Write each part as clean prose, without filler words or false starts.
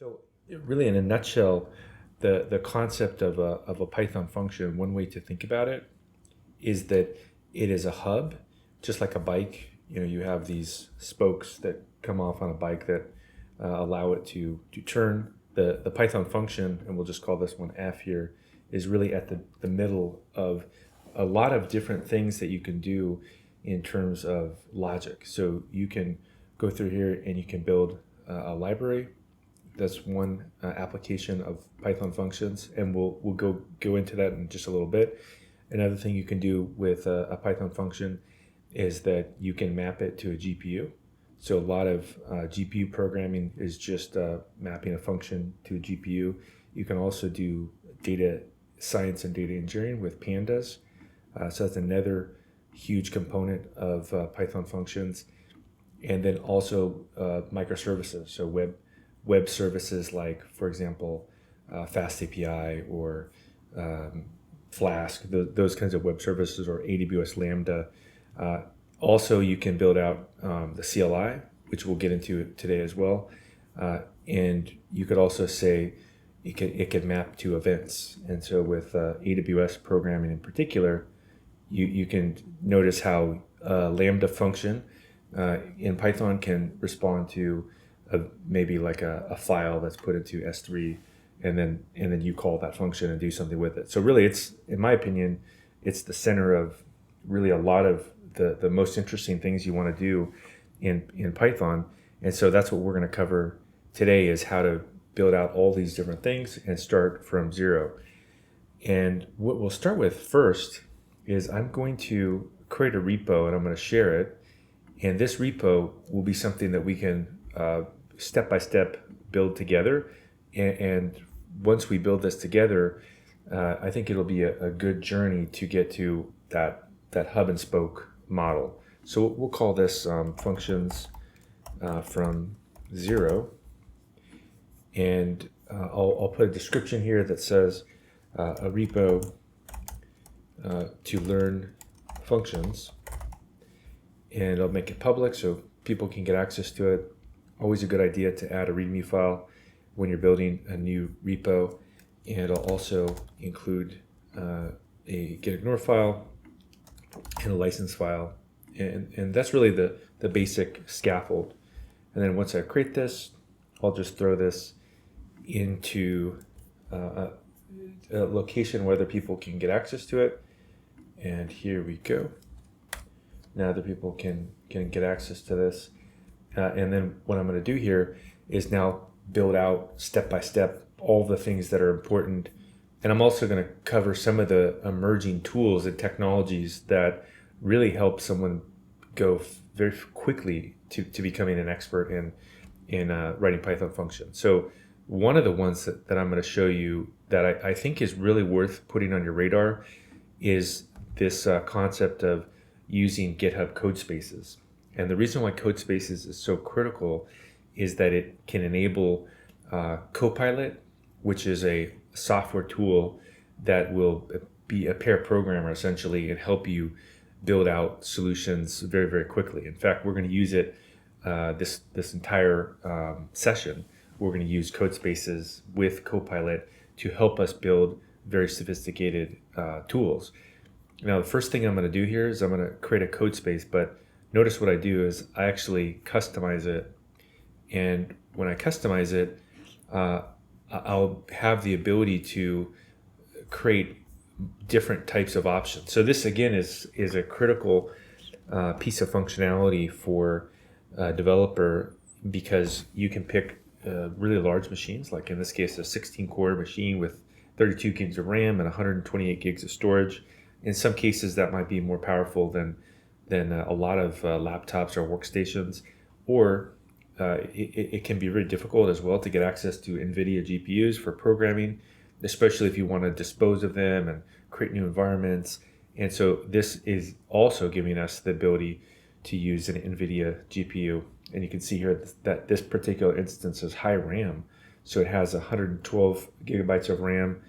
So really, in a nutshell, the concept of a Python function, one way to think about it is that it is a hub, just like a bike. You know, you have these spokes that come off on a bike that allow it to turn. The Python function, and we'll just call this one F here, is really at the middle of a lot of different things that you can do in terms of logic. So you can go through here and you can build a library. That's one application of Python functions, and we'll go into that in just a little bit. Another thing you can do with a Python function is that you can map it to a GPU. So a lot of GPU programming is just mapping a function to a GPU. You can also do data science and data engineering with pandas. So that's another huge component of Python functions. And then also microservices, so web services like, for example, Fast API or Flask, those kinds of web services, or AWS Lambda. Also, you can build out the CLI, which we'll get into today as well. And you could also say it can map to events. And so with AWS programming in particular, you can notice how Lambda function in Python can respond to maybe like a file that's put into S3, and then you call that function and do something with it. So really, it's, in my opinion, it's the center of really a lot of the most interesting things you want to do in Python. And so that's what we're going to cover today, is how to build out all these different things and start from zero. And what we'll start with first is I'm going to create a repo and I'm going to share it. And this repo will be something that we can step-by-step build together. And once we build this together, I think it'll be a good journey to get to that hub and spoke model. So we'll call this functions from zero. And I'll put a description here that says a repo to learn functions. And I'll make it public so people can get access to it. Always a good idea to add a README file when you're building a new repo. And I'll also include a gitignore file and a license file. And that's really the basic scaffold. And then once I create this, I'll just throw this into a location where other people can get access to it. And here we go. Now other people can get access to this. And then what I'm going to do here is now build out step by step all the things that are important. And I'm also going to cover some of the emerging tools and technologies that really help someone go very quickly to becoming an expert in writing Python functions. So one of the ones that I'm going to show you that I think is really worth putting on your radar is this concept of using GitHub code spaces. And the reason why code spaces is so critical is that it can enable Copilot, which is a software tool that will be a pair programmer essentially and help you build out solutions very, very quickly. In fact, we're going to use it this entire session. We're going to use code spaces with Copilot to help us build very sophisticated tools. Now, the first thing I'm going to do here is I'm going to create a code space, but notice what I do is I actually customize it. And when I customize it, I'll have the ability to create different types of options. So this, again, is a critical piece of functionality for a developer, because you can pick really large machines, like in this case, a 16-core machine with 32 gigs of RAM and 128 gigs of storage. In some cases, that might be more powerful than a lot of laptops or workstations, or it can be really difficult as well to get access to NVIDIA GPUs for programming, especially if you want to dispose of them and create new environments. And so this is also giving us the ability to use an NVIDIA GPU. And you can see here that this particular instance is high RAM. So it has 112 gigabytes of RAM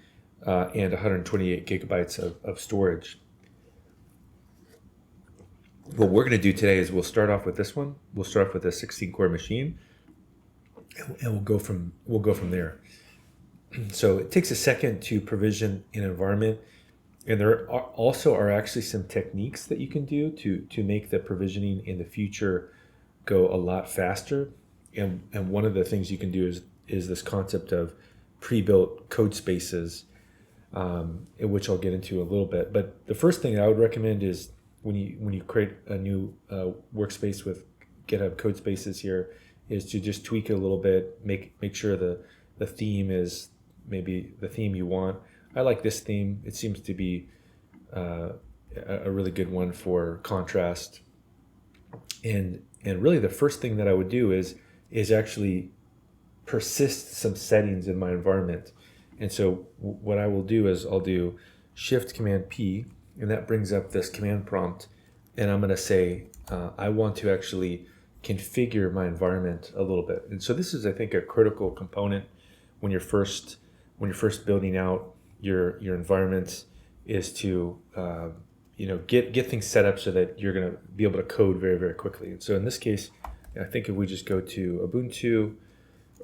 and 128 gigabytes of storage. What we're going to do today is we'll start off with this one. We'll start off with a 16-core machine. and we'll go from there. So it takes a second to provision an environment, and there are actually some techniques that you can do to make the provisioning in the future go a lot faster. And one of the things you can do is this concept of pre-built code spaces, in which I'll get into a little bit. But the first thing I would recommend is when you create a new workspace with GitHub code spaces here, is to just tweak it a little bit, make sure the theme is maybe the theme you want. I like this theme. It seems to be a really good one for contrast. And really the first thing that I would do is actually persist some settings in my environment. And so what I will do is I'll do Shift Command P, and that brings up this command prompt. And I'm going to say I want to actually configure my environment a little bit. And so this is, I think, a critical component when you're first building out your environment, is to get things set up so that you're going to be able to code very, very quickly. And so in this case, I think if we just go to Ubuntu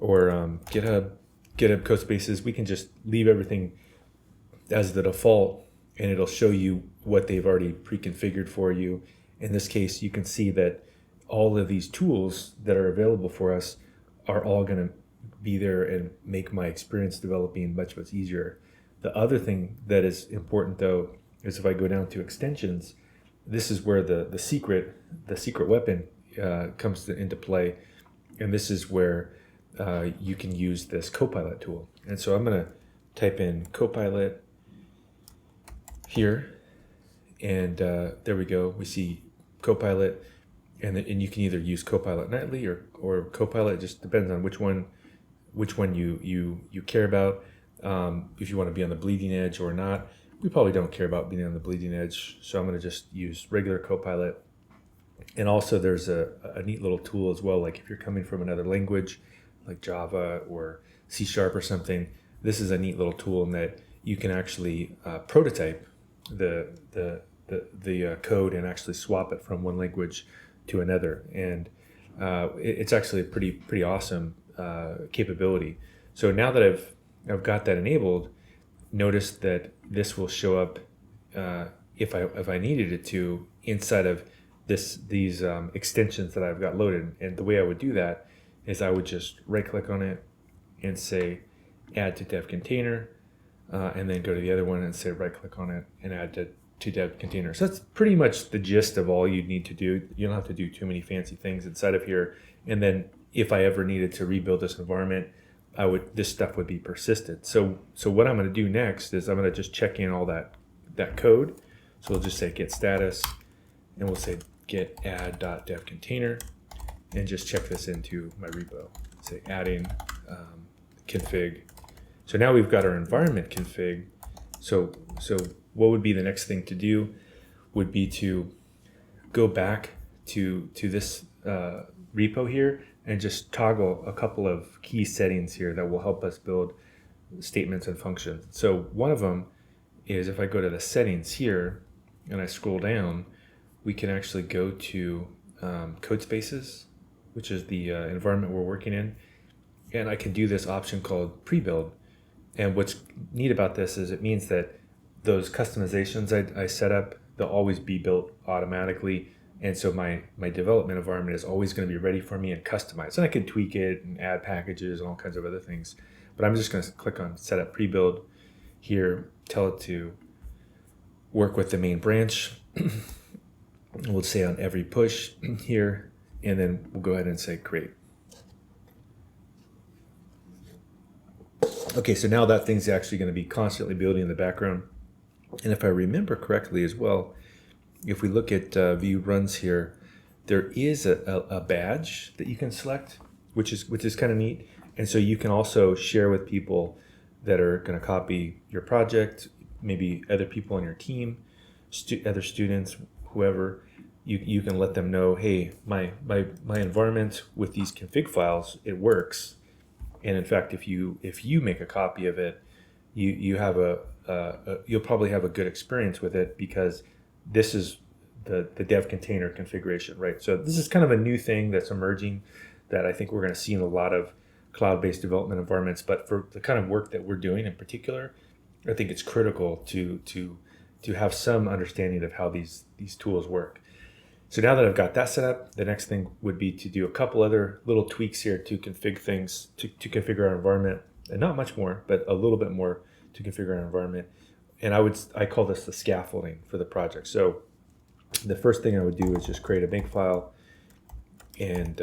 or GitHub code spaces, we can just leave everything as the default, and it'll show you what they've already pre-configured for you. In this case, you can see that all of these tools that are available for us are all going to be there and make my experience developing much, much easier. The other thing that is important, though, is if I go down to extensions, this is where the secret weapon comes into play, and this is where you can use this Copilot tool. And so I'm going to type in Copilot here, and there we go. We see Copilot, and you can either use Copilot nightly or Copilot. It just depends on which one you care about. If you want to be on the bleeding edge or not. We probably don't care about being on the bleeding edge, so I'm going to just use regular Copilot. And also there's a neat little tool as well, like if you're coming from another language like Java or C# or something, this is a neat little tool in that you can actually prototype the code and actually swap it from one language to another. And it's actually a pretty awesome capability. So now that I've got that enabled, notice that this will show up if I needed it to inside of these extensions that I've got loaded. And the way I would do that is I would just right click on it and say add to dev container, and then go to the other one and say right click on it and add to dev container. So that's pretty much the gist of all you need to do. You don't have to do too many fancy things inside of here. And then if I ever needed to rebuild this environment, this stuff would be persisted. So what I'm going to do next is I'm going to just check in all that code. So we'll just say get status, and we'll say get add.dev container, and just check this into my repo. Say adding config. So now we've got our environment config. So what would be the next thing to do would be to go back to this repo here and just toggle a couple of key settings here that will help us build statements and functions. So one of them is if I go to the settings here and I scroll down, we can actually go to code spaces, which is the environment we're working in. And I can do this option called Prebuilt. And what's neat about this is it means that those customizations I set up, they'll always be built automatically. And so my development environment is always going to be ready for me and customized. And I can tweak it and add packages and all kinds of other things. But I'm just going to click on Set Up Prebuild here, tell it to work with the main branch. We'll say on every push here, and then we'll go ahead and say Create. Okay, so now that thing's actually going to be constantly building in the background. And if I remember correctly as well, if we look at view runs here, there is a badge that you can select, which is kind of neat. And so you can also share with people that are going to copy your project, maybe other people on your team, other students, whoever. You can let them know, hey, my environment with these config files, it works. And in fact, if you make a copy of it, you'll probably have a good experience with it, because this is the dev container configuration, right? So this is kind of a new thing that's emerging that I think we're going to see in a lot of cloud-based development environments, but for the kind of work that we're doing in particular, I think it's critical to have some understanding of how these tools work. So now that I've got that set up, the next thing would be to do a couple other little tweaks here to configure things, to configure our environment, and not much more, but a little bit more to configure our environment. And I call this the scaffolding for the project. So the first thing I would do is just create a makefile and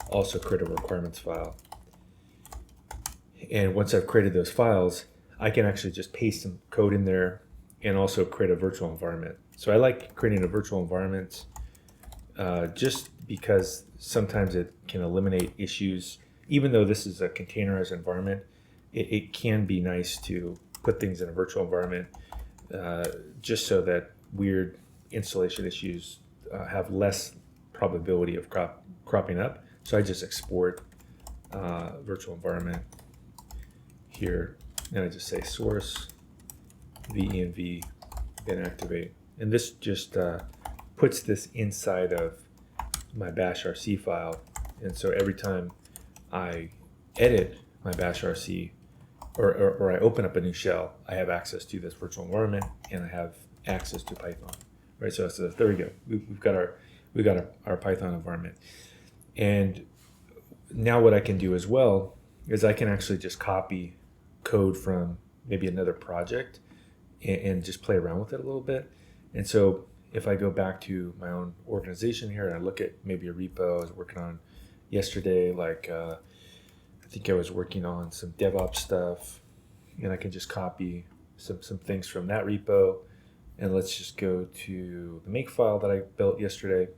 also create a requirements file. And once I've created those files, I can actually just paste some code in there and also create a virtual environment. So I like creating a virtual environment just because sometimes it can eliminate issues. Even though this is a containerized environment, it can be nice to put things in a virtual environment just so that weird installation issues have less probability of cropping up. So I just export virtual environment here, and I just say source venv, then activate. And this just puts this inside of my bash rc file. And so every time I edit my bash rc or I open up a new shell, I have access to this virtual environment and I have access to Python. Right, so there we go. We've got our Python environment. And now what I can do as well is I can actually just copy code from maybe another project and just play around with it a little bit. And so if I go back to my own organization here and I look at maybe a repo I was working on yesterday, like I think I was working on some DevOps stuff, and I can just copy some things from that repo. And let's just go to the makefile that I built yesterday,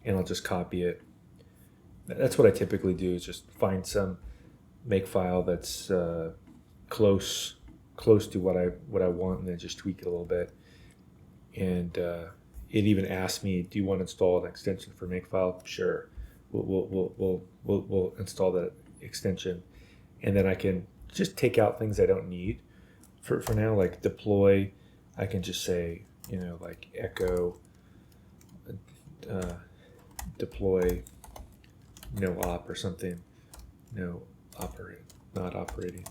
and I'll just copy it. That's what I typically do, is just find some makefile that's close to what I want, and then just tweak it a little bit. And it even asked me, do you want to install an extension for makefile? Sure, we'll install that extension, and then I can just take out things I don't need for now, like deploy. I can just say, like echo deploy no op or something, no operate, not operating,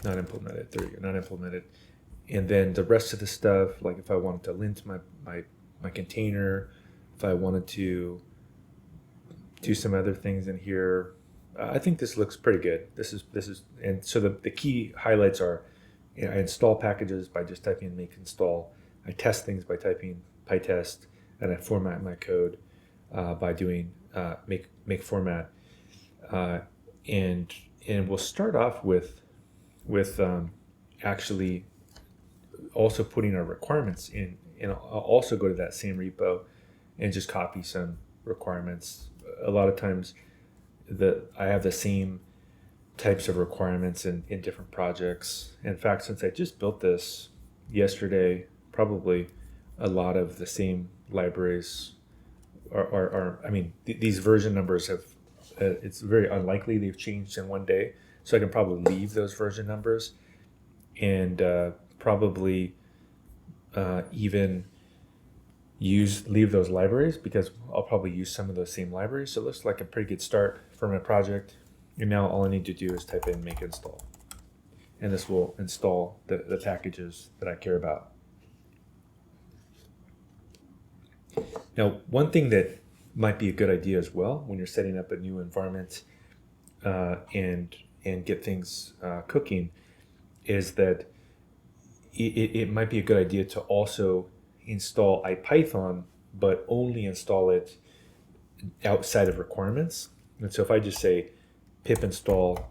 not implemented. There you go, not implemented. And then the rest of the stuff, like if I wanted to lint my container, if I wanted to do some other things in here, I think this looks pretty good. This is, and so the key highlights are, I install packages by just typing make install. I test things by typing pytest, and I format my code by doing make format. And we'll start off with actually also putting our requirements in, and I'll also go to that same repo and just copy some requirements. A lot of times I have the same types of requirements in different projects. In fact, since I just built this yesterday, probably a lot of the same libraries are I mean, these version numbers have, it's very unlikely they've changed in one day. So I can probably leave those version numbers and probably even leave those libraries, because I'll probably use some of those same libraries. So it looks like a pretty good start for my project. And now all I need to do is type in make install, and this will install the packages that I care about. Now, one thing that might be a good idea as well when you're setting up a new environment and get things cooking is that it might be a good idea to also install IPython, but only install it outside of requirements. And so if I just say pip install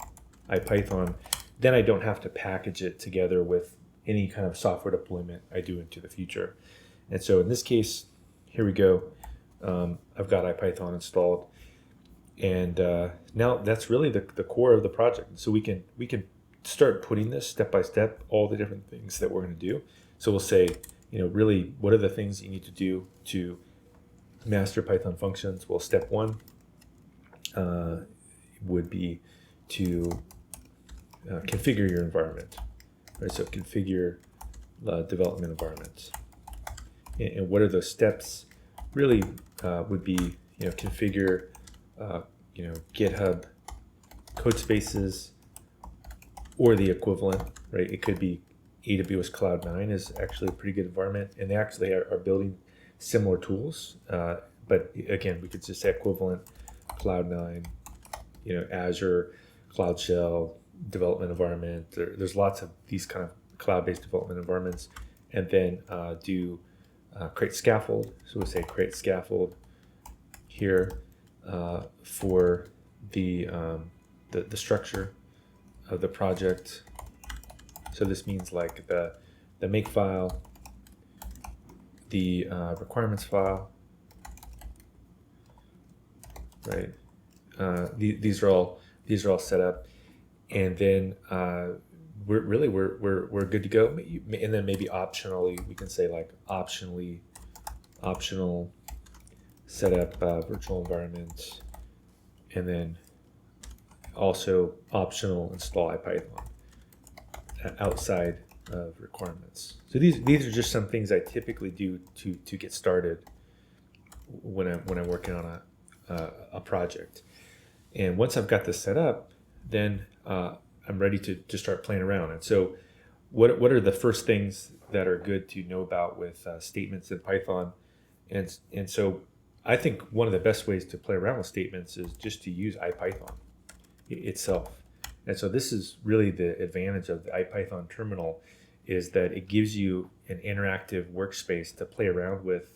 IPython, then I don't have to package it together with any kind of software deployment I do into the future. And so in this case, here we go. I've got IPython installed, and now that's really the core of the project. So we can start putting this step by step, all the different things that we're going to do. So we'll say, really, what are the things you need to do to master Python functions? Well, step one would be to configure your environment. Right? So configure development environments. And what are those steps? Really would be, configure, GitHub code spaces or the equivalent, right? It could be AWS Cloud9 is actually a pretty good environment, and they actually are building similar tools. But again, we could just say equivalent Cloud9, Azure Cloud Shell development environment. There's lots of these kind of cloud-based development environments, and then do create scaffold. So we say create scaffold here for the structure of the project. So this means like the make file, the requirements file, right? These are all set up, and then we're good to go. And then maybe optionally we can say like optional set up virtual environment, and then also optional install IPython outside of requirements. So these are just some things I typically do to get started when I'm working on a project. And once I've got this set up, then I'm ready to start playing around. And so what are the first things that are good to know about with statements in Python? And so I think one of the best ways to play around with statements is just to use IPython itself. And so this is really the advantage of the IPython terminal, is that it gives you an interactive workspace to play around with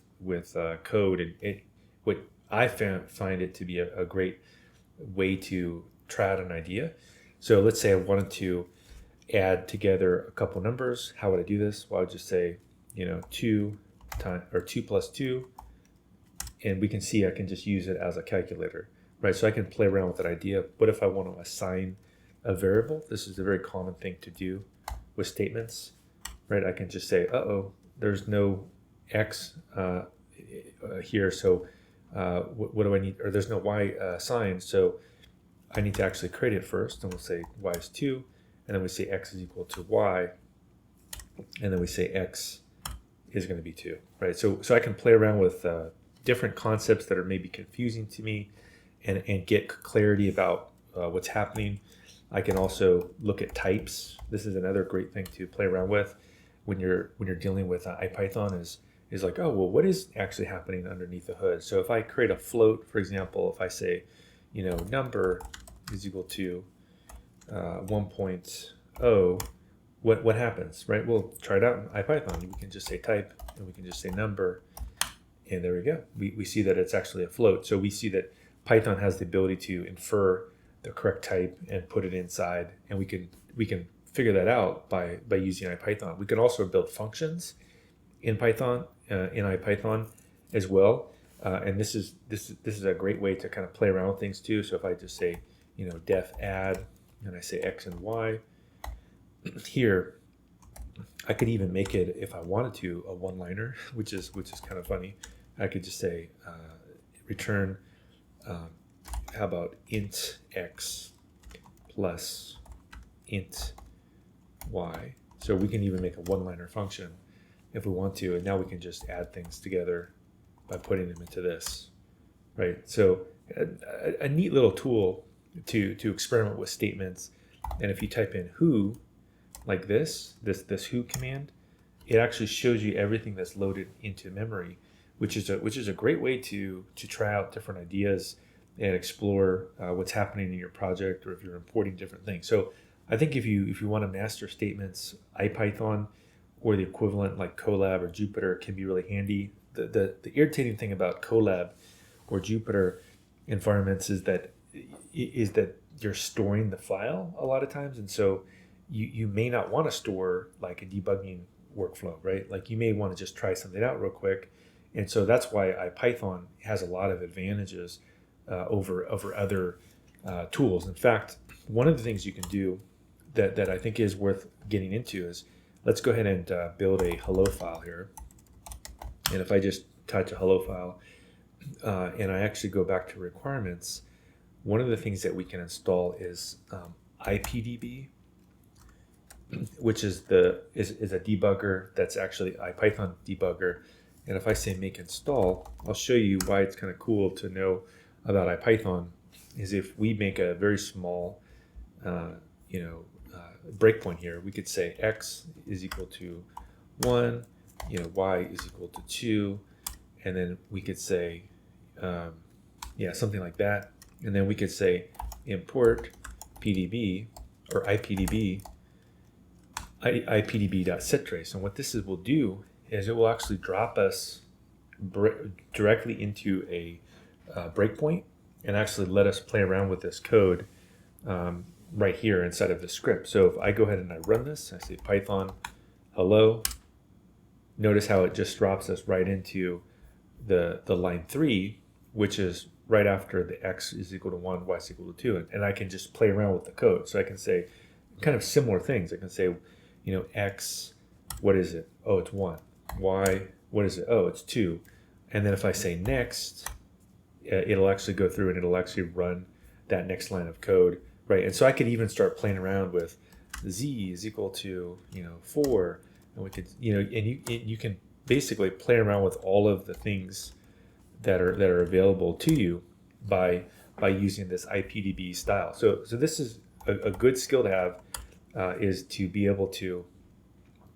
code. And what I find it to be a great way to try out an idea. So let's say I wanted to add together a couple numbers. How would I do this? Well, I would just say, 2 plus 2, and we can see I can just use it as a calculator, right? So I can play around with that idea. What if I want to assign a variable? This is a very common thing to do with statements, right? I can just say, there's no x here, so what do I need? Or there's no y assigned, so I need to actually create it first. And we'll say y is 2, and then we say x is equal to y, and then we say x is going to be 2, right? So I can play around with different concepts that are maybe confusing to me, and get clarity about what's happening. I can also look at types. This is another great thing to play around with when you're dealing with IPython is like, what is actually happening underneath the hood? So if I create a float, for example, if I say, number is equal to 1.0, what happens, right? We'll try it out in IPython. We can just say type, and we can just say number, and there we go. We see that it's actually a float. So we see that Python has the ability to infer the correct type and put it inside, and we can figure that out by using IPython. We can also build functions in Python, in IPython as well, and this is a great way to kind of play around with things too. So if I just say def add, and I say x and y here, I could even make it, if I wanted to, a one-liner, which is kind of funny. I could just say return how about int x plus int y. So we can even make a one-liner function if we want to, and now we can just add things together by putting them into this, right? So a neat little tool to experiment with statements. And if you type in who, like this who command, it actually shows you everything that's loaded into memory, which is a great way to try out different ideas and explore what's happening in your project, or if you're importing different things. So I think if you want to master statements, IPython or the equivalent like Colab or Jupyter can be really handy. The irritating thing about Colab or Jupyter environments is that you're storing the file a lot of times, and so you may not want to store like a debugging workflow, right? Like you may want to just try something out real quick, and so that's why IPython has a lot of advantages over other tools. In fact, one of the things you can do that I think is worth getting into is, let's go ahead and build a hello file here. And if I just touch a hello file and I actually go back to requirements, one of the things that we can install is IPDB, which is a debugger that's actually IPython debugger. And if I say make install, I'll show you why it's kind of cool to know about IPython. Is if we make a very small breakpoint here. We could say x is equal to 1, y is equal to 2, and then we could say, something like that. And then we could say import pdb or ipdb.setTrace. And what this will do is it will actually drop us directly into a breakpoint and actually let us play around with this code right here inside of the script. So if I go ahead and I run this, I say Python hello, notice how it just drops us right into the line 3, which is right after the x is equal to 1, y is equal to 2. And I can just play around with the code. So I can say kind of similar things. I can say, x, what is it? Oh, it's 1. Y, what is it? Oh, it's 2. And then if I say next, it'll actually go through and it'll actually run that next line of code, right? And so I could even start playing around with z is equal to 4, and we could and you can basically play around with all of the things that are available to you by using this IPDB style. So this is a good skill to have, is to be able to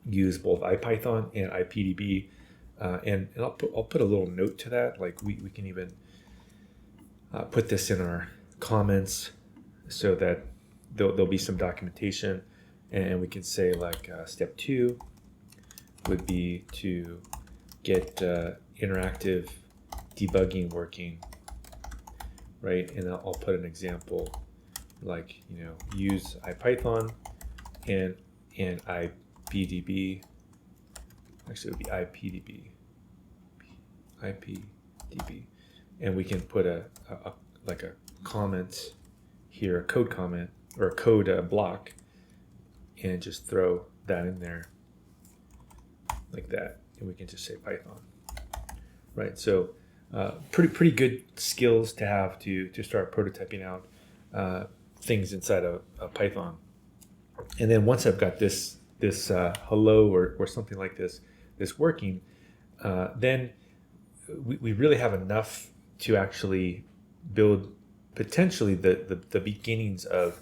use both IPython and IPDB, and I'll put a little note to that. Like we can even put this in our comments so that there'll be some documentation, and we can say like step 2 would be to get interactive debugging working, right? And I'll put an example like use IPython and IPDB. Actually, it would be IPDB, and we can put a comment here, a code comment or a code block, and just throw that in there like that, and we can just say Python, right? So pretty good skills to have to start prototyping out things inside of Python. And then once I've got this hello or something like this working, then we really have enough to actually build potentially the beginnings of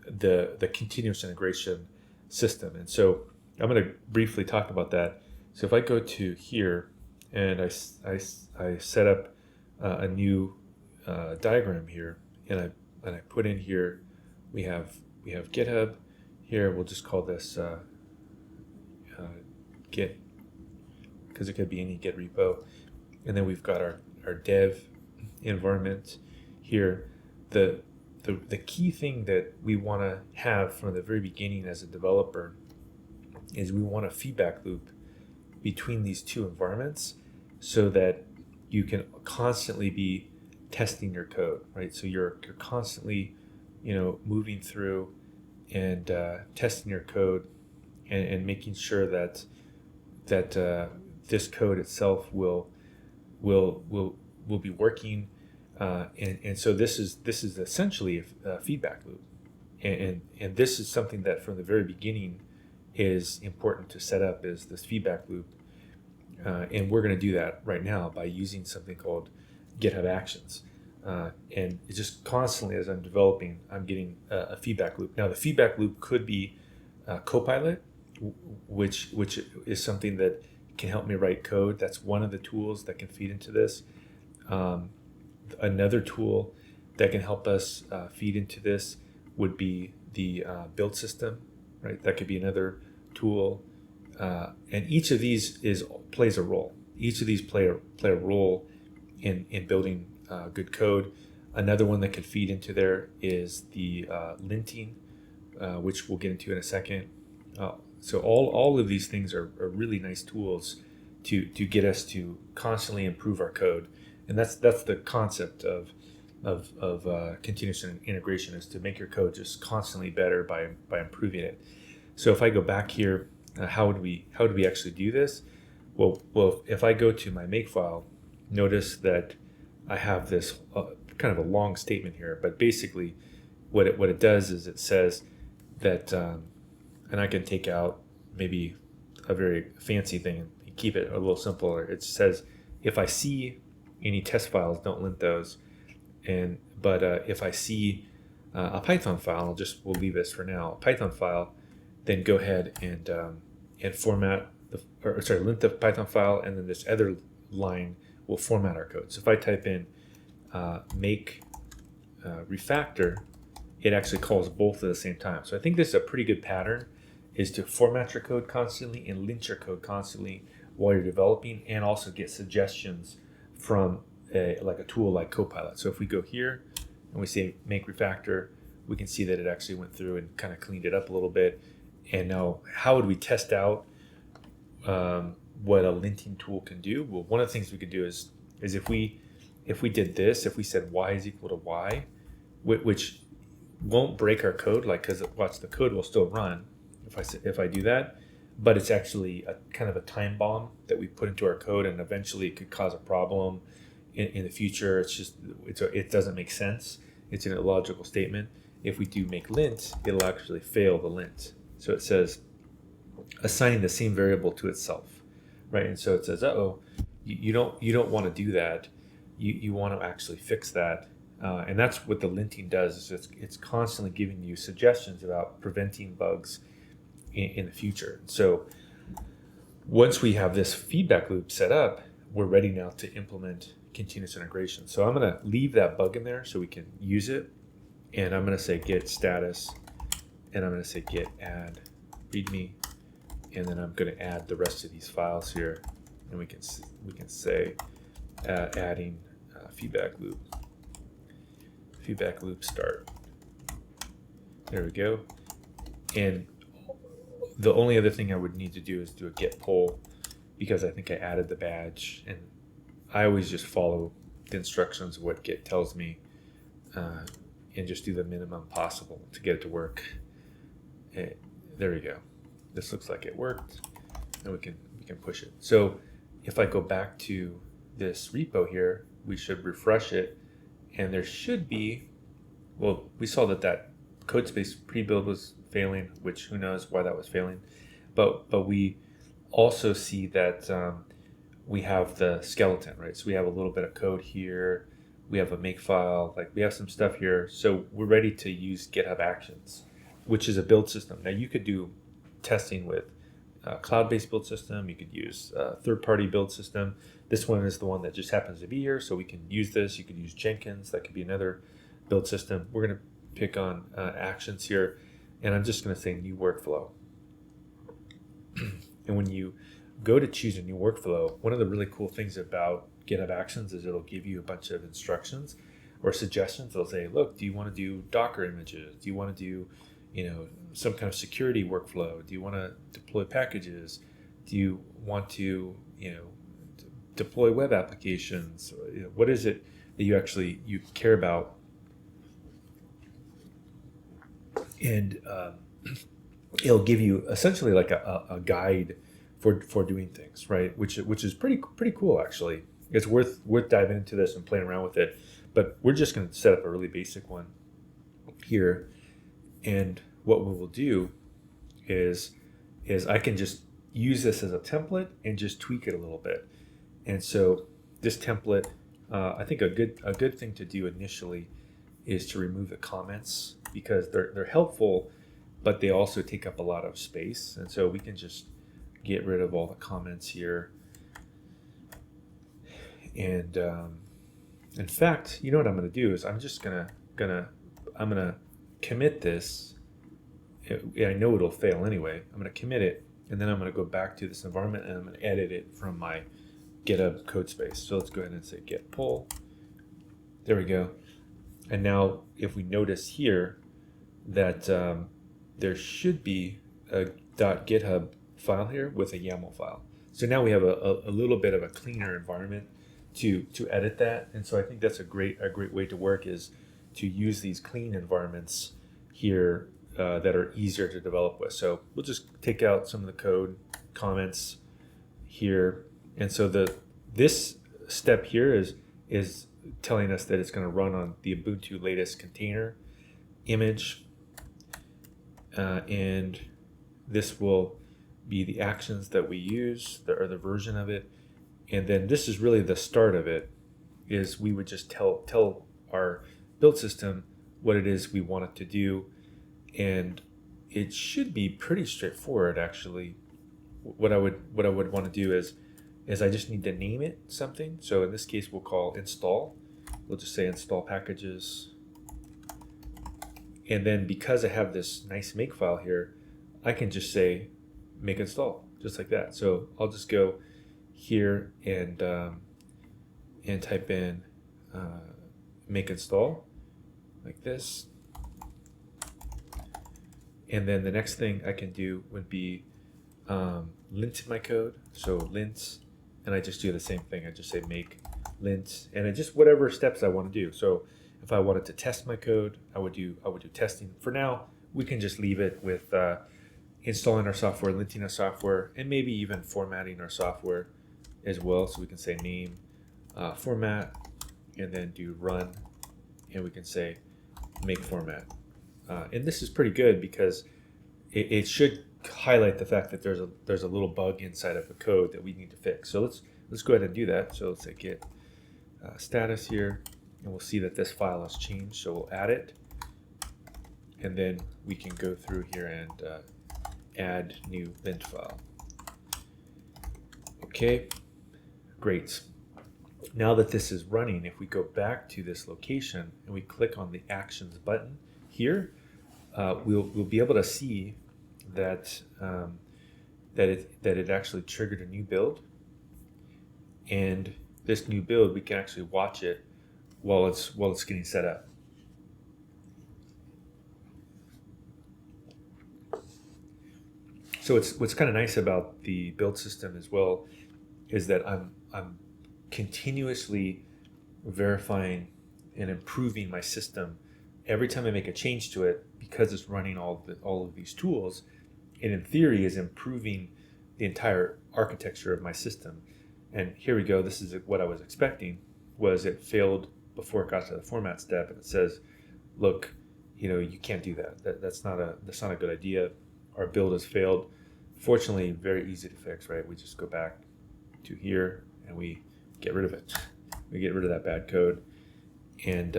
the continuous integration system. And so I'm going to briefly talk about that. So if I go to here and I set up a new diagram here, and I put in here, we have GitHub here. We'll just call this Git, because it could be any Git repo. And then we've got our dev environment here. The key thing that we want to have from the very beginning as a developer is we want a feedback loop between these two environments so that you can constantly be testing your code, right? So you're constantly moving through and testing your code and making sure that this code itself will be working, and so this is essentially a feedback loop, and this is something that from the very beginning is important to set up, is this feedback loop, and we're going to do that right now by using something called GitHub Actions, and it's just constantly as I'm developing, I'm getting a feedback loop. Now the feedback loop could be Copilot, which is something that can help me write code. That's one of the tools that can feed into this. Another tool that can help us feed into this would be the build system, right? That could be another tool, and each of these plays a role. Each of these play a role in building good code. Another one that could feed into there is the linting, which we'll get into in a second. So all of these things are really nice tools to get us to constantly improve our code, and that's the concept of continuous integration, is to make your code just constantly better by improving it. So if I go back here, how do we actually do this? Well, if I go to my makefile, notice that I have this kind of a long statement here, but basically what it does is it says that, and I can take out maybe a very fancy thing and keep it a little simpler. It says, if I see any test files, don't lint those. But if I see a Python file. We'll leave this for now. A Python file, then go ahead and format lint the Python file, and then this other line will format our code. So if I type in make refactor, it actually calls both at the same time. So I think this is a pretty good pattern, is to format your code constantly and lint your code constantly while you're developing, and also get suggestions from like a tool like Copilot. So if we go here and we say make refactor, we can see that it actually went through and kind of cleaned it up a little bit. And now, how would we test out what a linting tool can do? Well, one of the things we could do is if we did this, if we said y is equal to y, which won't break our code, like, because watch, the code will still run if I do that, but it's actually a kind of a time bomb that we put into our code, and eventually it could cause a problem in the future. It doesn't make sense. It's an illogical statement. If we do make lint, it'll actually fail the lint. So it says assigning the same variable to itself, right? And so it says, you don't want to do that. You want to actually fix that. And that's what the linting does, is it's constantly giving you suggestions about preventing bugs in the future. So once we have this feedback loop set up, we're ready now to implement continuous integration. So I'm going to leave that bug in there so we can use it. And I'm going to say get status, and I'm going to say get add readme, and then I'm going to add the rest of these files here, and we can say adding feedback loop start. There we go. And the only other thing I would need to do is do a get pull, because I think I added the badge, and I always just follow the instructions of what Git tells me, and just do the minimum possible to get it to work. There we go. This looks like it worked, and we can push it. So if I go back to this repo here, we should refresh it, and there should be, well, we saw that code space prebuild was failing, which who knows why that was failing, but we also see that we have the skeleton, right? So we have a little bit of code here, we have a makefile, like we have some stuff here. So we're ready to use GitHub Actions, which is a build system. Now you could do testing with a cloud-based build system. You could use a third-party build system. This one is the one that just happens to be here, so we can use this. You could use Jenkins. That could be another build system. We're going to pick on Actions here, and I'm just going to say new workflow. And when you go to choose a new workflow, one of the really cool things about GitHub Actions is it'll give you a bunch of instructions or suggestions. It'll say, look, do you want to do Docker images? Do you want to do, some kind of security workflow? Do you want to deploy packages? Do you want to, deploy web applications? What is it that you care about? And it'll give you essentially like a guide for doing things, right? Which is pretty cool, actually. It's worth diving into this and playing around with it. But we're just going to set up a really basic one here. And what we will do is I can just use this as a template and just tweak it a little bit. And so this template, I think a good thing to do initially is to remove the comments, because they're helpful, but they also take up a lot of space. And so we can just get rid of all the comments here. And in fact, you know what I'm going to do is I'm just gonna commit this. I know it'll fail anyway. I'm going to commit it, and then I'm going to go back to this environment, and I'm going to edit it from my GitHub code space. So let's go ahead and say git pull. There we go. And now if we notice here that there should be a .github file here with a YAML file. So now we have a little bit of a cleaner environment to edit that. And so I think that's a great way to work, is to use these clean environments here that are easier to develop with. So we'll just take out some of the code comments here. And so this step here is telling us that it's going to run on the Ubuntu latest container image, and this will be the actions that we use, or the version of it. And then this is really the start of it, is we would just tell our build system what it is we want it to do, and it should be pretty straightforward actually. What I would want to do is I just need to name it something. So in this case, we'll call install. We'll just say install packages. And then because I have this nice make file here, I can just say make install, just like that. So I'll just go here and type in make install like this. And then the next thing I can do would be lint my code. So lint, and I just do the same thing. I just say make lint, and it just whatever steps I want to do. So if I wanted to test my code, I would do testing. For now, we can just leave it with installing our software, linting our software, and maybe even formatting our software as well. So we can say name, format, and then do run, and we can say make format. And this is pretty good because it should highlight the fact that there's a little bug inside of the code that we need to fix. So let's go ahead and do that. So let's say git status here, and we'll see that this file has changed. So we'll add it, and then we can go through here and add new lint file. Okay, great. Now that this is running, if we go back to this location and we click on the actions button here, we'll be able to see that it actually triggered a new build, and this new build we can actually watch it while it's getting set up. So what's kind of nice about the build system as well is that I'm continuously verifying and improving my system every time I make a change to it, because it's running all of these tools, and in theory is improving the entire architecture of my system. And here we go. This is what I was expecting. Was it failed before it got to the format step, and it says, look, you can't do that. That's not a good idea. Our build has failed. Fortunately, very easy to fix, right? We just go back to here and we get rid of it. We get rid of that bad code, and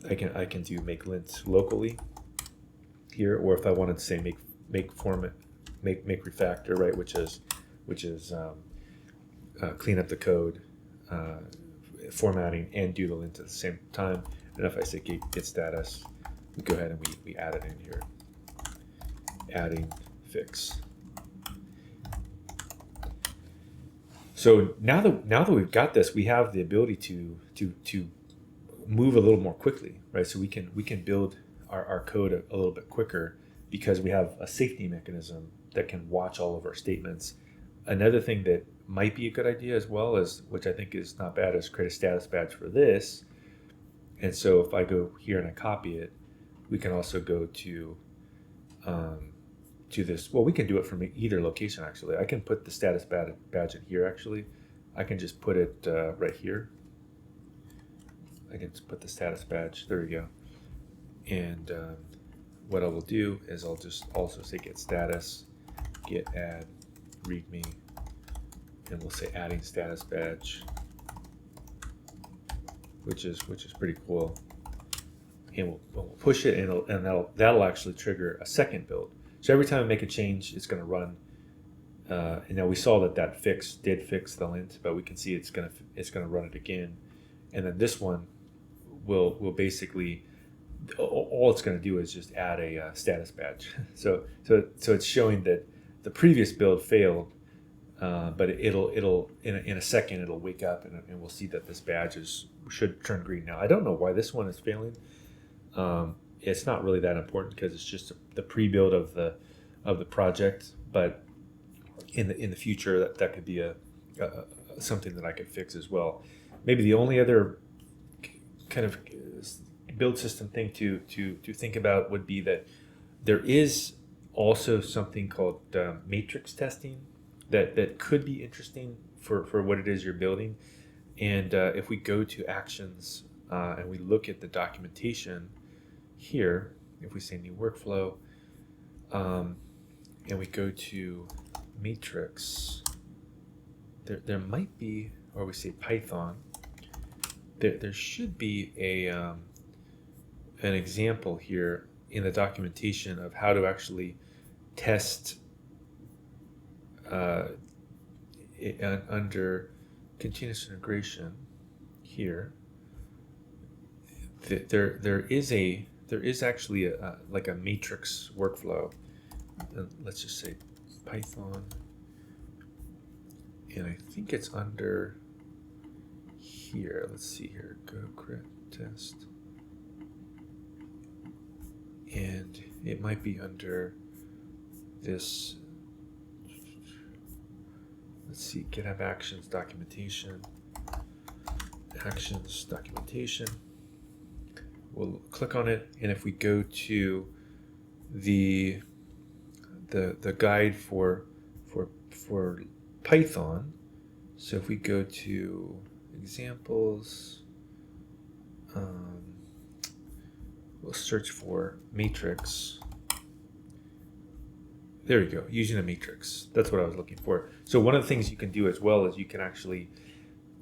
I can do make lint locally here, or if I wanted to say make format, make refactor, right, which is clean up the code, formatting, and do the lint at the same time. And if I say get status, we go ahead and we add it in here, adding fix. So now that we've got this, we have the ability to move a little more quickly, right? So we can build our code a little bit quicker because we have a safety mechanism that can watch all of our statements. Another thing that might be a good idea as well, is, which I think is not bad, is create a status badge for this. And so if I go here and I copy it, we can also go to this. Well, we can do it from either location actually. I can put the status badge in here actually. I can just put it right here. I can just put the status badge. There we go. And what I will do is I'll just also say get status, get add readme, and we'll say adding status badge, which is pretty cool. And we'll push it, and that'll actually trigger a second build. So every time I make a change, it's going to run. And now we saw that fix did fix the lint, but we can see it's going to run it again, and then this one will basically, all it's going to do is just add a status badge. So it's showing that the previous build failed, but it'll in a second it'll wake up and we'll see that this badge should turn green. Now I don't know why this one is failing. It's not really that important because it's just the pre-build of the project, but in the future that could be a something that I could fix as well. Maybe the only other kind of build system thing to think about would be that there is also something called matrix testing that could be interesting for what it is you're building. And if we go to actions and we look at the documentation here, if we say new workflow, and we go to matrix, there might be, or we say Python, there should be an example here in the documentation of how to actually test under continuous integration here. There is actually like a matrix workflow. Let's just say Python, and I think it's under here. Let's see here. Go crit test, and it might be under this. Let's see, GitHub Actions documentation. Actions documentation. We'll click on it, and if we go to the guide for Python, so if we go to examples, we'll search for matrix. There we go, using a matrix. That's what I was looking for. So one of the things you can do as well is you can actually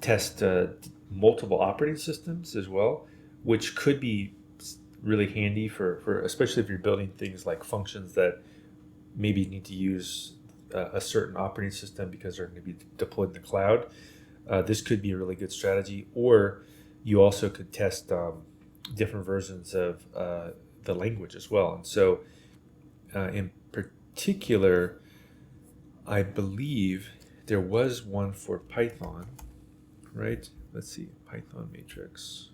test multiple operating systems as well, which could be really handy for especially if you're building things like functions that maybe need to use a certain operating system because they're going to be deployed in the cloud. This could be a really good strategy. Or you also could test different versions of the language as well. And so in particular, I believe there was one for Python, right? Let's see, Python matrix.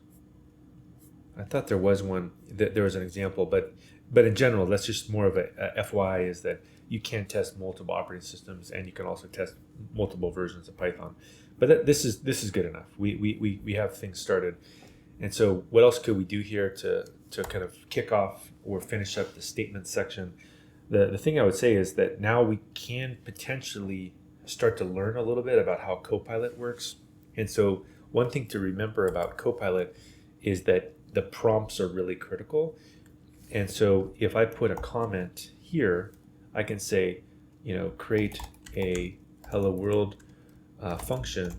I thought there was one, that there was an example, but in general, that's just more of a FYI, is that you can test multiple operating systems and you can also test multiple versions of Python. But this is good enough. We have things started. And so what else could we do here to kind of kick off or finish up the statement section? The thing I would say is that now we can potentially start to learn a little bit about how Copilot works. And so one thing to remember about Copilot is that the prompts are really critical. And so if I put a comment here, I can say, create a hello world function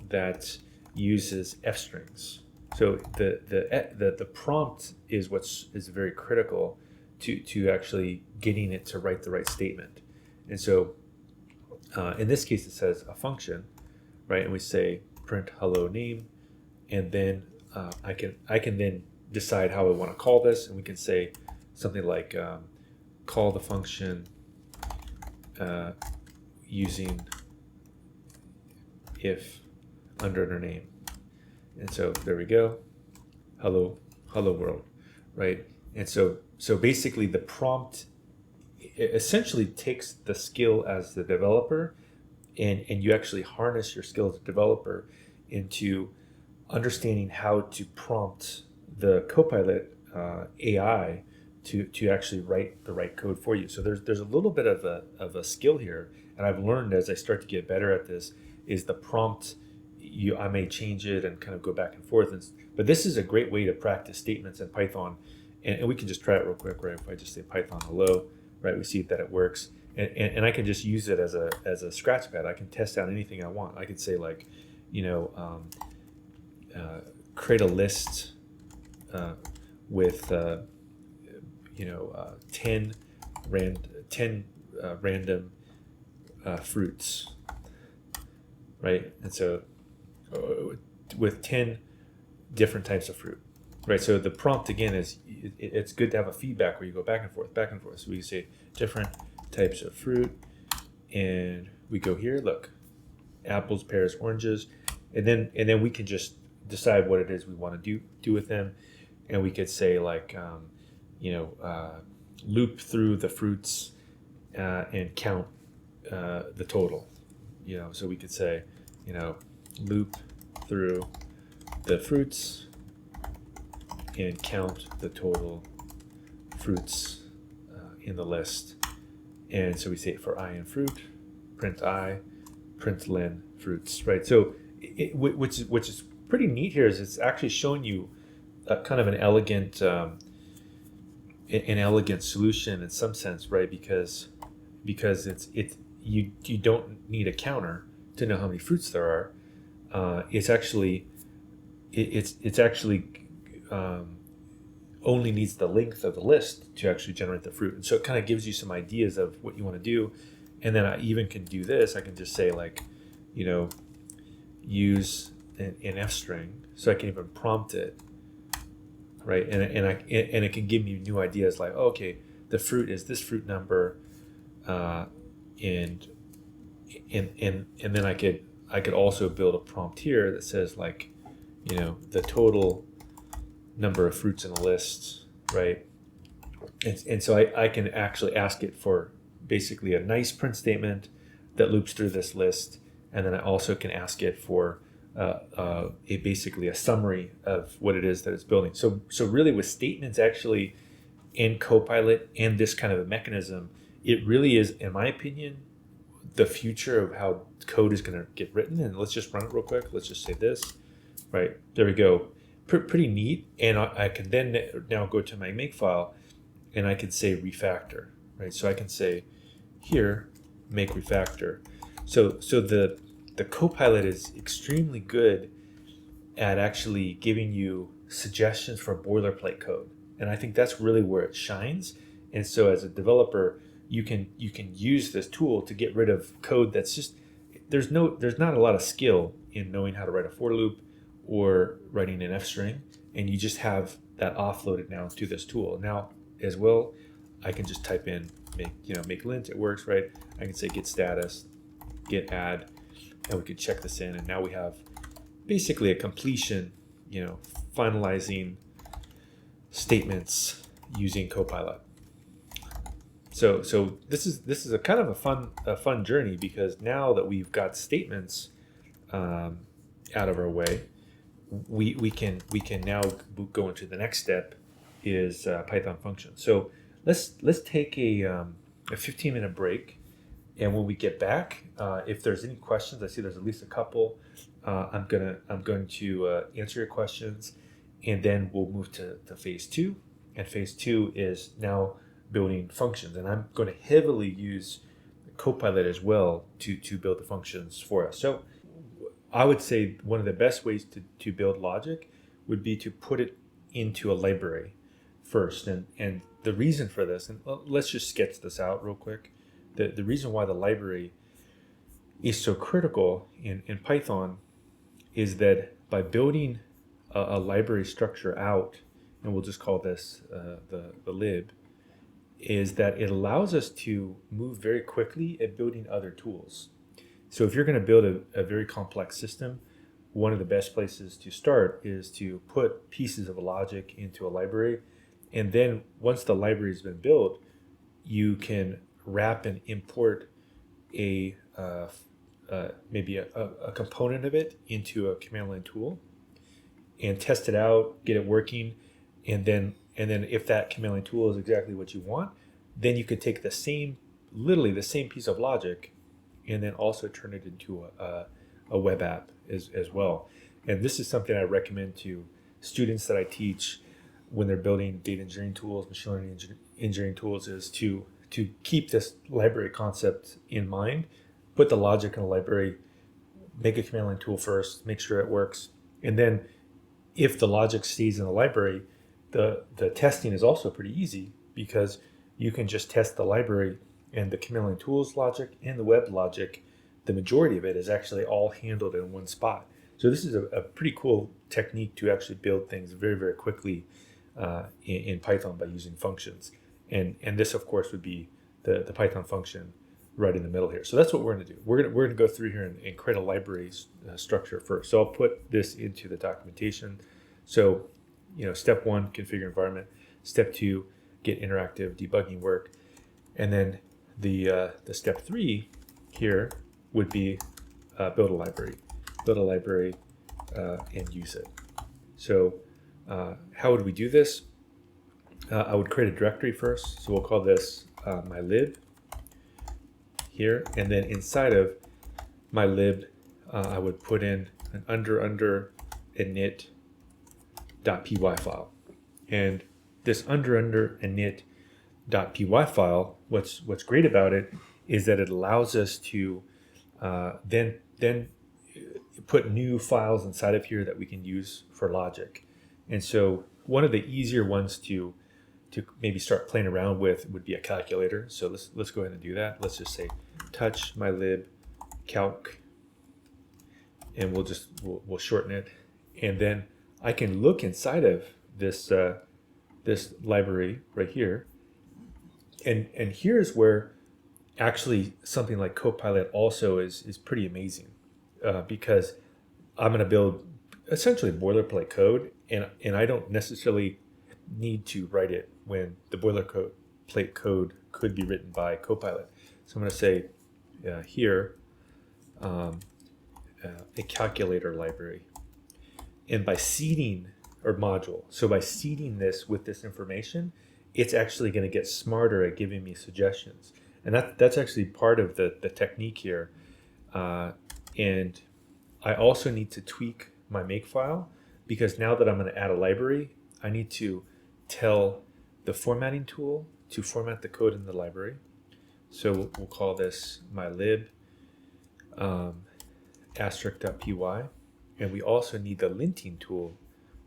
that uses f strings. So the prompt is is very critical to actually getting it to write the right statement. And so in this case, it says a function, right? And we say print hello name, and then I can then decide how I want to call this, and we can say something like call the function using if under name. And so there we go, hello world, right? And so basically the prompt essentially takes the skill as the developer, and you actually harness your skill as a developer into understanding how to prompt the Copilot AI to actually write the right code for you. So there's a little bit of a skill here, and I've learned as I start to get better at this is the prompt. I may change it and kind of go back and forth, but this is a great way to practice statements in Python, and we can just try it real quick, right? If I just say Python hello, right, we see that it works, and I can just use it as a scratch pad. I can test out anything I want. I could say like, create a list with 10 random fruits, right? And so with 10 different types of fruit, right? So the prompt again is it's good to have a feedback where you go back and forth. So we say different types of fruit, and we go here, look, apples, pears, oranges, and then we can just decide what it is we want to do with them, and we could say like loop through the fruits and count the total. So we could say loop through the fruits and count the total fruits in the list. And so we say for I in fruit, print I, print len fruits, right? So which is pretty neat here is it's actually showing you kind of an elegant solution in some sense, right? Because you don't need a counter to know how many fruits there are. It's actually only needs the length of the list to actually generate the fruit. And so it kind of gives you some ideas of what you want to do. And then I even can do this. I can just say like, use an F string. So I can even prompt it, right? And it can give me new ideas like, oh, okay, the fruit is this fruit number, and then I could also build a prompt here that says like, the total number of fruits in a list, right? And so I can actually ask it for basically a nice print statement that loops through this list, and then I also can ask it for basically a summary of what it is that it's building. So really with statements actually in Copilot and this kind of a mechanism, it really is, in my opinion, the future of how code is going to get written. And let's just run it real quick. Let's just say this, right? There we go. Pretty neat. And I can then now go to my makefile and I can say refactor, right? So I can say here, make refactor. So the Copilot is extremely good at actually giving you suggestions for boilerplate code. And I think that's really where it shines. And so as a developer, you can use this tool to get rid of code that's just, there's not a lot of skill in knowing how to write a for loop or writing an F string, and you just have that offloaded now to this tool. Now as well, I can just type in make lint, it works, right? I can say get status, get add, and we could check this in, and now we have basically a completion, finalizing statements using Copilot. So this is a kind of a fun journey, because now that we've got statements out of our way, we can now go into the next step, is Python functions. So let's take a 15-minute break, and when we get back, if there's any questions, I see there's at least a couple. I'm going to answer your questions, and then we'll move to phase 2. And phase 2 is now building functions, and I'm going to heavily use Copilot as well to build the functions for us. So I would say one of the best ways to build logic would be to put it into a library first. And the reason for this, and let's just sketch this out real quick. The reason why the library is so critical in Python is that by building a library structure out, and we'll just call this the lib, is that it allows us to move very quickly at building other tools. So if you're going to build a very complex system, one of the best places to start is to put pieces of logic into a library. And then once the library has been built, you can wrap and import maybe a component of it into a command line tool and test it out, get it working. And then if that command line tool is exactly what you want, then you could take literally the same piece of logic, and then also turn it into a web app as well. And this is something I recommend to students that I teach when they're building data engineering tools, machine learning engineering tools, is to keep this library concept in mind, put the logic in a library, make a command line tool first, make sure it works. And then if the logic stays in the library, the testing is also pretty easy, because you can just test the library and the command line tools logic and the web logic. The majority of it is actually all handled in one spot. So this is a pretty cool technique to actually build things very, very quickly in Python by using functions. And this, of course, would be the Python function right in the middle here. So that's what we're going to do. We're going to go through here and create a library structure first. So I'll put this into the documentation. So, step 1, configure environment. Step 2, get interactive debugging work. And then the step 3 here would be build a library. Build a library and use it. So how would we do this? I would create a directory first. So we'll call this my lib here. And then inside of my lib, I would put in an under init.py file. And this under init.py file, what's great about it is that it allows us to then put new files inside of here that we can use for logic. And so one of the easier ones to maybe start playing around with would be a calculator. So let's go ahead and do that. Let's just say touch mylib calc, and we'll shorten it, and then I can look inside of this this library right here, and here's where actually something like Copilot also is pretty amazing, because I'm going to build essentially boilerplate code, and I don't necessarily need to write it when the boilerplate code could be written by Copilot. So I'm going to say here a calculator library, and by seeding or module, so by seeding this with this information, it's actually going to get smarter at giving me suggestions, and that's actually part of the technique here. And I also need to tweak my makefile, because now that I'm going to add a library, I need to tell the formatting tool to format the code in the library. So we'll call this mylib asterisk.py, and we also need the linting tool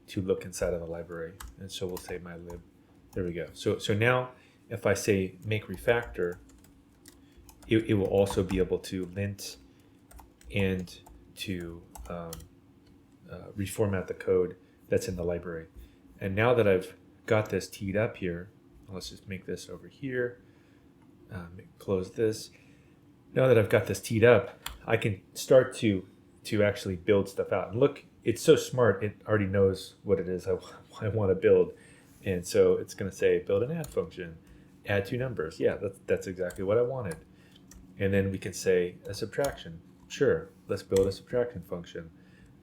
to look inside of the library. And so we'll say mylib. There we go. So now if I say make refactor, it will also be able to lint and to reformat the code that's in the library. And now that I've got this teed up here, let's just make this over here, close this. Now that I've got this teed up, I can start to actually build stuff out. And look, it's so smart, it already knows what it is I want to build. And so it's going to say build an add function, add 2 numbers. Yeah, that's exactly what I wanted. And then we can say a subtraction. Sure, let's build a subtraction function.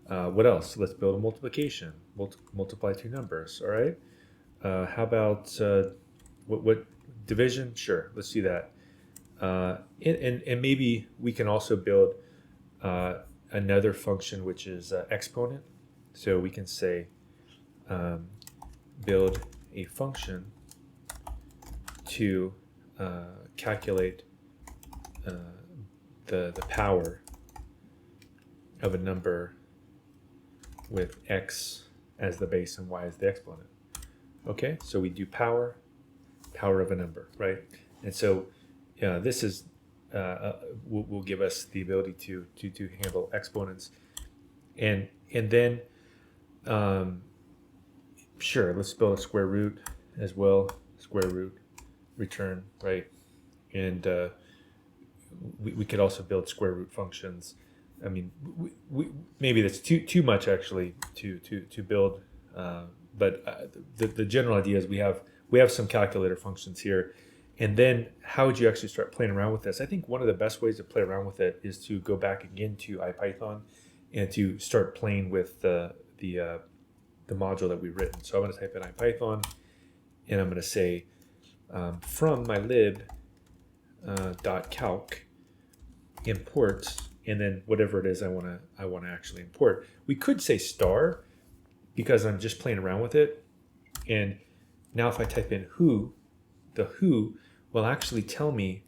What else? Let's build a multiplication. Multiply 2 numbers. All right. How about what division? Sure, let's do that. And maybe we can also build another function, which is exponent. So we can say build a function to calculate the power of a number with x as the base and y as the exponent. Okay, so we do power of a number, right? And so this is will give us the ability to handle exponents, and then sure, let's build a square root as well. Square root return, right? And we could also build square root functions. I mean, we maybe that's too much actually to build, but the general idea is we have some calculator functions here. And then how would you actually start playing around with this? I think one of the best ways to play around with it is to go back again to IPython and to start playing with the module that we've written. So I'm going to type in IPython, and I'm going to say from my lib .calc import, and then whatever it is I want to actually import. We could say star, because I'm just playing around with it. And now if I type in who, the who will actually tell me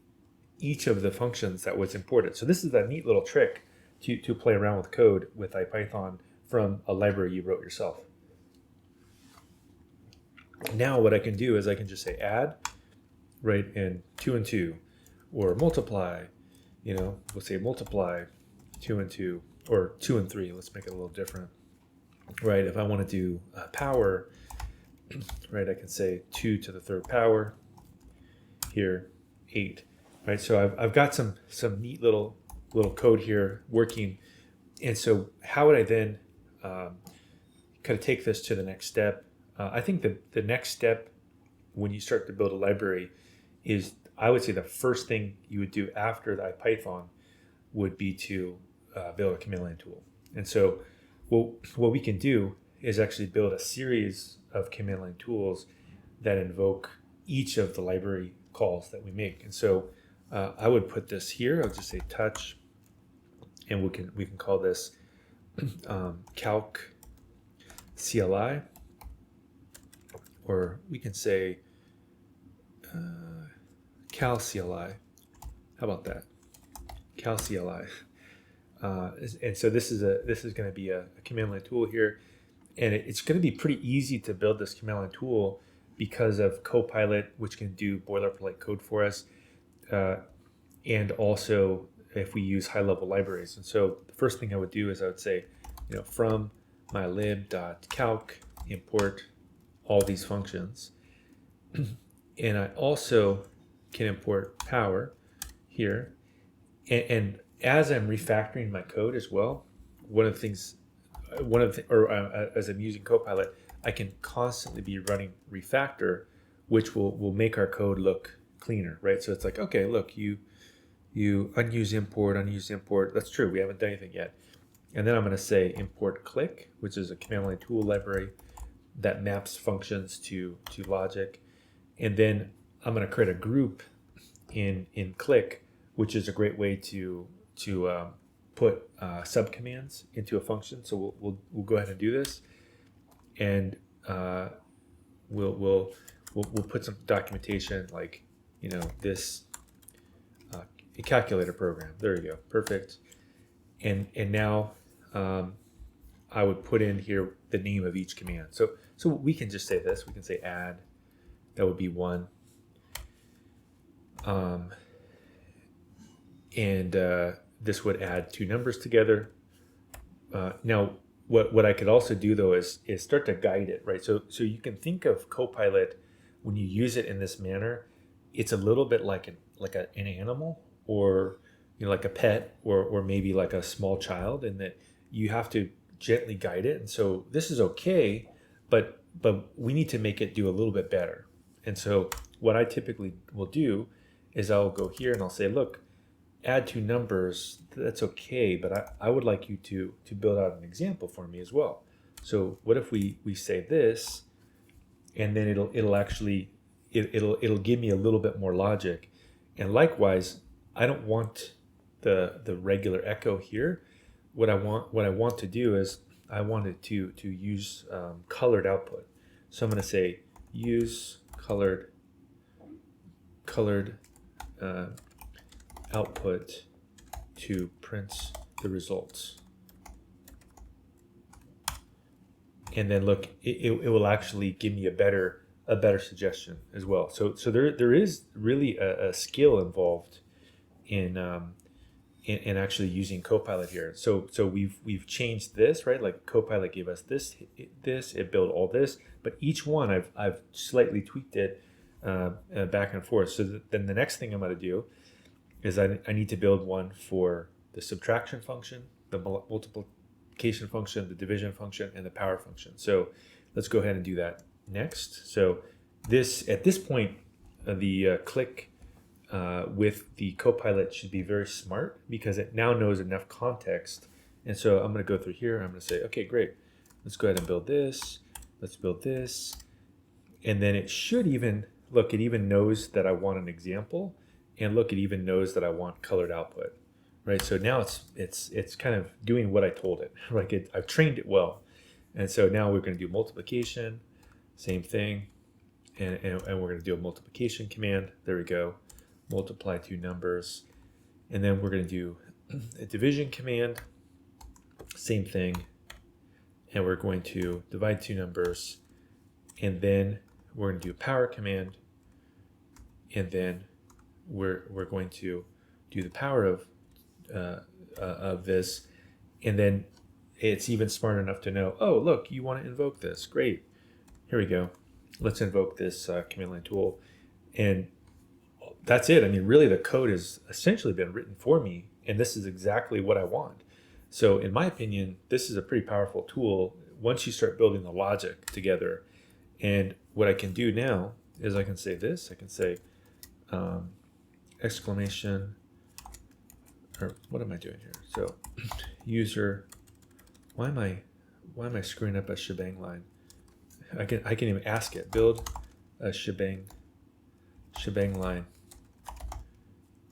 each of the functions that was imported. So this is a neat little trick to play around with code with IPython from a library you wrote yourself. Now what I can do is I can just say add, right, and 2 and 2, or multiply, we'll say multiply 2 and 2, or 2 and 3. Let's make it a little different, right? If I want to do power, right, I can say 2 to the 3rd power, here 8, right? So I've got some neat little code here working. And so how would I then kind of take this to the next step? I think the next step when you start to build a library is, I would say the first thing you would do after the IPython would be to build a command line tool. And so what we can do is actually build a series of command line tools that invoke each of the library calls that we make. And so I would put this here. I'll just say touch, and we can call this calc CLI, or we can say cal CLI. How about that? Cal CLI. And so this is going to be a command line tool here, and it's going to be pretty easy to build this command line tool because of Copilot, which can do boilerplate code for us, and also if we use high-level libraries. And so the first thing I would do is I would say, from my lib.calc import all these functions, and I also can import power here. And as I'm refactoring my code as well, as I'm using Copilot, I can constantly be running refactor, which will make our code look cleaner, right? So it's like, okay, look, you unused import. That's true. We haven't done anything yet. And then I'm going to say import click, which is a command line tool library that maps functions to logic. And then I'm going to create a group in click, which is a great way to put subcommands into a function. So we'll go ahead and do this, and we'll put some documentation like this a calculator program. There you go, perfect. And now I would put in here the name of each command. So we can just say this. We can say add. That would be one. And this would add two numbers together. Now, what I could also do though is start to guide it, right? So you can think of Copilot when you use it in this manner. It's a little bit like an animal, or like a pet, or maybe like a small child, in that you have to gently guide it. And so this is okay, but we need to make it do a little bit better. And so what I typically will do is I'll go here and I'll say, look, add two numbers, that's okay, but I would like you to build out an example for me as well. So what if we say this, and then it'll actually give me a little bit more logic. And likewise, I don't want the regular echo here. What I want to do is I want it to use colored output. So I'm going to say use colored output to print the results. And then look, it will actually give me a better suggestion as well. So there is really a skill involved in actually using Copilot here. So we've changed this, right? Like Copilot gave us this, it built all this, but each one I've slightly tweaked it back and forth. So then the next thing I'm going to do is I need to build one for the subtraction function, the multiplication function, the division function, and the power function. So let's go ahead and do that next. So at this point, the click with the Copilot should be very smart, because it now knows enough context. And so I'm going to go through here. I'm going to say, okay, great. Let's go ahead and build this. Let's build this. And then it should even, look, it even knows that I want an example. And look, it even knows that I want colored output, right? So now it's kind of doing what I told it. Like I've trained it well. And so now we're going to do multiplication, same thing. And we're going to do a multiplication command. There we go. Multiply two numbers. And then we're going to do a division command, same thing. And we're going to divide two numbers. And then we're going to do a power command. And then we're going to do the power of this. And then it's even smart enough to know, oh, look, you want to invoke this. Great. Here we go. Let's invoke this command line tool. And that's it. I mean, really, the code has essentially been written for me, and this is exactly what I want. So in my opinion, this is a pretty powerful tool once you start building the logic together. And what I can do now is I can say this. I can say exclamation, or what am I doing here? So user, why am I screwing up a shebang line? I can even ask it, build a shebang line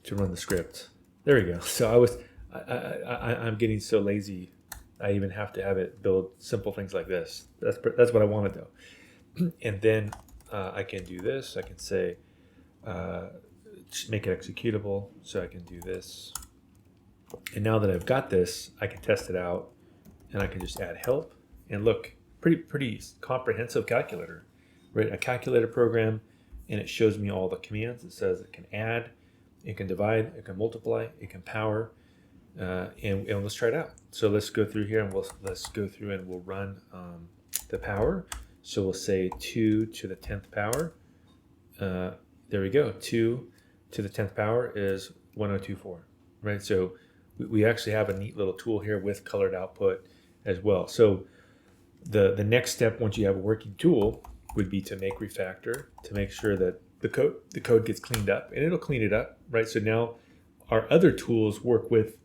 to run the script. There we go. So I'm getting so lazy, I even have to have it build simple things like this. That's what I want to do. And then I can do this. I can say make it executable. So I can do this. And now that I've got this, I can test it out, and I can just add help. And look, pretty comprehensive calculator, right? A calculator program, and it shows me all the commands. It says it can add, it can divide, it can multiply, it can power, and let's try it out. So let's go through here and we'll run the power. So we'll say 2 to the 10th power. There we go. 2 to the 10th power is 1024, right? So we actually have a neat little tool here with colored output as well. So the next step, once you have a working tool, would be to make refactor to make sure that the code gets cleaned up, and it'll clean it up, right? So now our other tools work with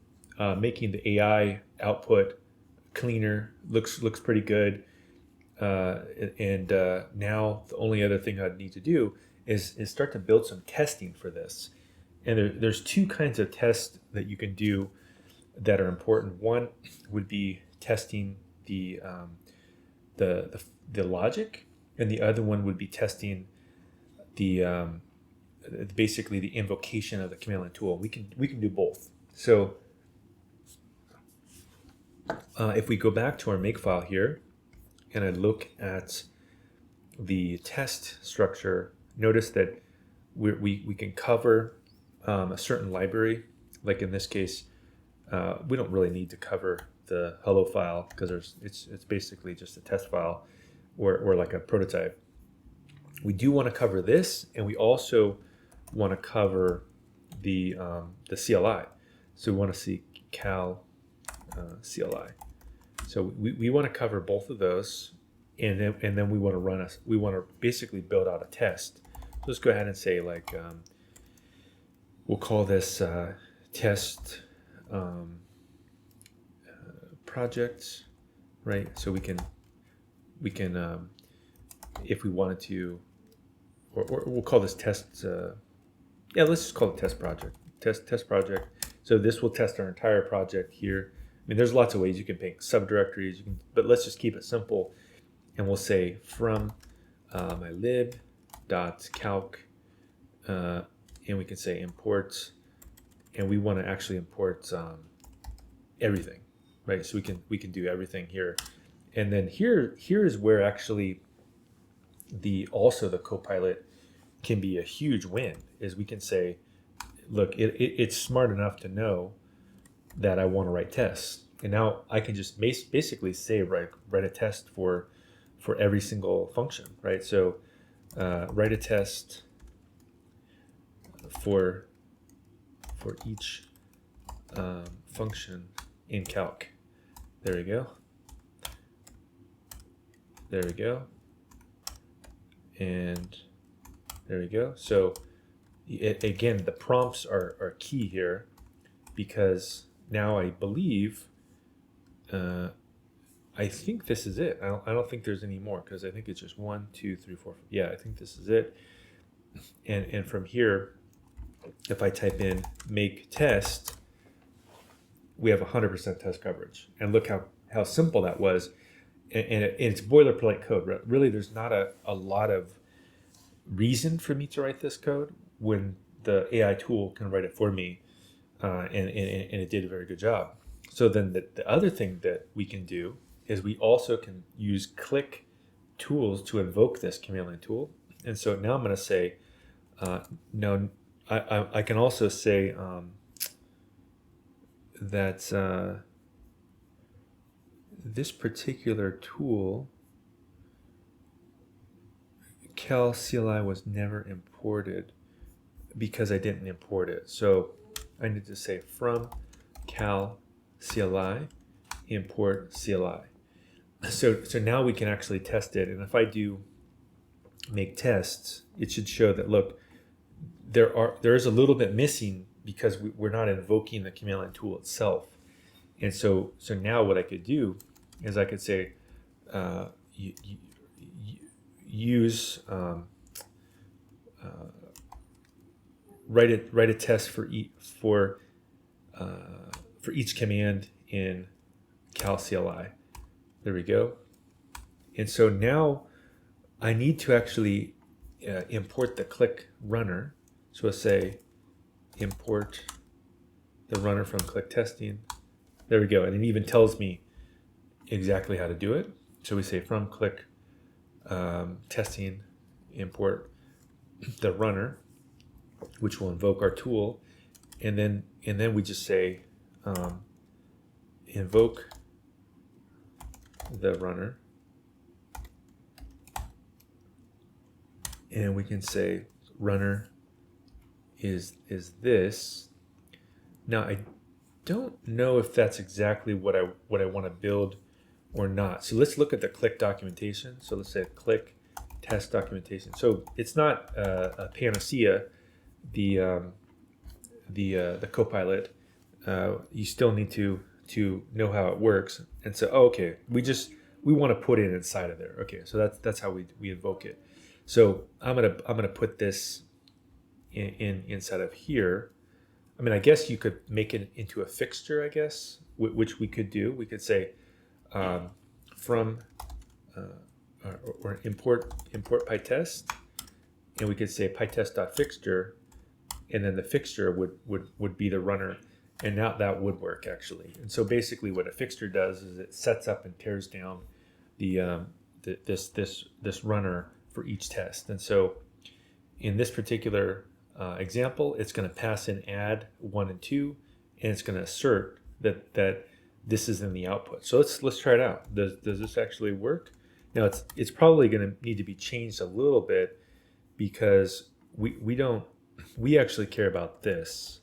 making the AI output cleaner, looks pretty good. Now the only other thing I'd need to do is start to build some testing for this. And there's two kinds of tests that you can do that are important. One would be testing the logic, and the other one would be testing the basically the invocation of the command line tool. We can do both. So if we go back to our makefile here, and I look at the test structure, notice that we can cover a certain library. Like in this case, we don't really need to cover the hello file because it's basically just a test file or like a prototype. We do want to cover this, and we also want to cover the CLI. So we want to see cal CLI. So we want to cover both of those, and then we want to basically build out a test. So let's go ahead and say, like, we'll call this test project, right? So we can if we wanted to, or we'll call this test. Let's just call it test project. Test project. So this will test our entire project here. I mean, there's lots of ways you can pick subdirectories. But let's just keep it simple, and we'll say from my lib.calc, and we can say import, and we want to actually import everything, right? So we can do everything here, and then here is where actually the Copilot can be a huge win. Is we can say, look, it's smart enough to know that I want to write tests, and now I can just basically say write a test for every single function, right? So write a test for each function in calc. There we go. There we go. And there we go. So again, the prompts are key here, because now I believe, I think this is it. I don't think there's any more, because I think it's just 1, 2, 3, 4. Yeah, I think this is it. And from here, if I type in make test, we have 100% test coverage. And look how simple that was. And it's boilerplate code. Really, there's not a lot of reason for me to write this code when the AI tool can write it for me, and it did a very good job. So then the other thing that we can do is we also can use click tools to invoke this command line tool. And so now I'm going to say, no, I can also say that this particular tool, cal CLI, was never imported because I didn't import it. So I need to say from cal CLI import CLI. So now we can actually test it. And if I do make tests, it should show that, look, there is a little bit missing because we're not invoking the command line tool itself. And so now what I could do is I could say use write a test for each command in cal CLI. There we go. And so now I need to actually import the click runner. So let's say import the runner from click testing. There we go. And it even tells me exactly how to do it. So we say from click testing import the runner, which will invoke our tool, and then we just say invoke the runner, and we can say runner is this. Now I don't know if that's exactly what I want to build or not. So let's look at the click documentation. So let's say click test documentation. So it's not a panacea, the Copilot. You still need to know how it works. And so, okay, we want to put it inside of there. Okay, so that's how we invoke it. So I'm gonna put this inside of here. I mean, I guess you could make it into a fixture, I guess, which we could do. We could say from or import pytest, and we could say pytest.fixture, and then the fixture would be the runner, and now that would work actually. And so basically, what a fixture does is it sets up and tears down this runner for each test. And so in this particular example, it's going to pass in add 1 and 2, and it's going to assert that this is in the output. So let's try it out. Does this actually work? Now it's probably going to need to be changed a little bit, because we actually care about this.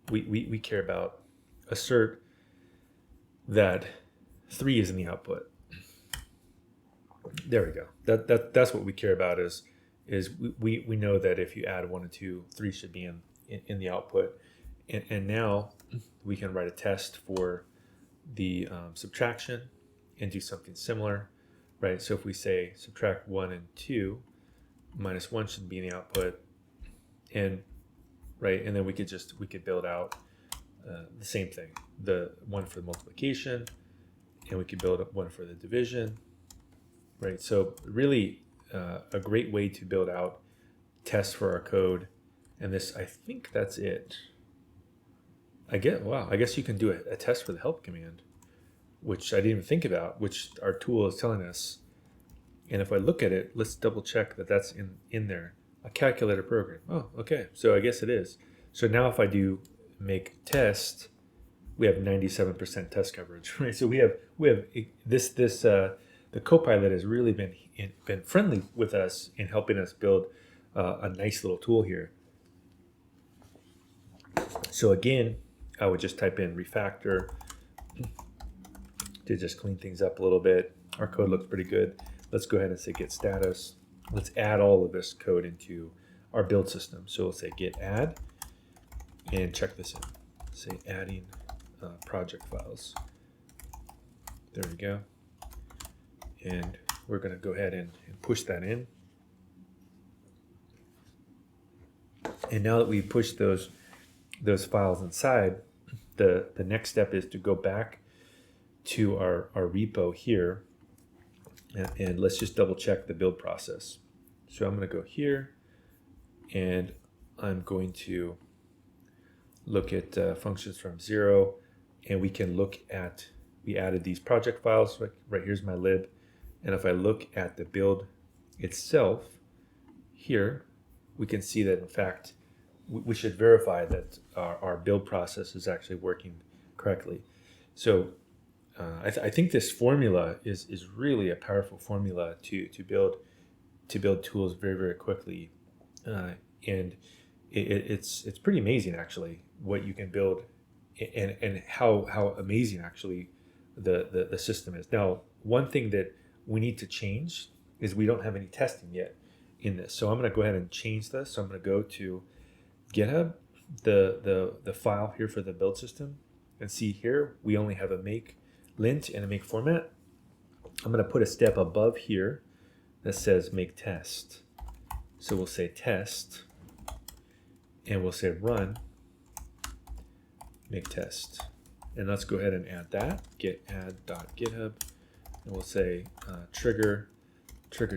We care about assert that 3 is in the output. There we go. That's what we care about, is we know that if you add 1 and 2, 3 should be in the output. And now we can write a test for the subtraction and do something similar, right? So if we say subtract 1 and 2, minus 1 should be in the output, and right, and then we could build out the same thing, the one for the multiplication, and we could build up one for the division, right? So really a great way to build out tests for our code. And this, I think that's it. I guess you can do a test for the help command, which I didn't even think about, which our tool is telling us. And if I look at it, let's double check that that's in there. A calculator program. Oh, okay. So I guess it is. So now if I do make test, we have 97% test coverage, right? So we have this the Copilot has really been friendly with us in helping us build a nice little tool here. So again, I would just type in refactor to just clean things up a little bit. Our code looks pretty good. Let's go ahead and say get status. Let's add all of this code into our build system. So we'll say get add and check this in. Say adding project files. There we go. And we're going to go ahead and push that in. And now that we've pushed those files inside, the next step is to go back to our repo here, and let's just double check the build process. So I'm going to go here, and I'm going to look at functions from 0, and we can look at, we added these project files, right here's my lib, and if I look at the build itself here, we can see that in fact we should verify that our build process is actually working correctly. So I think this formula is really a powerful formula to build tools very, very quickly, and it's pretty amazing actually what you can build, and how amazing actually the system is. Now, one thing that we need to change is we don't have any testing yet in this. So I'm going to go ahead and change this. So I'm going to go to GitHub, the file here for the build system, and see here we only have a make lint and a make format. I'm going to put a step above here that says make test. So we'll say test, and we'll say run make test. And let's go ahead and add that, get add.github, and we'll say trigger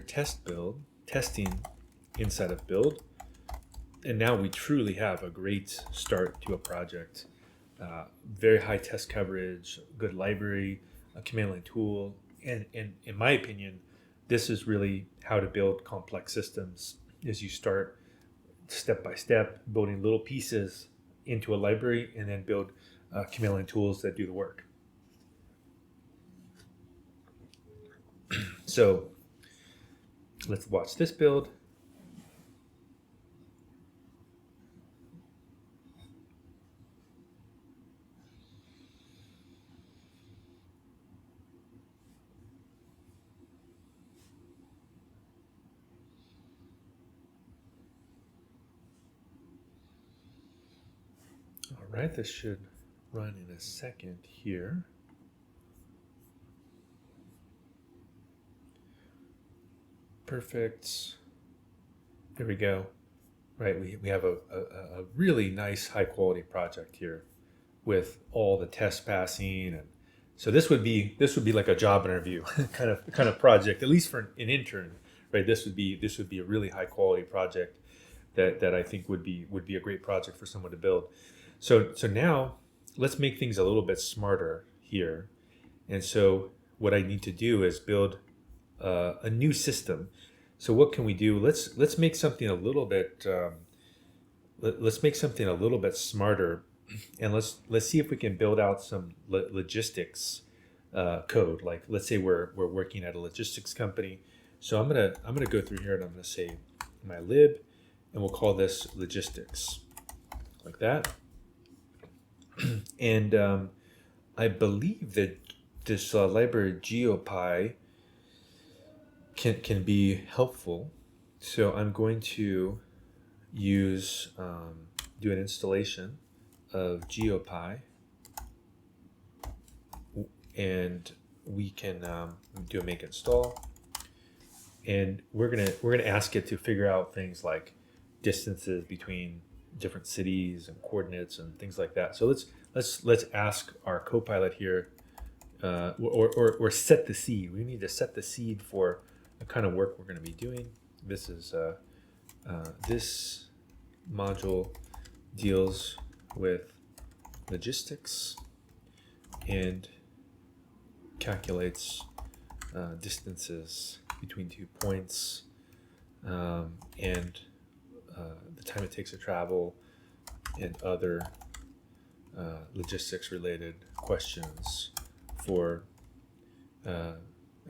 test build, testing inside of build. And now we truly have a great start to a project. Very high test coverage, good library, a command line tool, And in my opinion, this is really how to build complex systems. Is you start step by step building little pieces into a library, and then build chameleon tools that do the work. So let's watch this build. All right, this should run in a second here. Perfect. There we go. Right, we have a really nice high quality project here with all the tests passing, and so this would be like a job interview kind of project, at least for an intern, right? This would be a really high quality project that I think would be a great project for someone to build. So now let's make things a little bit smarter here. And so what I need to do is build a new system. So what can we do? Let's make something a little bit let's make something a little bit smarter, and let's see if we can build out some logistics code. Like, let's say we're working at a logistics company. So I'm gonna go through here, and I'm gonna say my lib, and we'll call this logistics, like that. And I believe that this library GeoPy can be helpful. So I'm going to use do an installation of GeoPy, and we can do a make install, and we're gonna ask it to figure out things like distances between different cities and coordinates and things like that. So let's ask our Copilot here, or set the seed. We need to set the seed for the kind of work we're going to be doing. This is this module deals with logistics and calculates distances between 2 points, and the time it takes to travel, and other logistics related questions for a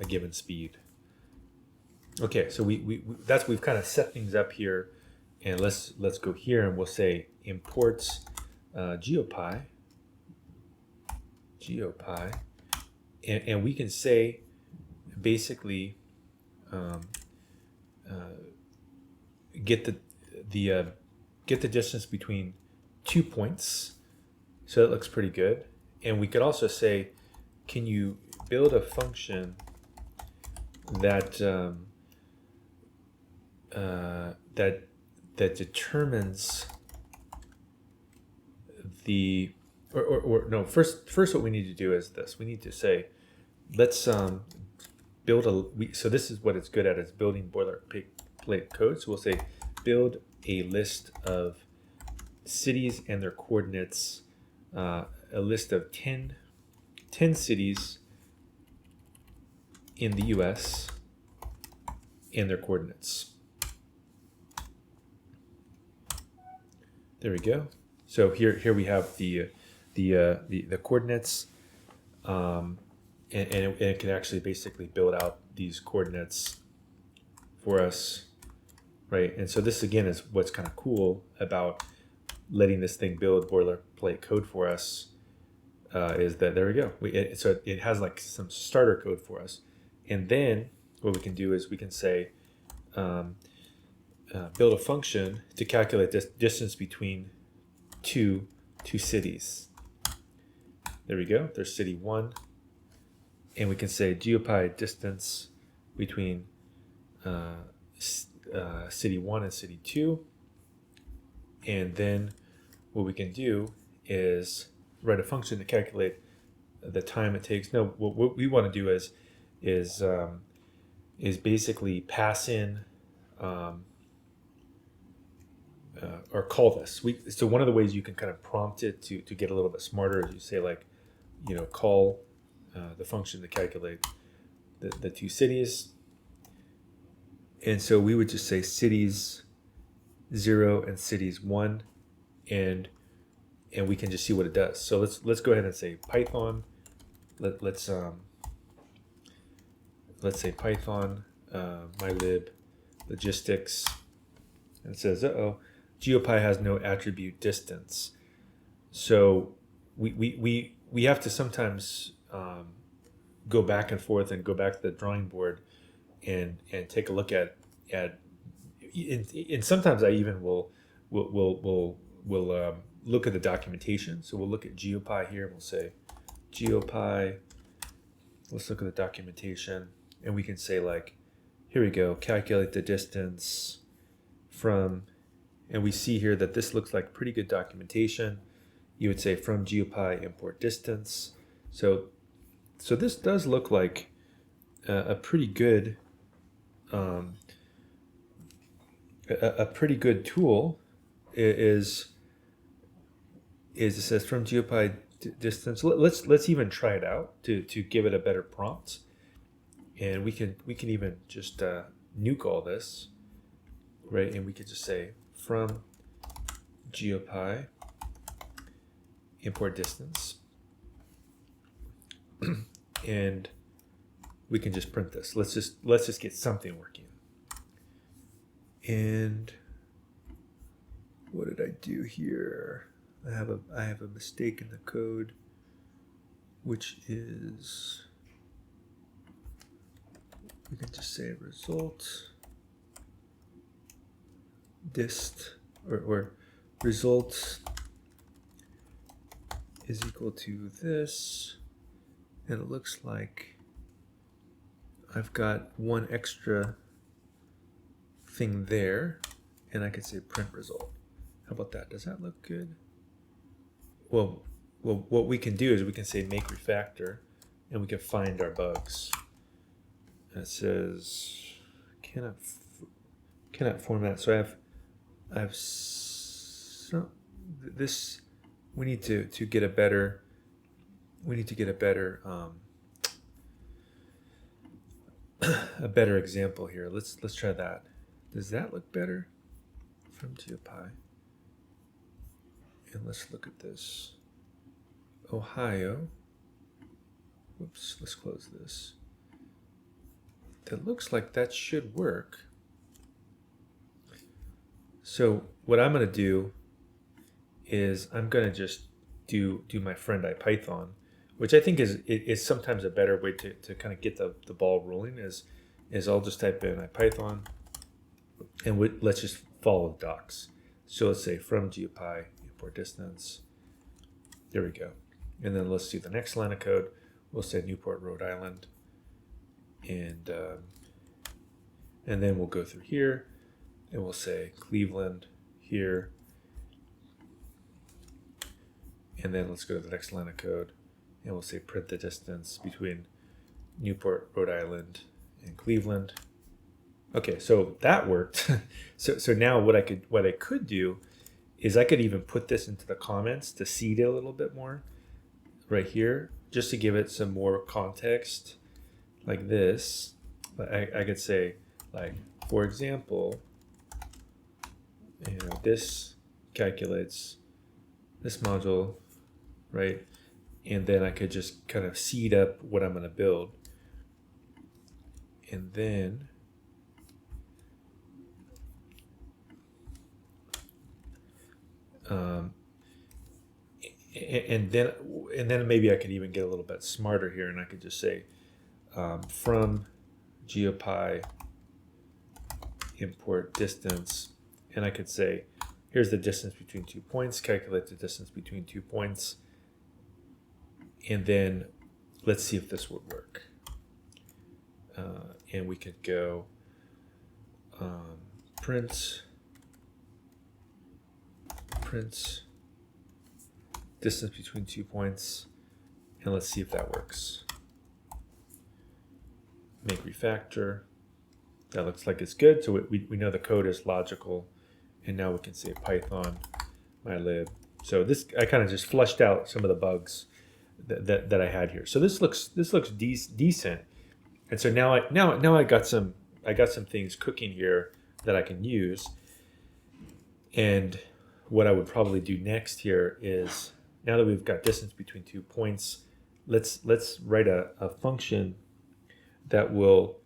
given speed. Okay, so we've kind of set things up here, and let's go here, and we'll say imports GeoPy, and we can say basically get the distance between 2 points. So that looks pretty good. And we could also say, can you build a function that that determines the or no, first what we need to do is this. We need to say, let's build so this is what it's good at, is building boilerplate code. So we'll say build a list of cities and their coordinates, a list of 10 cities in the US and their coordinates. There we go. So here we have the coordinates, and it can actually basically build out these coordinates for us, right? And so this again is what's kind of cool about letting this thing build boilerplate code for us, is that there we go. So it has like some starter code for us, and then what we can do is we can say build a function to calculate this distance between two cities. There we go. There's city 1, and we can say GeoPy distance between city 1 and city 2, and then what we can do is write a function to calculate the time it takes. No, what we want to do is basically pass in or call this. So one of the ways you can kind of prompt it to get a little bit smarter is you say, like, call the function to calculate the two cities. And so we would just say cities 0 and cities 1, and we can just see what it does. So let's go ahead and say Python. Let's say Python mylib logistics, and it says GeoPy has no attribute distance. So we have to sometimes go back and forth and go back to the drawing board and take a look at and sometimes I even will look at the documentation. So we'll look at GeoPy here and we'll say GeoPy. Let's look at the documentation, and we can say, like, here we go, calculate the distance from, and we see here that this looks like pretty good documentation. You would say from GeoPy import distance. So this does look like a pretty good tool. Is it says from GeoPy distance. Let's even try it out to give it a better prompt, and we can even just nuke all this, right? And we could just say from GeoPy import distance, and we can just print this. Let's just get something working. And what did I do here? I have a mistake in the code, which is, we can just say result dist or result is equal to this, and it looks like I've got one extra thing there, and I could say print result. How about that? Does that look good? Well, what we can do is we can say make refactor, and we can find our bugs. And it says cannot format. So I have some, this. We need to get a better. We need to get a better a better example here. Let's try that. Does that look better? From GeoPy. And let's look at this. Ohio. Whoops, let's close this. That looks like that should work. So what I'm going to do is I'm going to just do my friend IPython, which I think is sometimes a better way to kind of get the ball rolling. Is I'll just type in IPython, and let's just follow the docs. So let's say from GeoPy import distance. There we go. And then let's do the next line of code. We'll say Newport, Rhode Island, and then we'll go through here, and we'll say Cleveland here, and then let's go to the next line of code, and we'll say print the distance between Newport, Rhode Island, and Cleveland. Okay, so that worked. so now what I could do is I could even put this into the comments to seed it a little bit more right here, just to give it some more context, like this. I could say, like, for example, this calculates this module, right? And then I could just kind of seed up what I'm going to build. And then and then maybe I could even get a little bit smarter here, and I could just say from GeoPy import distance, and I could say here's the distance between 2 points, calculate the distance between 2 points, and then let's see if this would work. And we could go print distance between 2 points, and let's see if that works. Make refactor. That looks like it's good. So we know the code is logical, and now we can say Python mylib. So this, I kind of just flushed out some of the bugs that I had here. So this looks decent. And so now I got some things cooking here that I can use. And what I would probably do next here is, now that we've got distance between 2 points, let's write a function that will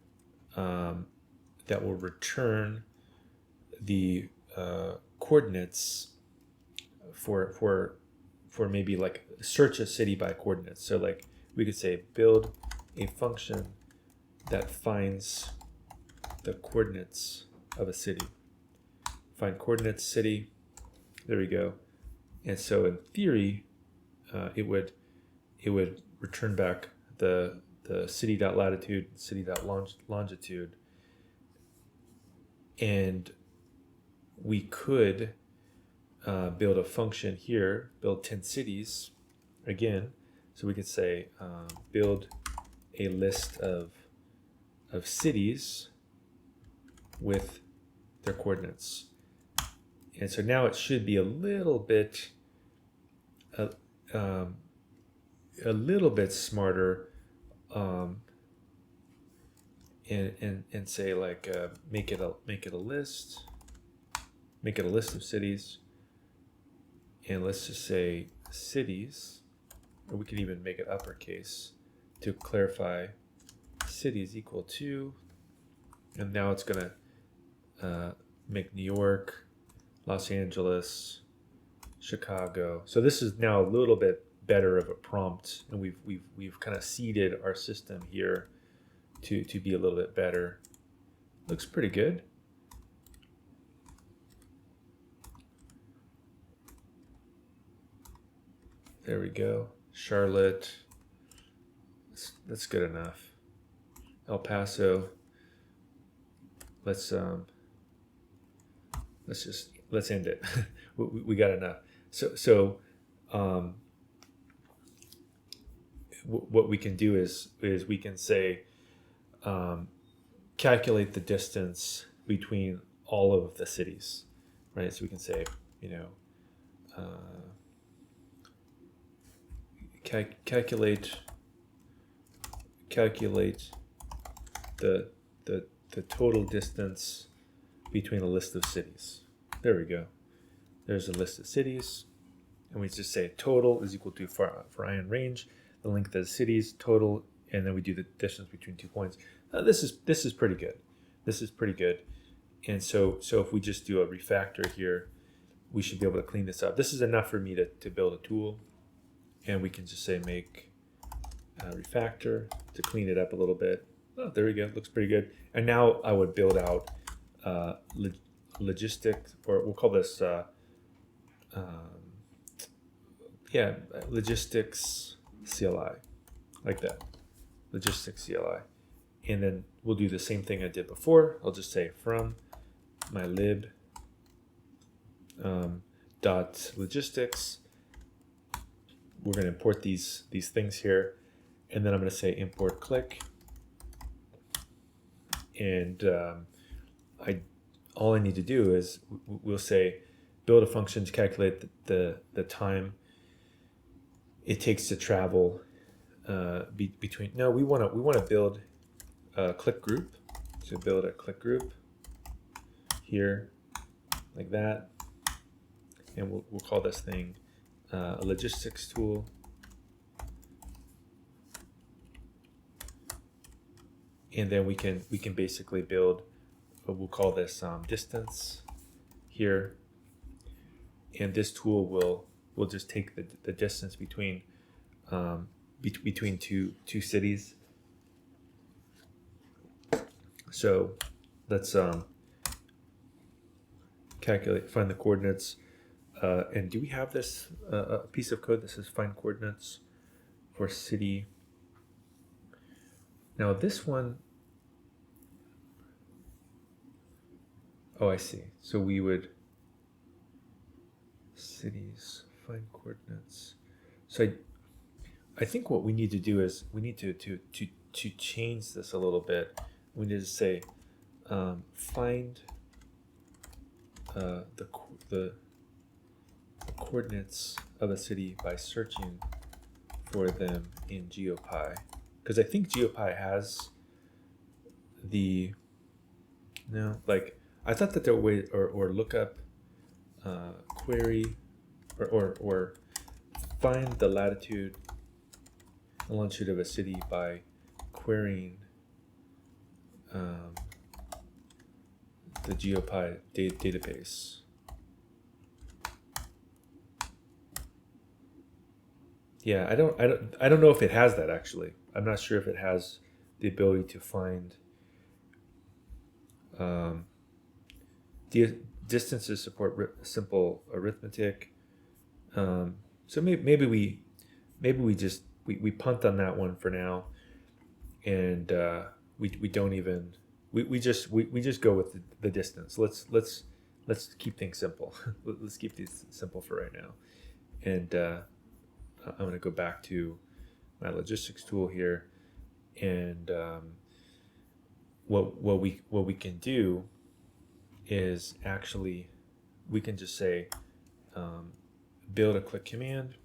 return the coordinates for maybe like search a city by coordinates. So like we could say build a function that finds the coordinates of a city. Find coordinates city. There we go. And so in theory, it would return back the city.latitude, city.longitude, and we could build a function here, build 10 cities again. So we could say build a list of cities with their coordinates. And so now it should be a little bit smarter, and say like make it a list of cities, and let's just say cities, or we can even make it uppercase to clarify cities equal to, and now it's gonna make New York, Los Angeles, Chicago. So this is now a little bit better of a prompt, and we've kind of seeded our system here to be a little bit better. Looks pretty good. There we go. Charlotte. That's good enough. El Paso. Let's end it. we got enough. So what we can do is we can say calculate the distance between all of the cities, right? So we can say, calculate the total distance between a list of cities. There we go. There's a list of cities, and we just say total is equal to for I in range, the length of the cities total, and then we do the distance between 2 points. This is pretty good. This is pretty good. And so if we just do a refactor here, we should be able to clean this up. This is enough for me to build a tool, and we can just say make refactor to clean it up a little bit. Oh, there we go. Looks pretty good. And now I would build out logistics, or we'll call this logistics CLI, like that, logistics CLI. And then we'll do the same thing I did before. I'll just say from my lib dot logistics. We're going to import these things here, and then I'm going to say import click, and all I need to do is we'll say build a function to calculate the time it takes to travel between. No, we want to build a click group. So build a click group here, like that, and we'll call this thing a logistics tool. And then we can basically build, we'll call this distance here, and this tool will just take the distance between two cities. So let's find the coordinates. And do we have this a piece of code that says find coordinates for city? Now this one, oh, I see. So we would cities find coordinates. So I think what we need to do is we need to change this a little bit. We need to say find the coordinates of a city by searching for them in GeoPy, because I think GeoPy has no, like I thought that there were ways, or look up query or find the latitude and longitude of a city by querying the GeoPy database. Yeah, I don't know if it has that actually. I'm not sure if it has the ability to find distances support simple arithmetic. So maybe we just we punt on that one for now, and we don't even we just go with the distance. Let's keep things simple. Let's keep these simple for right now, and I'm going to go back to my logistics tool here, and what we can do is actually we can just say build a quick command,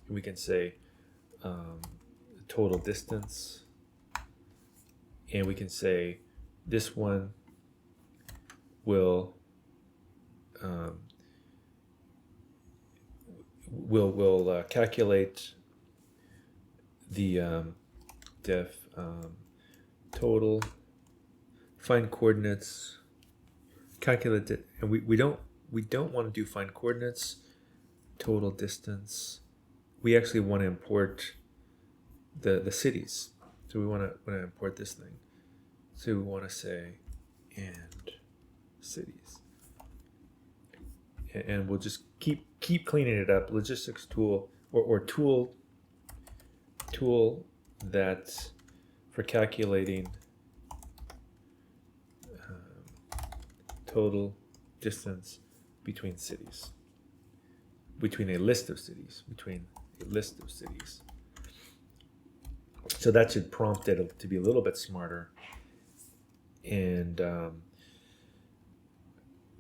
and we can say total distance, and we can say this one will calculate the def total, find coordinates, calculate it, and we don't want to do find coordinates, total distance. We actually want to import the cities. So we want to import this thing. So we want to say and cities, and we'll just keep cleaning it up. Logistics tool or tool that for calculating total distance between cities, between a list of cities. So that should prompt it to be a little bit smarter. And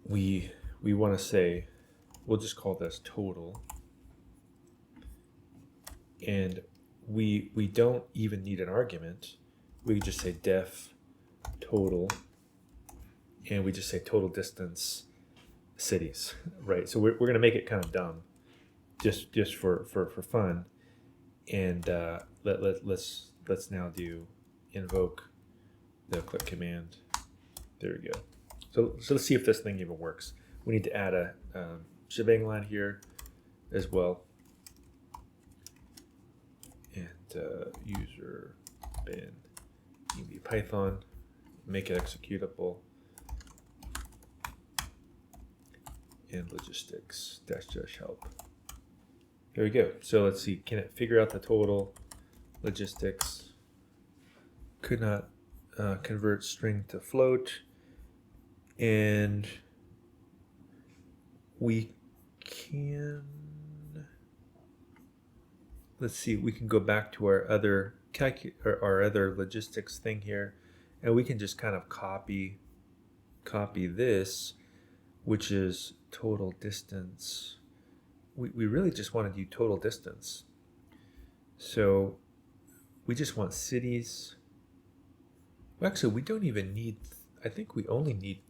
we want to say, we'll just call this total. And we don't even need an argument. We just say def total, and we just say total distance cities, right? So we're going to make it kind of dumb, just for fun. And let's now do invoke the click command. There we go. So let's see if this thing even works. We need to add a shebang line here as well, and user bin IPython, make it executable, and logistics dash help. There we go. So let's see, can it figure out the total? Logistics could not convert string to float, and we can, let's see, we can go back to our other our other logistics thing here, and we can just kind of copy this, which is total distance. We really just want to do total distance. So we just want cities. Well, actually, we don't even need, I think we only need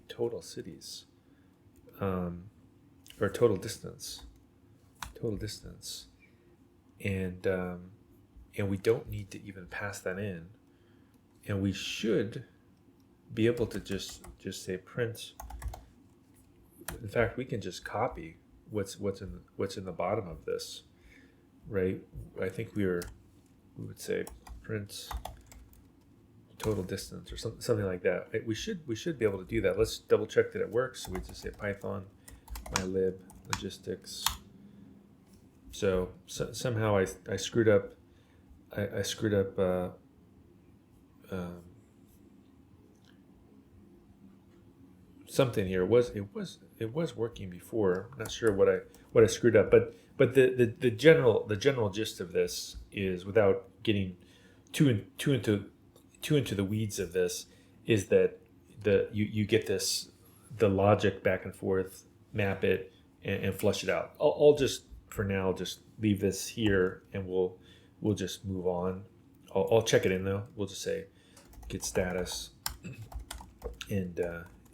total cities, or total distance, and we don't need to even pass that in, and we should be able to just say print. In fact, we can just copy what's in the bottom of this, right? I think we would say print total distance or something like that. We should be able to do that. Let's double check that it works. So we just say Python mylib logistics. So somehow I screwed up. I screwed up. Something here. It was working before. I'm not sure what I screwed up, but the general gist of this is, without getting too into the weeds of this, is that you get this, the logic back and forth, map it and flush it out. I'll just for now just leave this here, and we'll just move on. I'll check it in though. We'll just say git status, and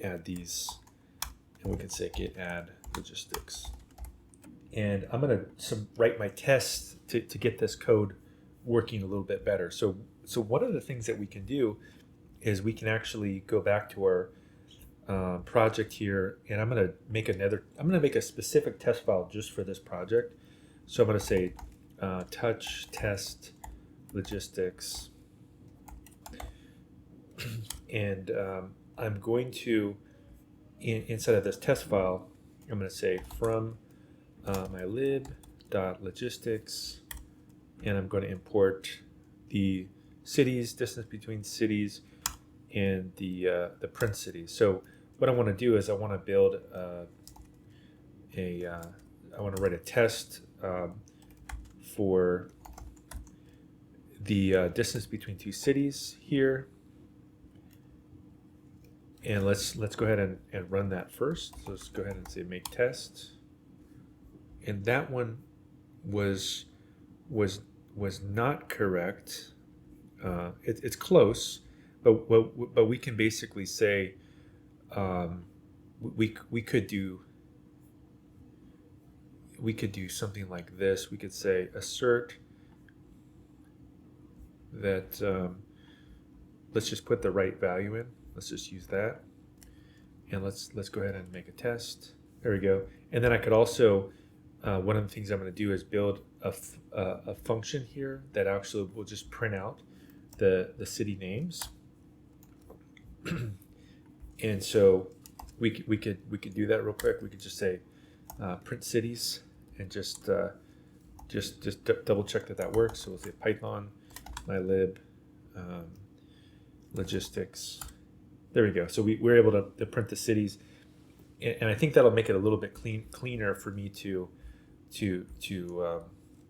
add these, and we can say git add logistics. And I'm going to write my tests to get this code working a little bit better. So one of the things that we can do is we can actually go back to our project here, and I'm going to make a specific test file just for this project. So I'm going to say touch test logistics, and I'm going to inside of this test file, I'm going to say from my lib.logistics, and I'm going to import the cities, distance between cities, and the print cities. So what I want to do is I want to build I want to write a test for the distance between two cities here, and let's go ahead and run that first. So let's go ahead and say make test, and that one was not correct. It's close, but we can basically say we could do something like this. We could say assert that let's just put the right value in. Let's just use that, and let's go ahead and make a test. There we go. And then I could also one of the things I'm going to do is build a function here that actually will just print out the city names. And so we could do that real quick. We could just say print cities, and just double check that works. So we'll say Python mylib logistics. There we go. So we're able to print the cities, and I think that'll make it a little bit cleaner for me to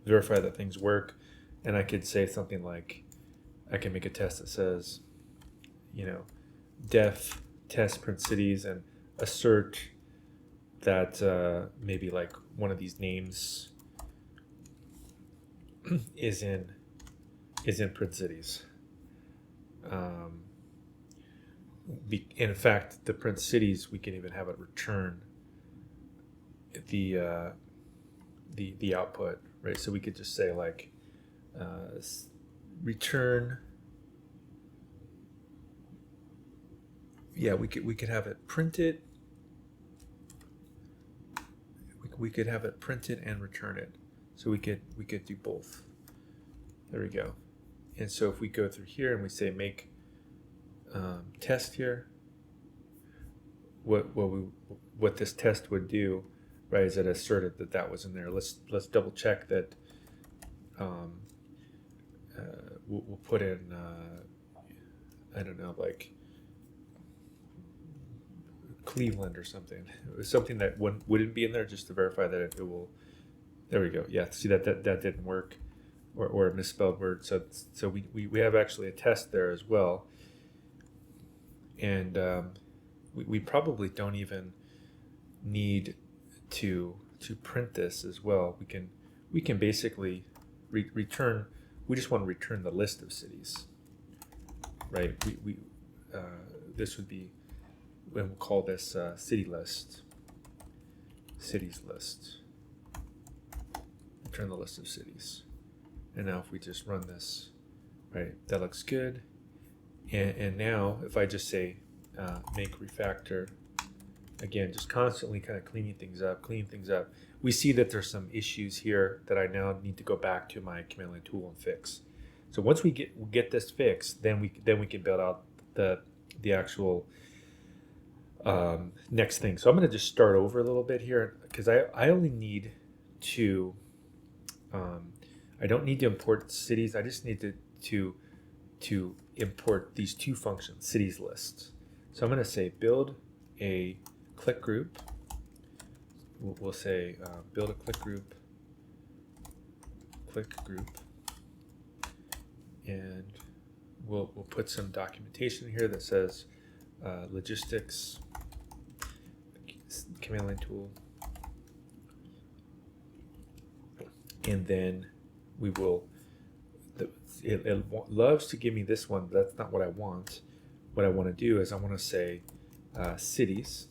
verify that things work. And I could say something like, I can make a test that says, def test print cities, and assert that maybe like one of these names is in print cities. In fact, the print cities, we can even have it return the output, right? So we could just say like return. Yeah, we could have it printed. We could have it printed and return it. So we could do both. There we go. And so if we go through here and we say make test here, what this test would do, right, is it asserted that was in there. Let's double check that. We'll put in I don't know, like Cleveland or something. It was something that wouldn't be in there, just to verify that it will. There we go. Yeah, see that didn't work, or a misspelled word. So we have actually a test there as well. And we probably don't even need to print this as well. We can basically return. We just want to return the list of cities, right? This would be, and we'll call this city list, cities list. Return the list of cities. And now if we just run this, right, that looks good. And now if I just say make refactor, again, just constantly kind of cleaning things up, we see that there's some issues here that I now need to go back to my command line tool and fix. So once we get this fixed, then we can build out the actual next thing. So I'm going to just start over a little bit here, because I only need to I don't need to import cities. I just need to import these two functions, cities list. So I'm going to say build a click group. We'll say build a click group, and we'll put some documentation here that says logistics, command line tool, and then we will it loves to give me this one, but that's not what I want. What I want to do is I want to say cities,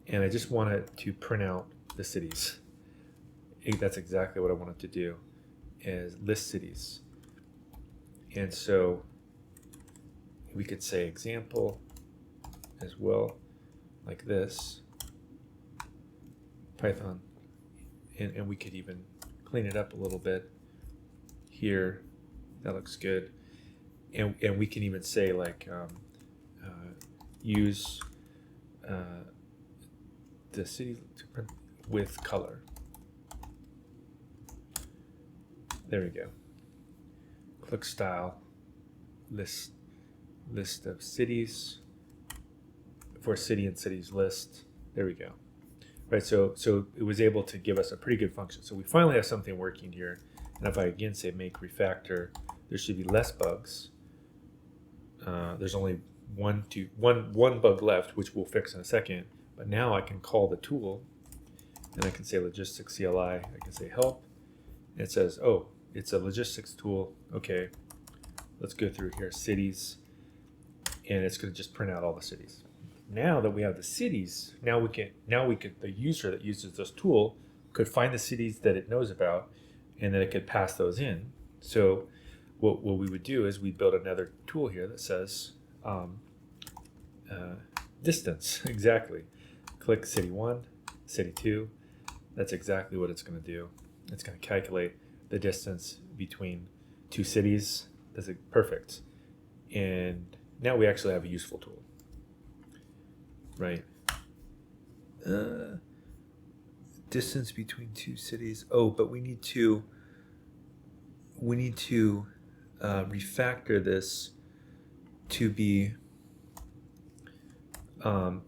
and I just want it to print out the cities. That's exactly what I want it to do, is list cities. And so we could say example as well, like this, Python, and we could even clean it up a little bit here. That looks good. And we can even say like use the city to print with color. There we go. Click style, list of cities for city and cities list. There we go. Right, so it was able to give us a pretty good function. So we finally have something working here. And if I again say make refactor, there should be less bugs. There's only one bug left, which we'll fix in a second. But now I can call the tool, and I can say logistics CLI. I can say help, and it says, oh, it's a logistics tool. Okay, let's go through here, cities, and it's going to just print out all the cities. Now that we have the cities, the user that uses this tool could find the cities that it knows about, and then it could pass those in. So what we would do is we'd build another tool here that says distance. Exactly. Click city 1, city 2. That's exactly what it's going to do. It's going to calculate the distance between two cities. That's perfect. And now we actually have a useful tool. Right. Distance between two cities. Oh, but we need to refactor this to be.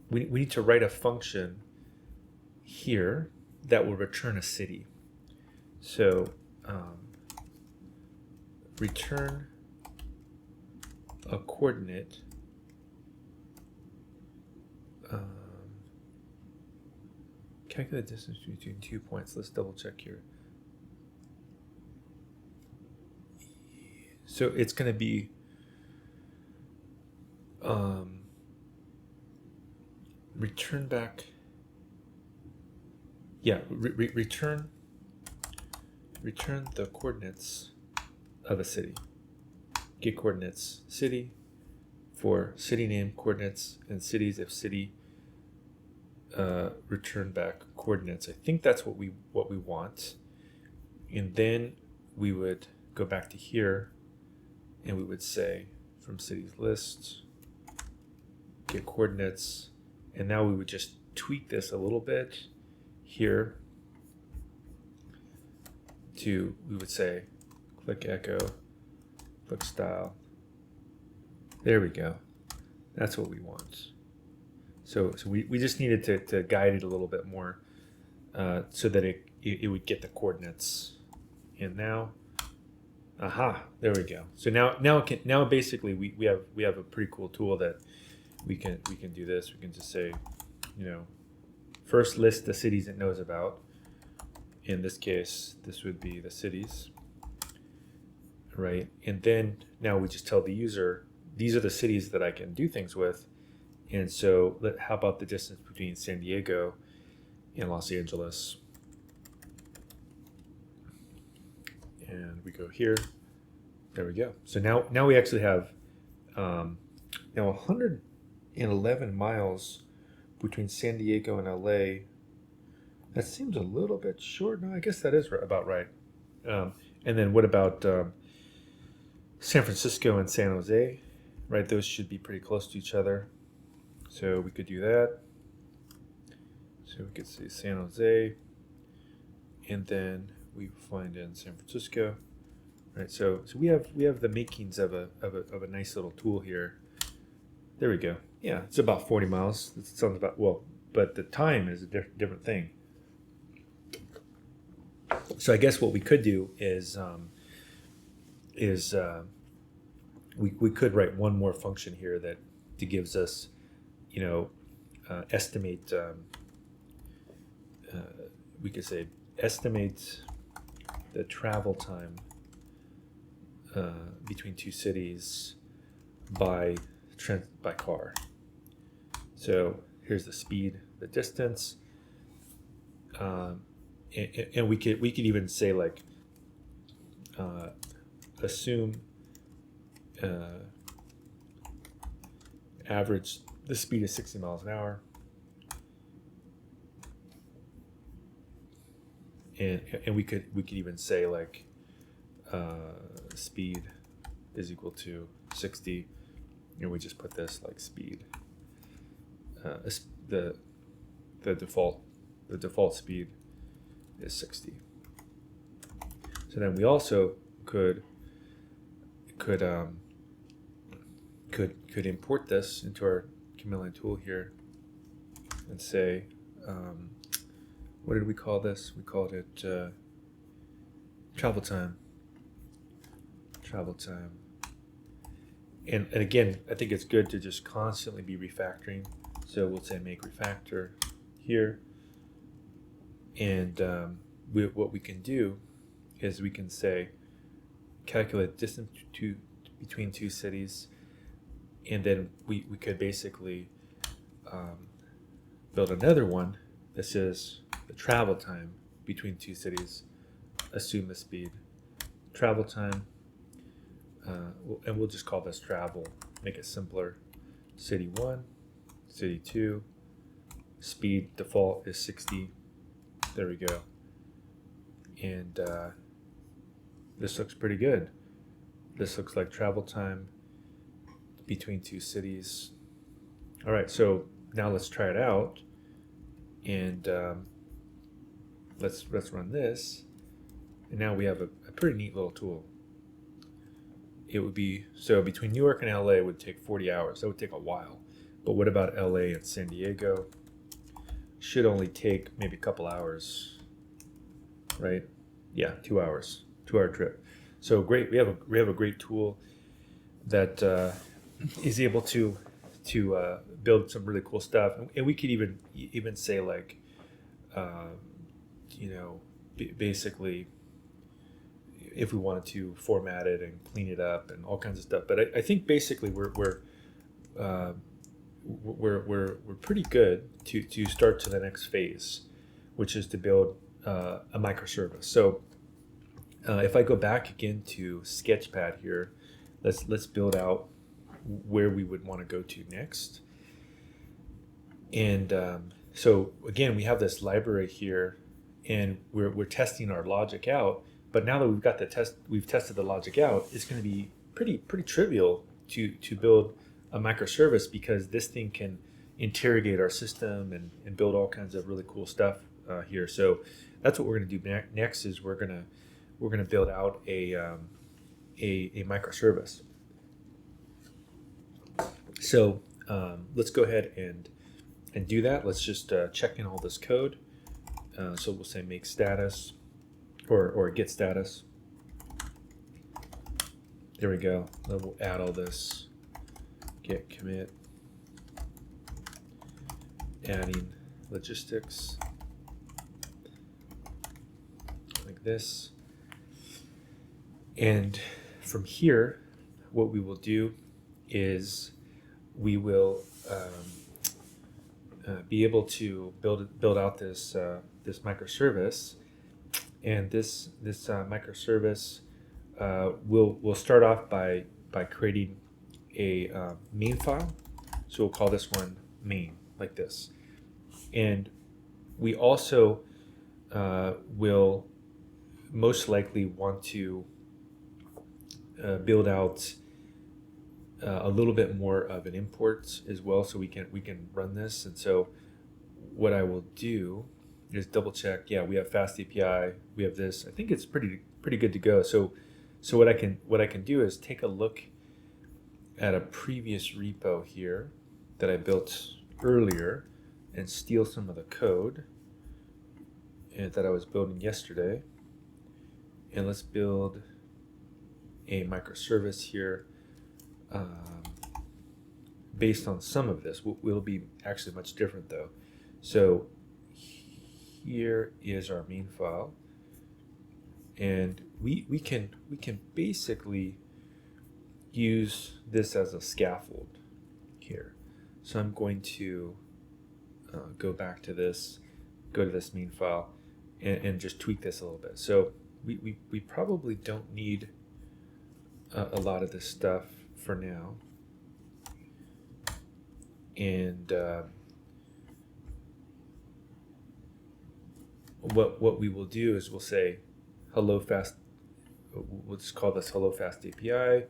We need to write a function here that will return a city. So return a coordinate. Calculate the distance between 2 points. Let's double check here. So it's going to be return back. Yeah, return the coordinates of a city. Get coordinates city for city name coordinates, and cities if city return back coordinates. I think that's what we want. And then we would go back to here and we would say from cities list get coordinates, and now we would just tweak this a little bit here we would say click echo, click style. There we go. That's what we want. So we just needed to guide it a little bit more so that it would get the coordinates. And now, aha, there we go. So now basically we have a pretty cool tool that we can do this. We can just say, first list the cities it knows about. In this case, this would be the cities, right? And then now we just tell the user, these are the cities that I can do things with. And so how about the distance between San Diego and Los Angeles? And we go here. There we go. So now we actually have now 111 miles between San Diego and LA. That seems a little bit short. No, I guess that is about right. And then what about San Francisco and San Jose? Right, those should be pretty close to each other. So we could do that. So we could say San Jose, and then we find in San Francisco. Right, so we have the makings of a nice little tool here. There we go. Yeah, it's about 40 miles. It sounds about, well, but the time is a different thing. So I guess what we could do is we could write one more function here that gives us, estimate. We could say estimate the travel time between two cities by car. So here's the speed, the distance, and we could even say like assume average the speed is 60 miles an hour, and we could even say like speed is equal to 60, and we just put this like speed the default speed is 60. So then we also could import this into our command line tool here and say, what did we call this? We called it travel time. And again, I think it's good to just constantly be refactoring. So we'll say make refactor here. And what we can do is we can say calculate distance between two cities, and then we could basically build another one that says the travel time between two cities, assume the speed, travel time, and we'll just call this travel, make it simpler. City 1, city 2, speed default is 60. There we go. And this looks pretty good. This looks like travel time between two cities. All right, so now let's try it out. And let's run this. And now we have a pretty neat little tool. It would be, so between New York and LA would take 40 hours. That would take a while. But what about LA and San Diego? Should only take maybe a couple hours, right? Yeah, 2 hours, 2-hour trip. So great, we have a great tool that is able to build some really cool stuff, and we could even say like, basically, if we wanted to format it and clean it up and all kinds of stuff. But I think basically we're pretty good to start to the next phase, which is to build a microservice. So if I go back again to Sketchpad here, let's build out where we would want to go to next. And so again, we have this library here, and we're testing our logic out. But now that we've tested the logic out, it's going to be pretty trivial to build a microservice, because this thing can interrogate our system and build all kinds of really cool stuff here. So that's what we're going to do next. Is we're going to build out a microservice. So let's go ahead and do that. Let's just check in all this code. So we'll say make status or get status. There we go. Then we'll add all this. Get commit, adding logistics like this. And from here, what we will do is we will be able to build out this microservice, and this microservice will start off by creating a main file. So we'll call this one main, like this. And we also will most likely want to build out a little bit more of an import as well, so we can run this. And so what I will do is double check. Yeah, we have fast API. We have this. I think it's pretty good to go. So what I can do is take a look at a previous repo here that I built earlier and steal some of the code that I was building yesterday. And let's build a microservice here based on some of this. Will be actually much different though. So here is our main file, and we can basically use this as a scaffold here. So I'm going to go back to this, go to this main file, and just tweak this a little bit. So we probably don't need a lot of this stuff for now. And what we will do is we'll say hello fast. We'll just call this hello fast API,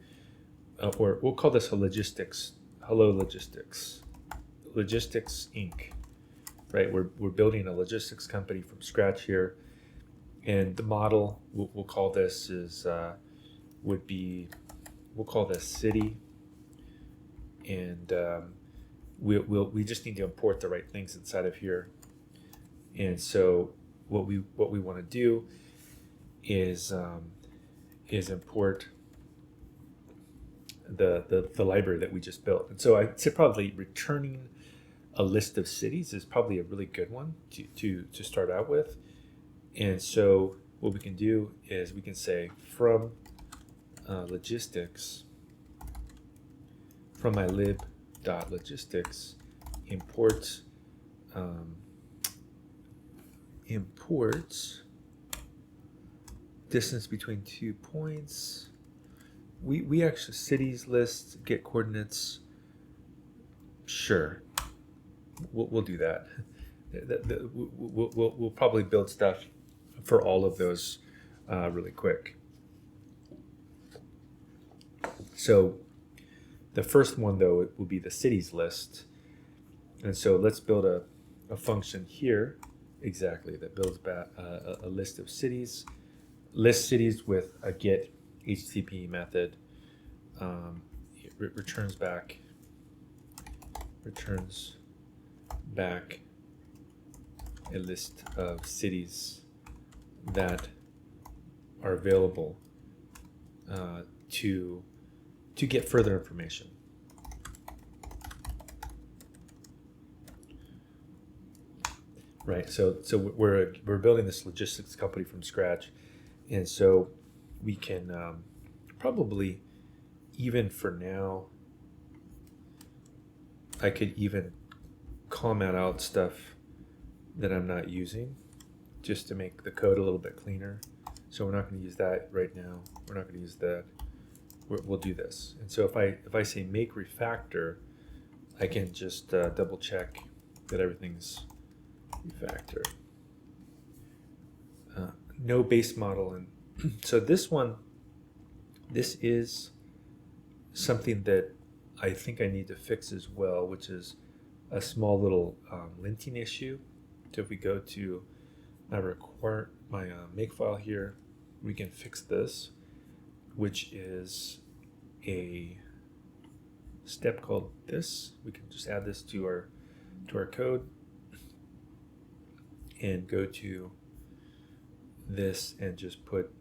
or we'll call this hello logistics Inc. Right? We're building a logistics company from scratch here, and the model we'll call this is we'll call this city, and we just need to import the right things inside of here. And so what we want to do is import the library that we just built. And so I'd say probably returning a list of cities is probably a really good one to start out with. And so what we can do is we can say from logistics, from my lib.logistics, imports distance between 2 points. We actually cities list, get coordinates. Sure, we'll do that. We'll probably build stuff for all of those really quick. So the first one though, it will be the cities list, and so let's build a function here exactly that builds back a list of cities. List cities with a get HTTP method. It returns back a list of cities that are available to get further information. Right. So we're building this logistics company from scratch. And so we can probably, even for now, I could even comment out stuff that I'm not using just to make the code a little bit cleaner. So we're not going to use that right now. We're not going to use that. We'll do this. And so if I say make refactor, I can just double check that everything's refactor. No base model. And so this is something that I think I need to fix as well, which is a small little linting issue. So if we go to my make file here, we can fix this, which is a step called this. We can just add this to our code and go to this and just put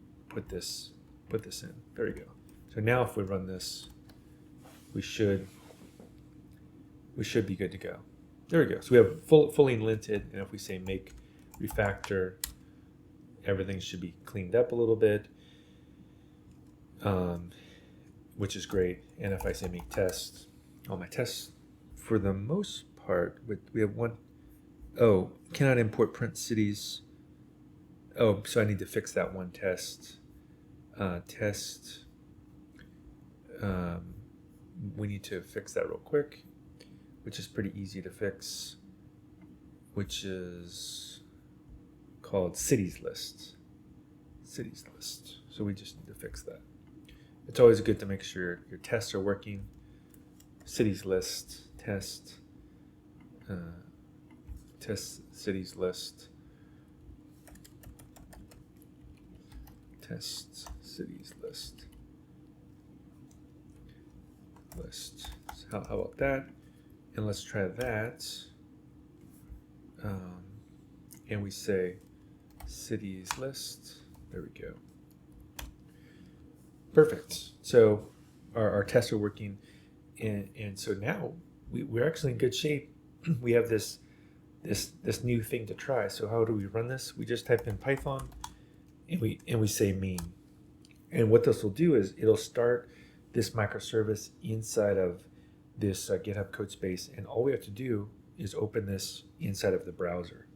this in. There you go. So now if we run this, we should be good to go. There we go. So we have fully linted, and if we say make refactor, everything should be cleaned up a little bit, which is great. And if I say make test, all my tests, for the most part, we have one. Oh, cannot import print cities. Oh, so I need to fix that one test. We need to fix that real quick, which is pretty easy to fix, which is called cities list. So we just need to fix that. It's always good to make sure your tests are working. Cities list, test cities list. Test cities list. So how about that? And let's try that. And we say cities list. There we go. Perfect. So our tests are working, and so now we're actually in good shape. We have this new thing to try. So how do we run this? We just type in Python, and we say mean. And what this will do is it'll start this microservice inside of this GitHub code space, and all we have to do is open this inside of the browser.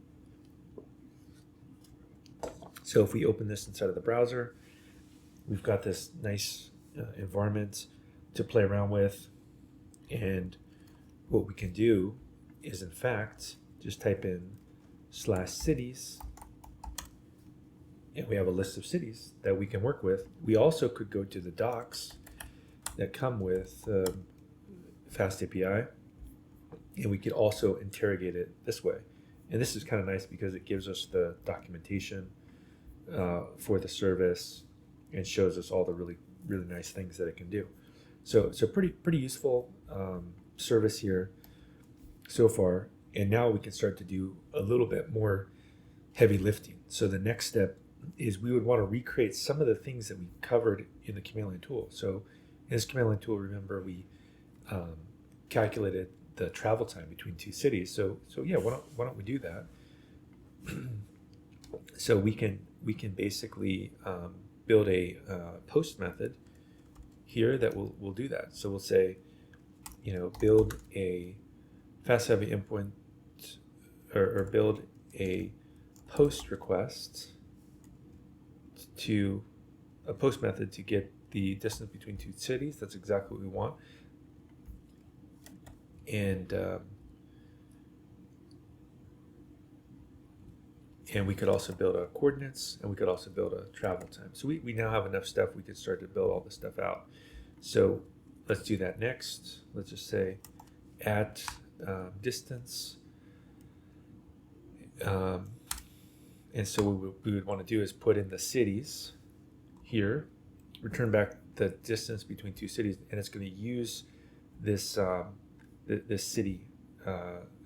So if we open this inside of the browser, we've got this nice environment to play around with, and what we can do is, in fact, just type in /cities, and we have a list of cities that we can work with. We also could go to the docs that come with Fast API, and we could also interrogate it this way. And this is kind of nice because it gives us the documentation for the service and shows us all the really nice things that it can do. So pretty useful service here so far. And now we can start to do a little bit more heavy lifting. So the next step is we would want to recreate some of the things that we covered in the command line tool. So in this command line tool, remember we calculated the travel time between two cities. So yeah, why don't we do that? So we can basically build a post method here that will do that. So we'll say, build a fast heavy endpoint or build a post request to a post method to get the distance between two cities. That's exactly what we want. And we could also build a coordinates, and we could also build a travel time. So we now have enough stuff. We could start to build all this stuff out. So let's do that next. Let's just say at distance. And so what we would want to do is put in the cities here, return back the distance between two cities, and it's going to use this this city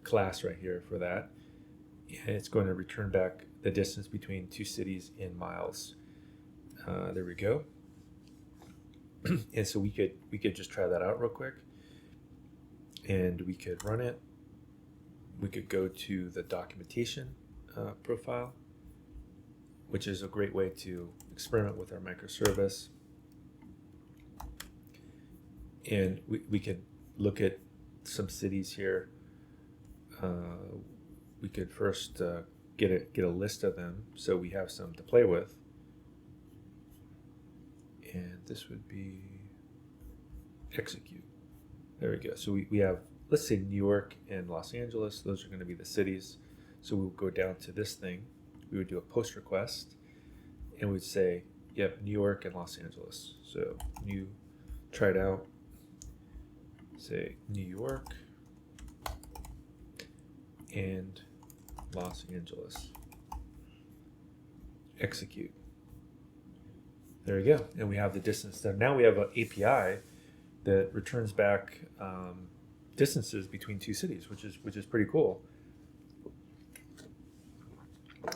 class right here for that. And it's going to return back the distance between two cities in miles. There we go. And so we could just try that out real quick, and we could run it. We could go to the documentation profile, which is a great way to experiment with our microservice. And we could look at some cities here. We could first get a list of them so we have some to play with. And this would be execute. There we go. So we have, let's say, New York and Los Angeles. Those are going to be the cities. So we'll go down to this thing. We would do a post request, and we'd say, yep, New York and Los Angeles. So try it out. Say New York and Los Angeles. Execute. There we go. And we have the distance there. Now we have an API that returns back distances between two cities, which is pretty cool.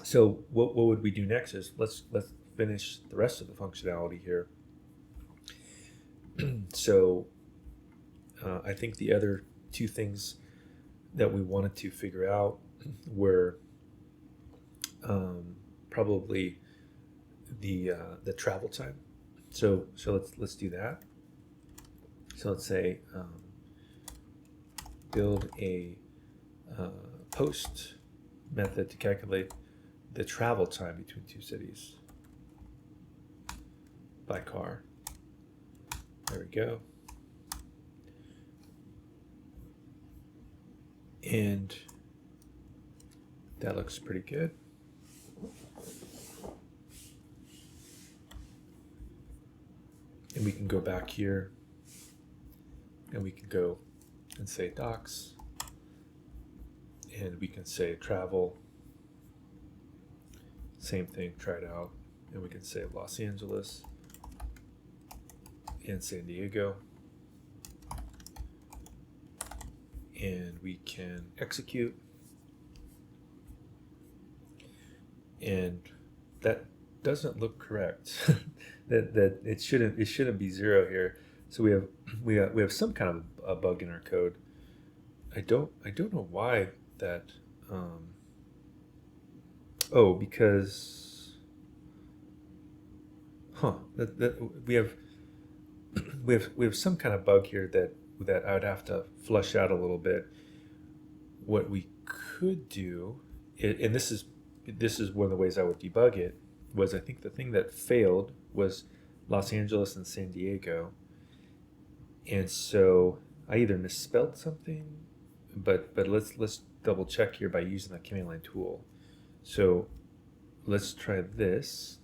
So what would we do next is let's finish the rest of the functionality here. So I think the other two things that we wanted to figure out were probably the travel time. So let's do that. So let's say build a post method to calculate the travel time between two cities by car. There we go. And that looks pretty good. And we can go back here and we can go and say docs, and we can say travel. Same thing, try it out. And we can say Los Angeles and San Diego. And we can execute. And that doesn't look correct. that it shouldn't be 0 here. So we have some kind of a bug in our code. I don't know why that. Because that we have we have some kind of bug here that I would have to flush out a little bit. What we could do, and this is one of the ways I would debug it, was I think the thing that failed was Los Angeles and San Diego, and so I either misspelled something, but let's double check here by using the command line tool. So let's try this.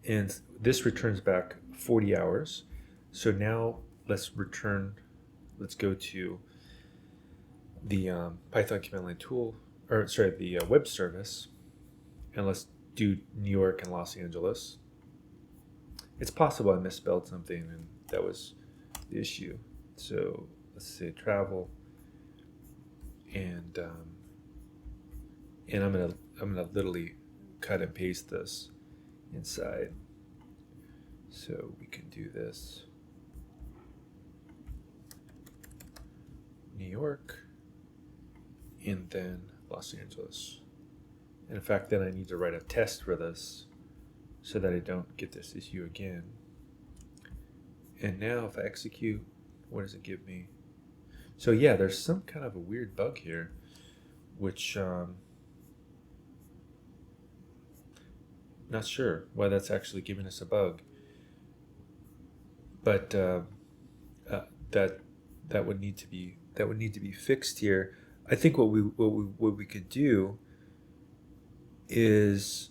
And this returns back 40 hours. So now let's go to the Python command line tool, or sorry, the web service, and let's do New York and Los Angeles. It's possible I misspelled something and that was the issue. So let's say travel, and I'm gonna literally cut and paste this inside. So we can do this. New York, and then Los Angeles. And in fact, then I need to write a test for this so that I don't get this issue again. And now if I execute, what does it give me? So yeah, there's some kind of a weird bug here, which not sure why that's actually giving us a bug, but that would need to be fixed here. I think what we could do is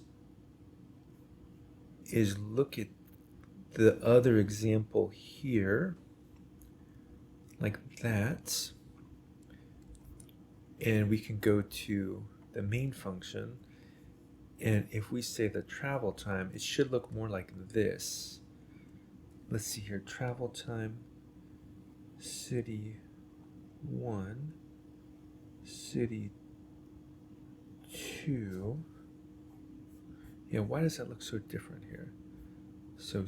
look at the other example here, like that, and we can go to the main function, and if we say the travel time, it should look more like this. Let's see here, travel time, city 1, city 2. Yeah, why does that look so different here? So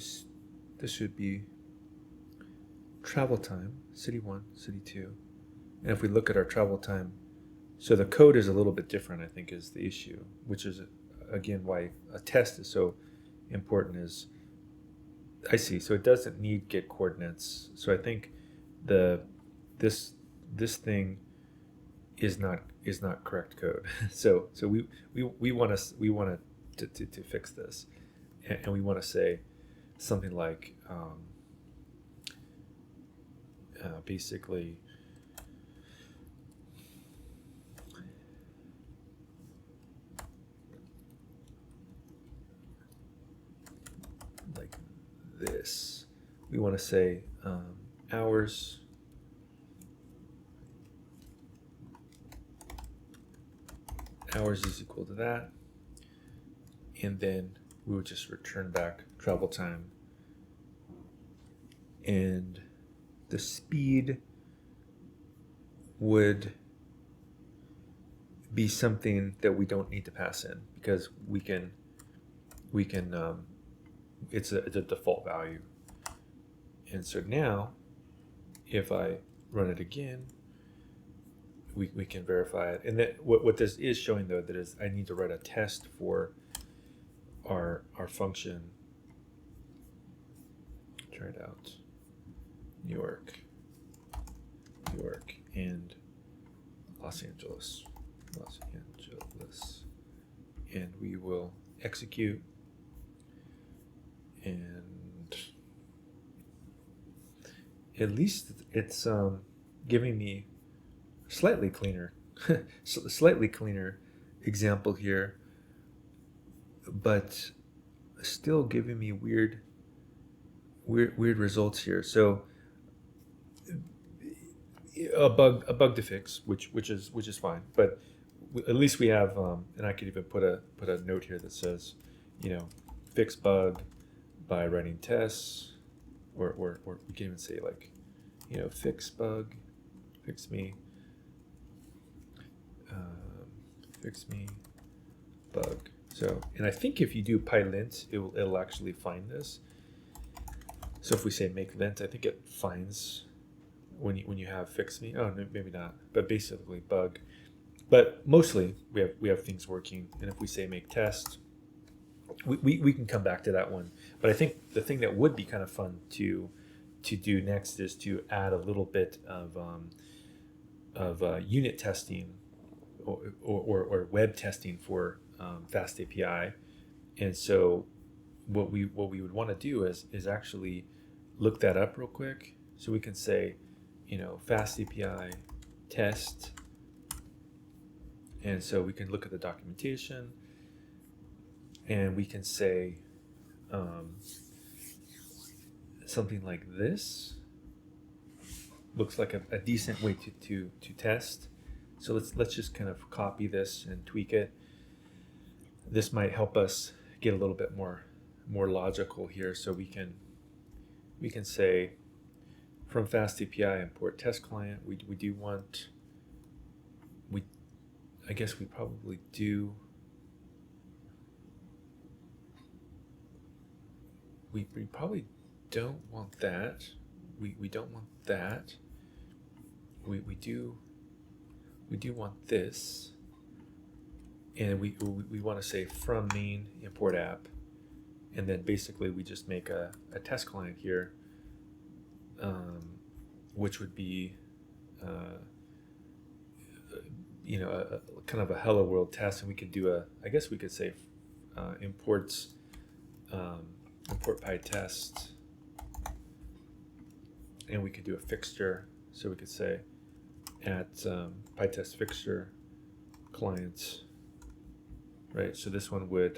this should be travel time, city 1, city 2. And if we look at our travel time, so the code is a little bit different, I think, is the issue, which is, again, why a test is so important. Is I see, so it doesn't need get coordinates. So I think this thing is not correct code. so we want to fix this, and we want to say something like basically like this. We want to say hours is equal to that, and then we would just return back travel time, and the speed would be something that we don't need to pass in, because we can it's a default value. And so now if I run it again, we can verify it. And that what this is showing, though, that is I need to write a test for our function. Try it out. New York, and Los Angeles, and we will execute, and at least it's giving me slightly cleaner example here, but still giving me weird results here. So a bug to fix, which is fine, but at least we have, and I could even put a note here that says, fix bug by writing tests, or we can even say, like, fix bug, fix me bug. So, and I think if you do PyLint, it'll actually find this. So if we say make lint, I think it finds when you have fix me. Oh, no, maybe not, but basically bug. But mostly we have things working. And if we say make test, we can come back to that one. But I think the thing that would be kind of fun to do next is to add a little bit of unit testing or web testing for Fast API. And so what we would want to do is actually look that up real quick. So we can say, Fast API test. And so we can look at the documentation, and we can say something like this. Looks like a decent way to test. So let's just kind of copy this and tweak it. This might help us get a little bit more logical here. So we can say from Fast API import test client. We do want, I guess we probably do. We probably don't want that. We don't want that. We do want this, and we want to say from main import app, and then basically we just make a test client here, which would be a kind of a hello world test, and we could do I guess we could say import PyTest, and we could do a fixture. So we could say at PyTest fixture client, right? So this one would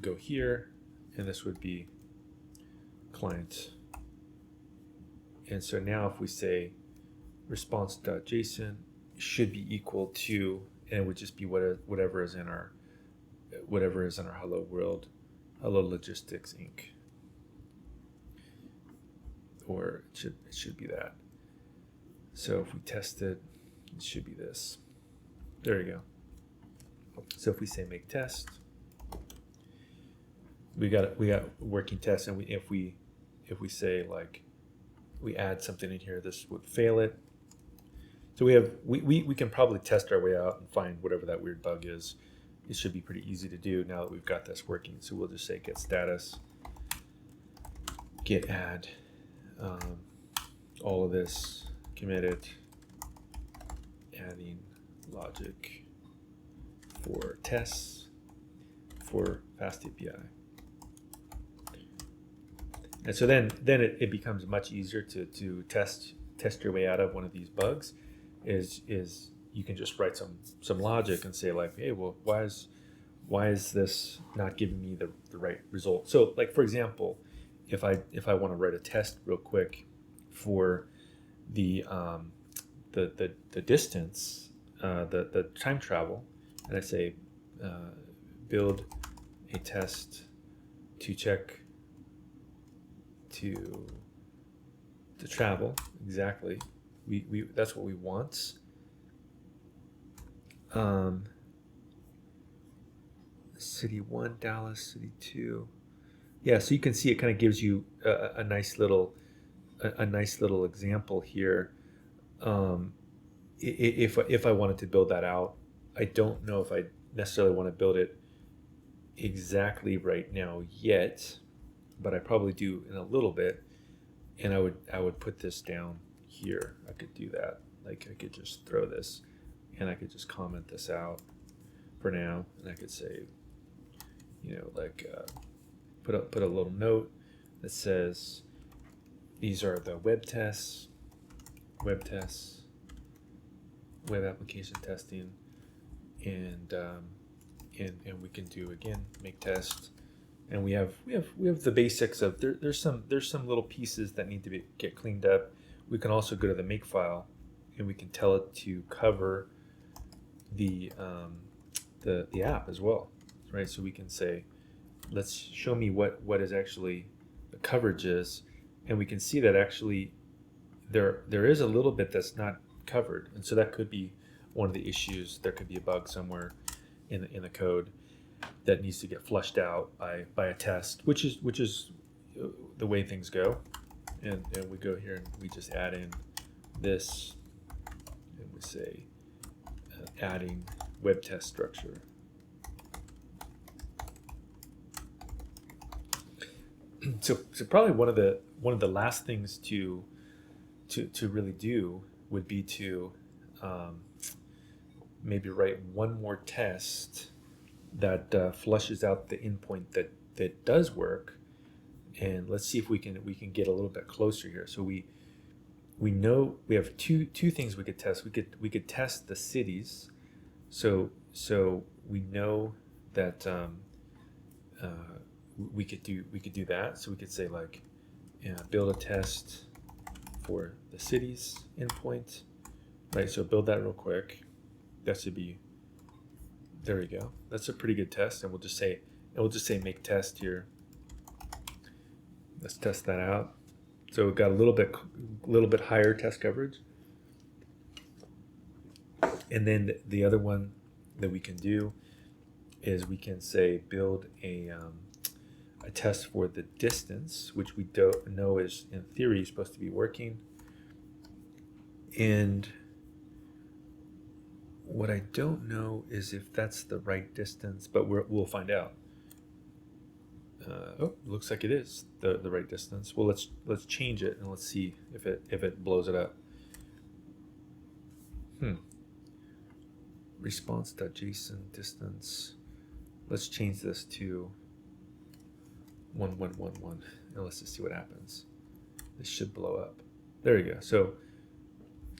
go here, and this would be client. And so now if we say response.json should be equal to, and it would just be whatever is in our hello world, hello logistics inc, or it should be that. So if we test it, it should be this. There you go. So if we say make test, we got working test, and if we say like we add something in here, this would fail it. So we can probably test our way out and find whatever that weird bug is. It should be pretty easy to do now that we've got this working. So we'll just say get status, git add, all of this committed, adding logic for tests for Fast API. And so then it becomes much easier to test your way out of one of these bugs. Is you can just write some logic and say like, hey, well, why is this not giving me the right result? So like, for example, if I want to write a test real quick for the distance, the time travel, and I say build a test to check to travel exactly. We that's what we want. City 1, Dallas, City 2. Yeah, so you can see it kind of gives you a nice little example here. If I wanted to build that out, I don't know if I necessarily want to build it exactly right now yet, but I probably do in a little bit. And I would put this down here. I could do that. Like I could just throw this, and I could just comment this out for now, and I could say, put a little note that says these are the web tests, web application testing, and we can do again make test. And we have the basics of there's some little pieces that need to get cleaned up. We can also go to the make file, and we can tell it to cover the app as well, right? So we can say, let's show me what is actually the coverage is, and we can see that actually there is a little bit that's not covered, and so that could be one of the issues. There could be a bug somewhere in the code that needs to get flushed out by a test, which is the way things go. And we go here and we just add in this, and we say adding web test structure. So probably one of the last things to really do would be to um, maybe write one more test that flushes out the endpoint that does work, and let's see if we can get a little bit closer here. So we know we have two things we could test. We could test the cities. So we know that uh, we could do that. So we could say like, build a test for the cities endpoint, right? So build that real quick. That should be, there we go. That's a pretty good test, and we'll just say make test here. Let's test that out. So we've got a little bit higher test coverage. And then the other one that we can do is we can say build a test for the distance, which we don't know is in theory supposed to be working. And what I don't know is if that's the right distance, but we'll find out. Looks like it is the right distance. Well, let's change it and let's see if it blows it up. Response.json distance. Let's change this to 1111, and let's just see what happens. This should blow up. There you go. So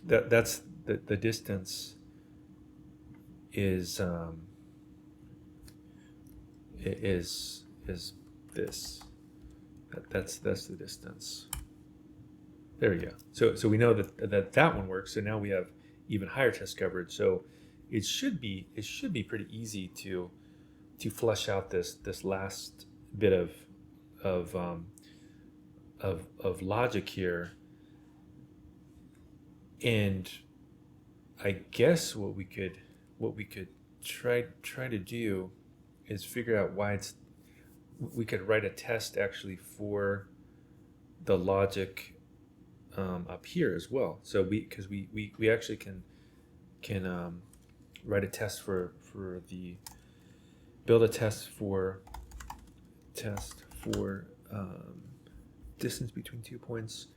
that's the distance is this. That's the distance. There you go. So we know that one works. So now we have even higher test coverage. So it should be pretty easy to flush out this last bit of logic here. And I guess what we could try to do is figure out why we could write a test actually for the logic up here as well. So because we actually can write a test for the build a test for distance between 2 points.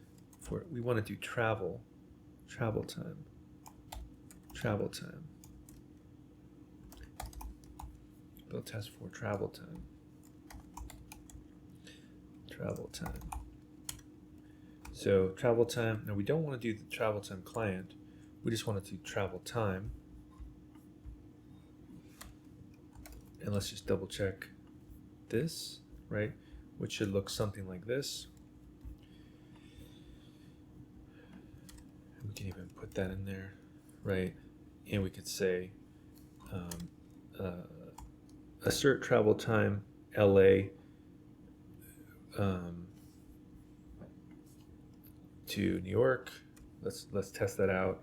We want to do travel time. Build test for travel time. So travel time. Now we don't want to do the travel time client. We just want to do travel time. And let's just double check this, right? Which should look something like this. We can even put that in there, right? And we could say assert travel time LA to New York. Let's test that out.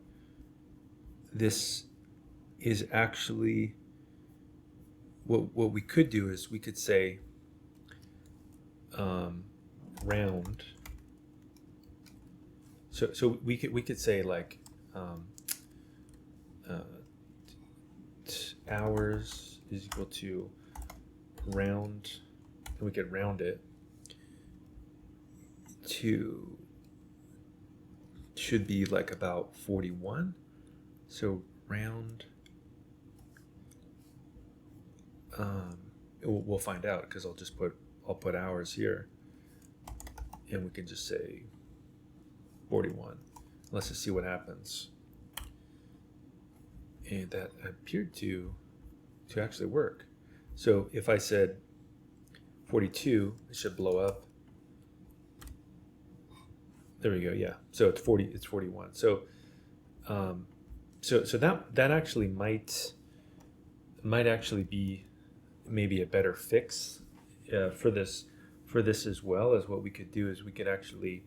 This is actually what we could do is we could say round. So we could say like hours is equal to round, and we could round it to should be like about 41. So round, we'll find out because I'll put hours here, and we can just say 41. Let's just see what happens. And that appeared to actually work. So if I said 42, it should blow up. There we go. Yeah. So it's 40. It's 41. So so that actually might actually be maybe a better fix for this as well. As what we could do is we could actually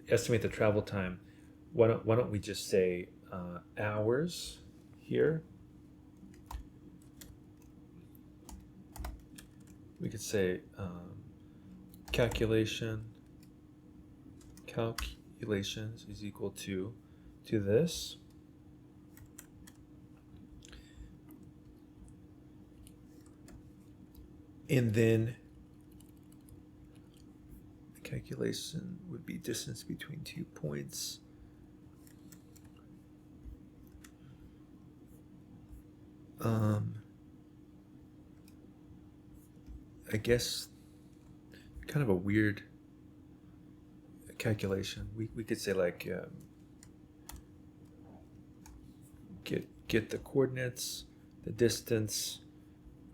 estimate the travel time. Why don't we just say hours here? We could say calculations is equal to this. And then calculation would be distance between 2 points. I guess kind of a weird calculation. We could say like get the coordinates, the distance,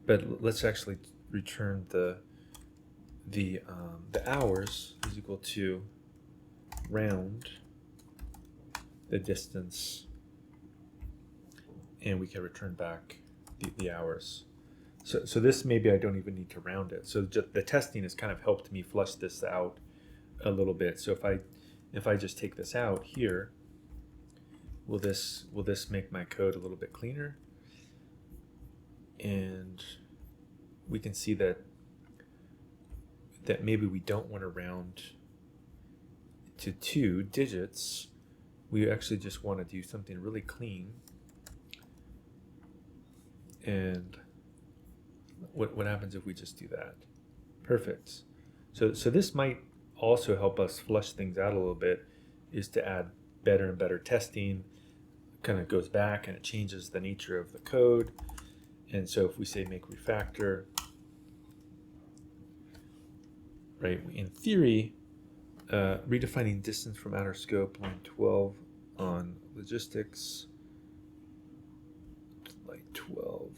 but let's actually return the hours is equal to round the distance, and we can return back the hours. So this, maybe I don't even need to round it. So the testing has kind of helped me flush this out a little bit. So if I just take this out here, will this make my code a little bit cleaner? And we can see that maybe we don't want to round to 2 digits. We actually just want to do something really clean. And what happens if we just do that? Perfect. So this might also help us flush things out a little bit, is to add better and better testing. Kind of goes back and it changes the nature of the code. And so if we say make refactor, right, in theory, redefining distance from outer scope, line 12 on logistics, like 12.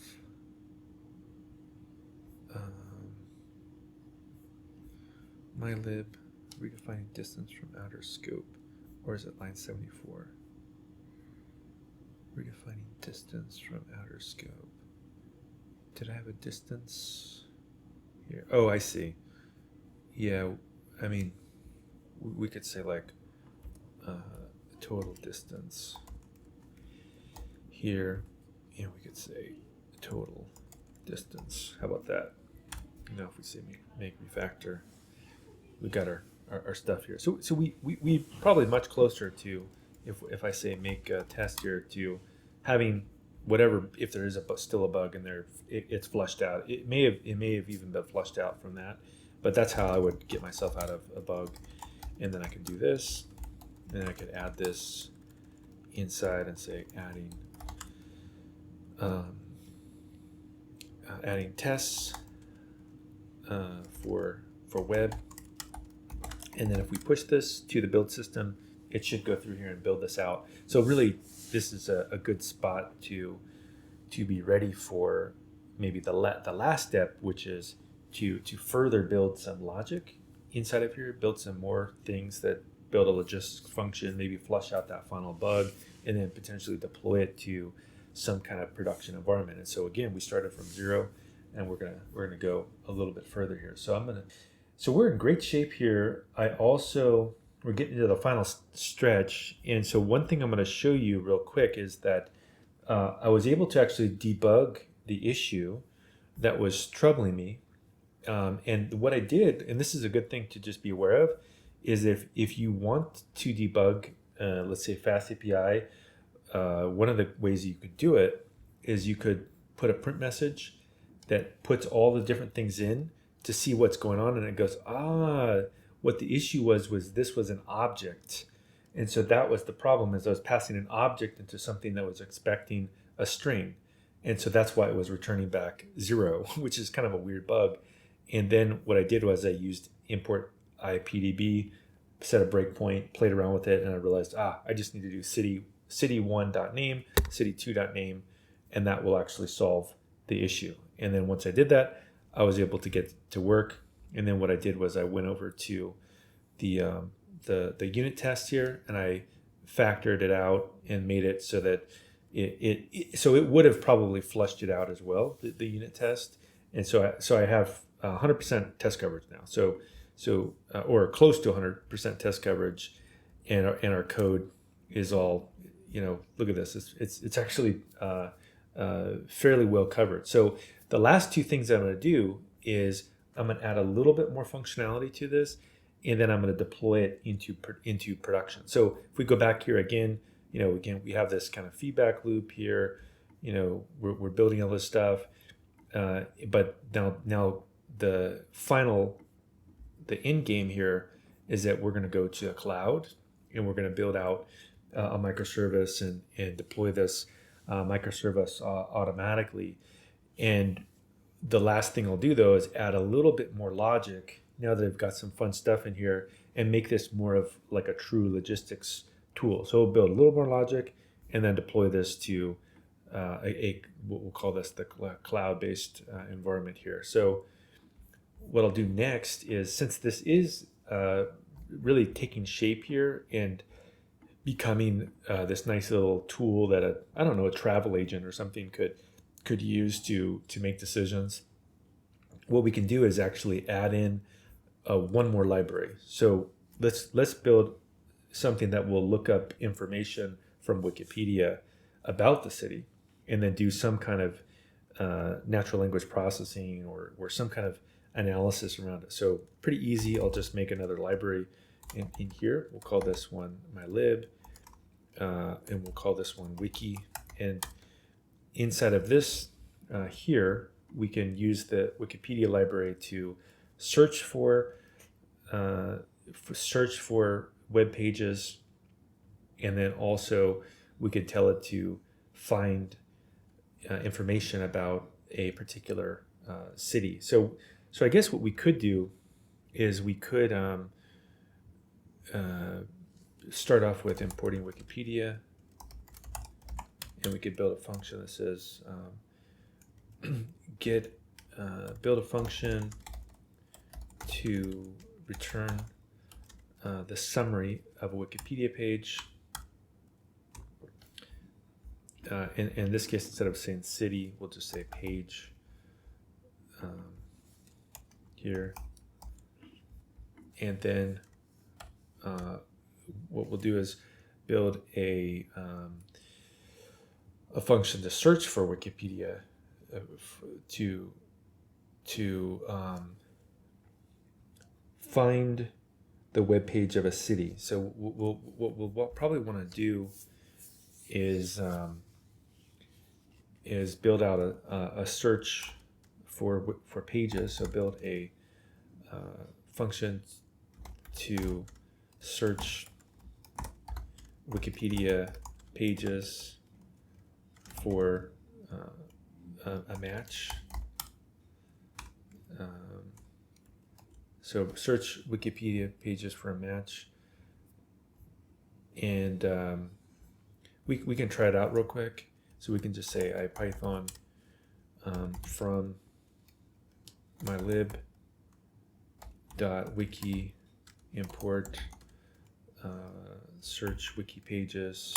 Mylib, redefining distance from outer scope, or is it line 74? Redefining distance from outer scope. Did I have a distance here? Oh, I see. Yeah, I mean, we could say like total distance here, and we could say total distance. How about that? Now if we say make refactor, we got our stuff here. So we probably much closer to, if I say make a test here, to having whatever, if there is still a bug in there, it's flushed out. It may have even been flushed out from that, but that's how I would get myself out of a bug. And then I could do this, and then I could add this inside and say adding tests for web. And then if we push this to the build system, it should go through here and build this out. So really, this is a good spot to be ready for maybe the last step, which is to further build some logic inside of here, build some more things that build a logistics function, maybe flush out that final bug, and then potentially deploy it to some kind of production environment. And so again, we started from 0, and we're gonna go a little bit further here. So we're in great shape here. We're getting to the final stretch. And so one thing I'm going to show you real quick is that I was able to actually debug the issue that was troubling me. And what I did, and this is a good thing to just be aware of, is if you want to debug, let's say Fast API, one of the ways you could do it is you could put a print message that puts all the different things in to see what's going on, and it goes, what the issue was this was an object. And so that was the problem, is I was passing an object into something that was expecting a string. And so that's why it was returning back 0, which is kind of a weird bug. And then what I did was I used import IPDB, set a breakpoint, played around with it, and I realized, I just need to do city1.name, city2.name, and that will actually solve the issue. And then once I did that, I was able to get to work. And then what I did was I went over to the unit test here, and I factored it out and made it so that it would have probably flushed it out as well, the unit test. And so I have 100% test coverage now. Or close to 100% test coverage, and our code is all, look at this. It's actually fairly well covered. So the last two things I'm going to do is I'm going to add a little bit more functionality to this, and then I'm going to deploy it into production. So if we go back here again, we have this kind of feedback loop here. We're building all this stuff, but now the end game here is that we're going to go to a cloud and we're going to build out a microservice and deploy this microservice automatically. And the last thing I'll do though is add a little bit more logic now that I've got some fun stuff in here and make this more of like a true logistics tool. So we'll build a little more logic and then deploy this to what we'll call this the cloud-based environment here. So what I'll do next is, since this is really taking shape here and becoming this nice little tool that a travel agent or something could use to make decisions, what we can do is actually add in one more library. So let's build something that will look up information from Wikipedia about the city and then do some kind of natural language processing or some kind of analysis around it. So pretty easy. I'll just make another library in here. We'll call this one mylib, and we'll call this one wiki. And inside of this here, we can use the Wikipedia library to search for web pages, and then also we could tell it to find information about a particular city. So I guess what we could do is we could start off with importing Wikipedia, and we could build a function that says build a function to return the summary of a Wikipedia page. In this case, instead of saying city, we'll just say page here. And then what we'll do is build a function to search for Wikipedia to find the web page of a city. So what we'll probably want to do is build out a search for pages. So build a function to search Wikipedia pages for a match. So search Wikipedia pages for a match, and we can try it out real quick. So we can just say IPython from mylib.wiki import search wiki pages,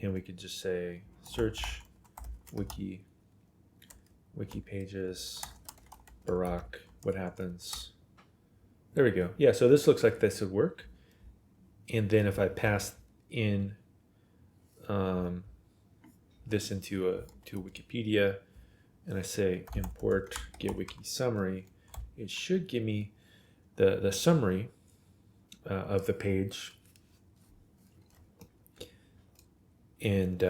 and we could just say search wiki pages Barack. What happens? There we go. Yeah, so this looks like this would work. And then if I pass in this into Wikipedia, and I say import get wiki summary, it should give me the summary of the page, and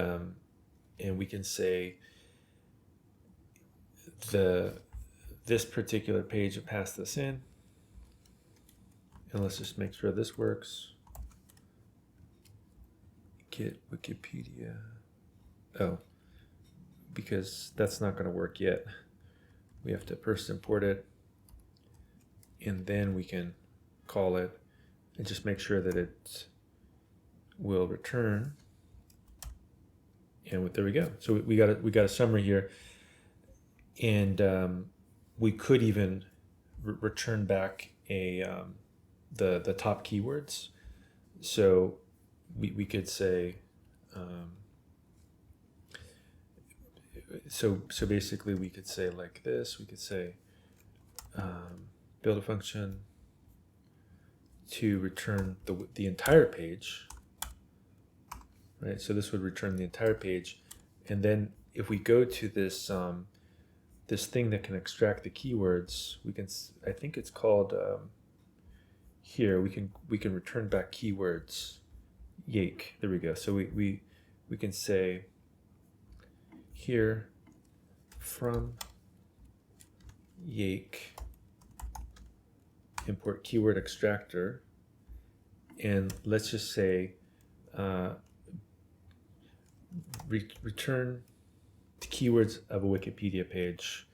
we can say this particular page, and pass this in, and let's just make sure this works. Get Wikipedia. Oh, because that's not going to work yet. We have to first import it, and then we can call it, and just make sure that it will return. And there we go. So we got a summary here, and we could even return back the top keywords. So we could say so basically we could say like this. We could say build a function to return the entire page, right? So this would return the entire page, and then if we go to this this thing that can extract the keywords, we can, I think it's called here, we can return back keywords. Yake. There we go. So we can say here from Yake import keyword extractor, and let's just say return the keywords of a Wikipedia page.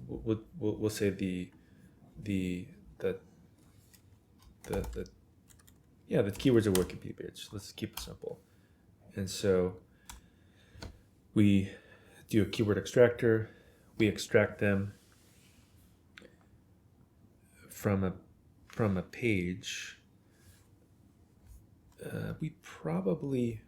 We'll say the keywords of a Wikipedia page. Let's keep it simple. And so we do a keyword extractor. We extract them from a page. We probably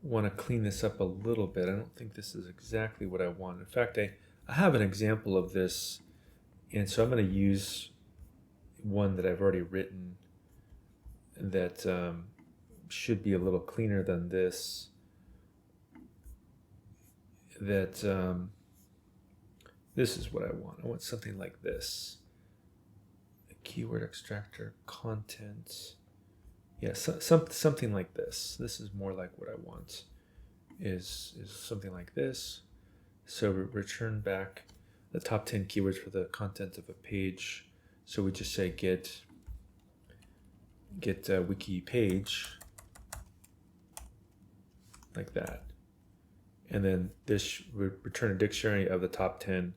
want to clean this up a little bit. I don't think this is exactly what I want. In fact, I have an example of this, and so I'm going to use one that I've already written that should be a little cleaner than this. This is what I want. I want something like this. A keyword extractor, content. Yeah, something like this. This is more like what I want. Is something like this. So return back the top 10 keywords for the content of a page. So we just say get wiki page, like that. And then this would return a dictionary of the top 10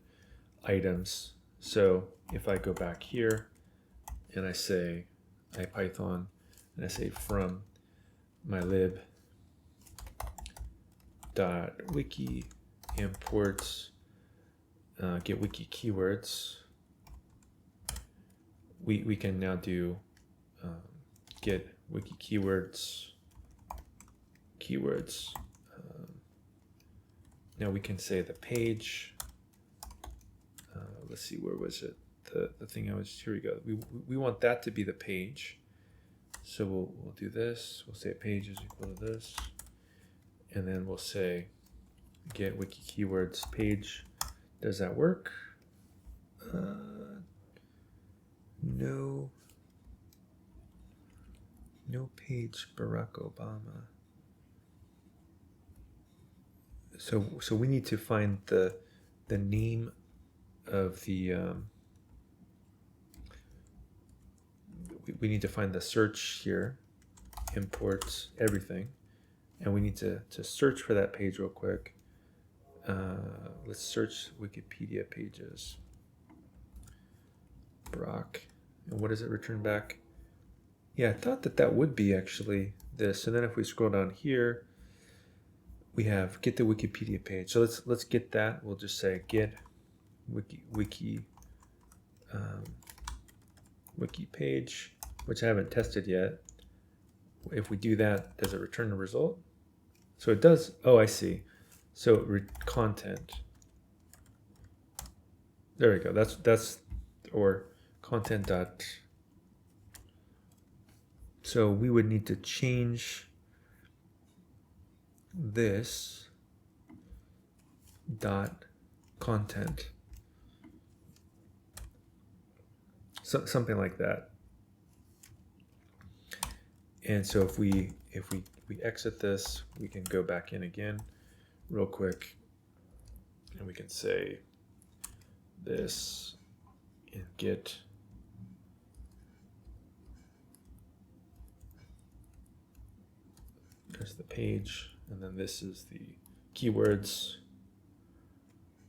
items. So if I go back here and I say IPython, and I say from my lib.wiki imports get wiki keywords, we can now do get wiki keywords. Now we can say the page. Let's see, where was it? The thing here we go. We want that to be the page. So we'll do this. We'll say page is equal to this, and then we'll say get wiki keywords page. Does that work? No page Barack Obama. So we need to find the name of the we need to find the search here, import everything, and we need to search for that page real quick. Let's search Wikipedia pages. Barack, and what does it return back? Yeah, I thought that would be actually this. And then if we scroll down here, we have get the Wikipedia page. So let's get that. We'll just say get wiki page, which I haven't tested yet. If we do that, does it return the result? So it does. Oh, I see. So content. There we go. That's or content dot. So we would need to change this dot content. Something like that. And so if we exit this, we can go back in again real quick, and we can say this and get there's the page, and then this is the keywords.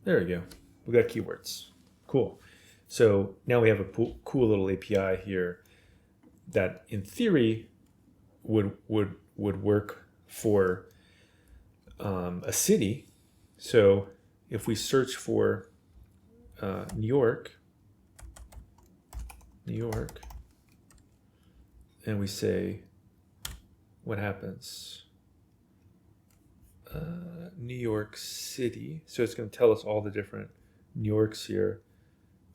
There we go. We got keywords. Cool. So now we have a cool little API here that in theory would work for a city. So if we search for New York, and we say, what happens? New York City. So it's going to tell us all the different New Yorks here.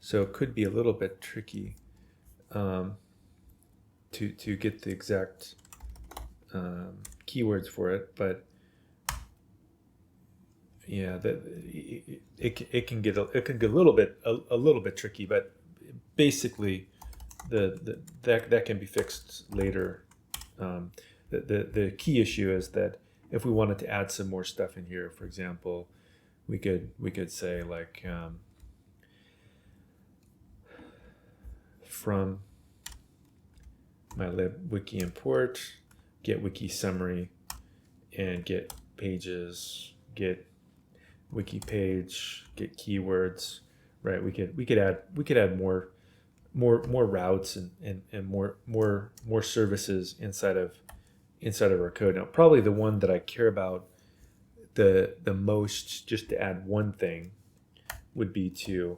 So it could be a little bit tricky to get the exact keywords for it, but yeah, it can get a little bit tricky, but basically that can be fixed later. The key issue is that if we wanted to add some more stuff in here, for example, we could say like from my lib wiki import, get wiki summary, and get pages, get wiki page, get keywords, right? We could add more routes and more services inside of our code. Now, probably the one that I care about the most, just to add one thing, would be to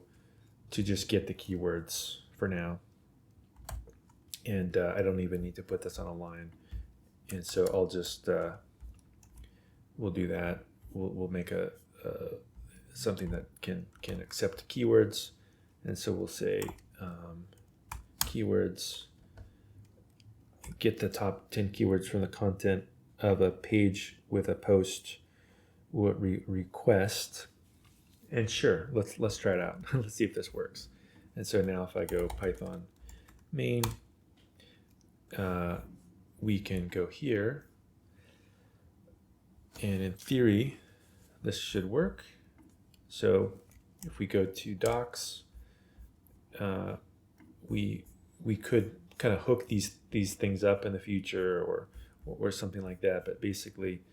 just get the keywords for now. And I don't even need to put this on a line. And so I'll just we'll do that. We'll make a something that can accept keywords, and so we'll say keywords, get the top 10 keywords from the content of a page with a post request, and sure, let's try it out. Let's see if this works. And so now if I go Python main, we can go here, and in theory this should work. So if we go to docs, we could kind of hook these things up in the future or something like that. But basically,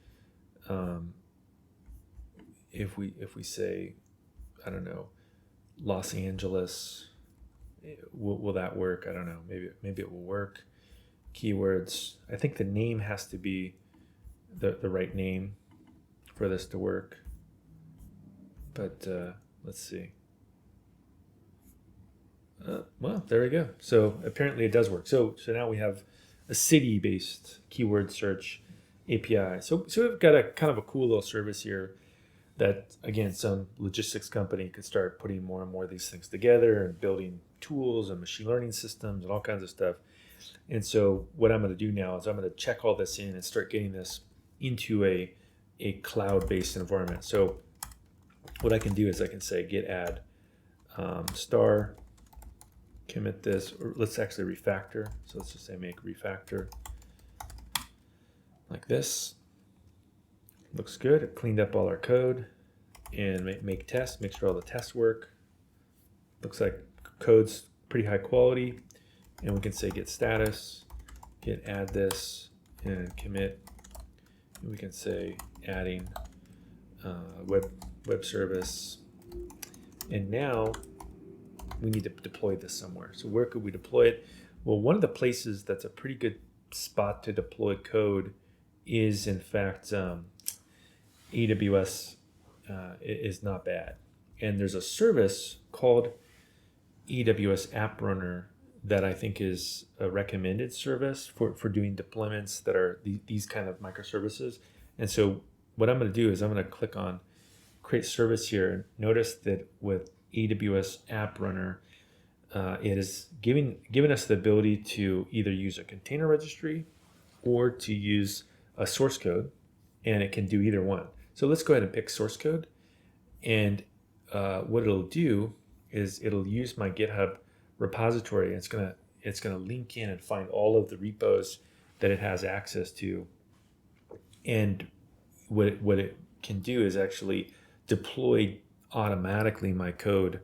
if we say, I don't know, Los Angeles, will that work? I don't know. Maybe it will work. Keywords. I think the name has to be the right name for this to work. But let's see. Well, there we go. So apparently it does work. So now we have a city-based keyword search API. So we've got a kind of a cool little service here that, again, some logistics company could start putting more and more of these things together and building tools and machine learning systems and all kinds of stuff. And so what I'm going to do now is I'm going to check all this in and start getting this into a cloud-based environment. So what I can do is I can say git add star, commit this, or let's actually refactor. So let's just say make refactor like this. Looks good. It cleaned up all our code, and make tests, make sure all the tests work. Looks like code's pretty high quality, and we can say git status, git add this, and commit. And we can say adding web service, and now we need to deploy this somewhere. So where could we deploy it? Well, one of the places that's a pretty good spot to deploy code is, in fact, AWS is not bad. And there's a service called AWS App Runner that I think is a recommended service for doing deployments that are these kind of microservices. And so what I'm going to do is I'm going to click on create service here. Notice that with AWS App Runner, it is giving us the ability to either use a container registry or to use a source code, and it can do either one. So let's go ahead and pick source code, and what it'll do is it'll use my GitHub repository. It's gonna link in and find all of the repos that it has access to, and what it can do is actually deploy automatically my code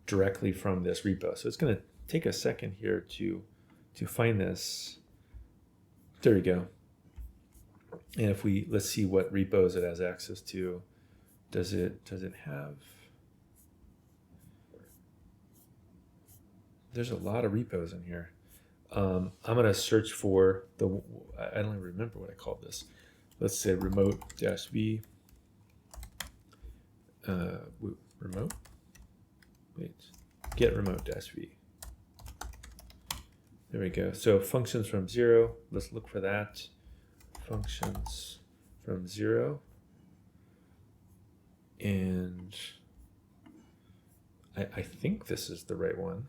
directly from this repo. So it's going to take a second here to find this. There we go. And if let's see what repos it has access to. Does it have? There's a lot of repos in here. I'm going to search for I don't even remember what I called this. Let's say remote-v. Remote? Wait. Get remote-v. There we go. So functions from 0. Let's look for that. Functions from 0. And I think this is the right one.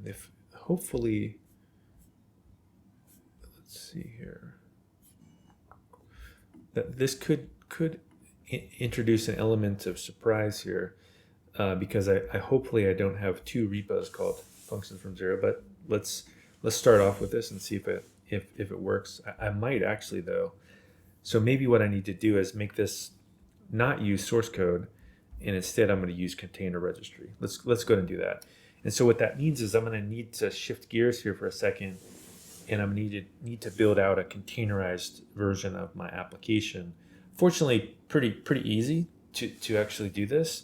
If hopefully, let's see here. That this could introduce an element of surprise here, because I hopefully I don't have two repos called functions from 0. But let's start off with this and see if it works. I might actually though. So maybe what I need to do is make this not use source code and instead I'm going to use container registry. Let's go ahead and do that. And so what that means is I'm going to need to shift gears here for a second, and I'm need to build out a containerized version of my application. Fortunately, pretty easy to actually do this.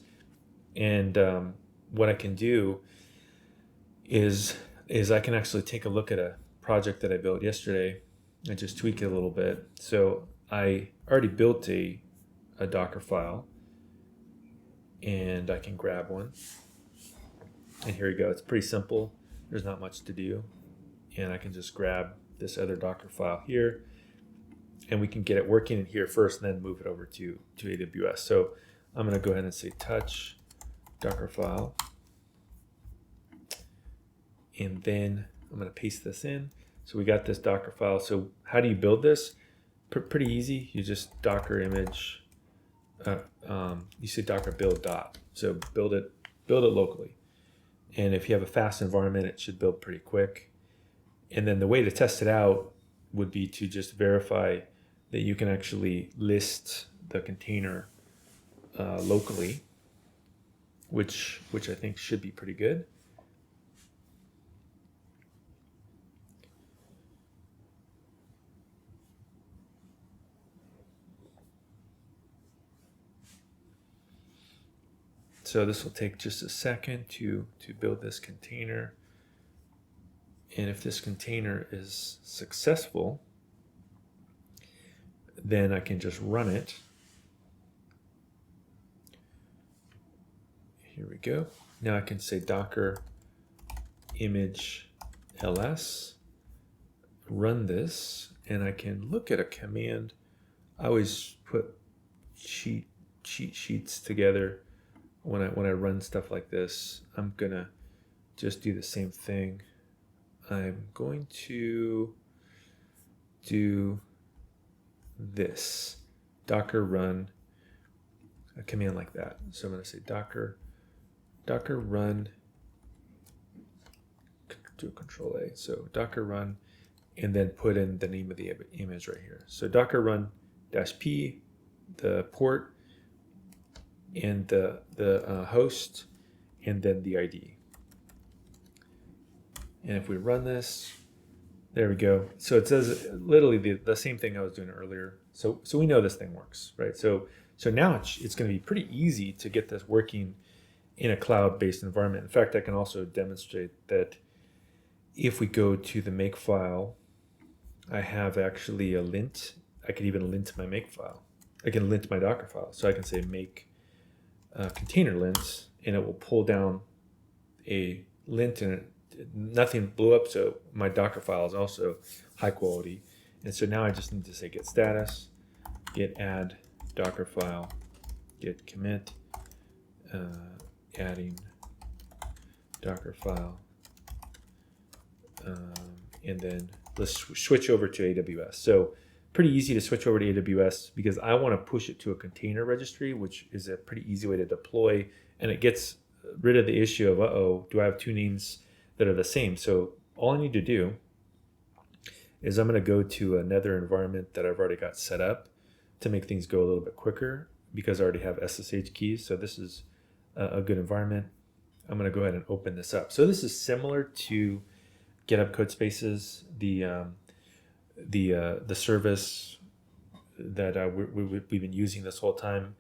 And what I can do is I can actually take a look at a project that I built yesterday and just tweak it a little bit. So I already built a Docker file, and I can grab one. And here we go. It's pretty simple. There's not much to do. And I can just grab this other Docker file here, and we can get it working in here first and then move it over to AWS. So I'm going to go ahead and say touch Docker file. And then I'm going to paste this in. So we got this Docker file. So how do you build this? Pretty easy. You just Docker image. You say Docker build dot. So build it locally. And if you have a fast environment, it should build pretty quick. And then the way to test it out would be to just verify that you can actually list the container locally, which I think should be pretty good. So this will take just a second to build this container. And if this container is successful, then I can just run it. Here we go. Now I can say Docker image ls, run this, and I can look at a command. I always put cheat sheets together when I run stuff like this. I'm gonna just do the same thing. I'm going to do this, Docker run a command like that. So I'm going to say Docker run, do Control A. So Docker run, and then put in the name of the image right here. So Docker run -p, the port, and the host, and then the ID. And if we run this, there we go. So it says literally the same thing I was doing earlier. So we know this thing works, right? So now it's going to be pretty easy to get this working in a cloud-based environment. In fact, I can also demonstrate that if we go to the make file, I have actually a lint. I could even lint my make file. I can lint my Docker file. So I can say make container lint, and it will pull down a lint, and nothing blew up, so my Docker file is also high quality. And so now I just need to say git status, git add Docker file, git commit, adding Docker file, and then let's switch over to AWS. So pretty easy to switch over to AWS because I want to push it to a container registry, which is a pretty easy way to deploy, and it gets rid of the issue of, uh-oh, do I have two names that are the same? So all I need to do is I'm going to go to another environment that I've already got set up to make things go a little bit quicker because I already have SSH keys. So this is a good environment. I'm going to go ahead and open this up. So this is similar to GitHub Codespaces, the service that we've been using this whole time.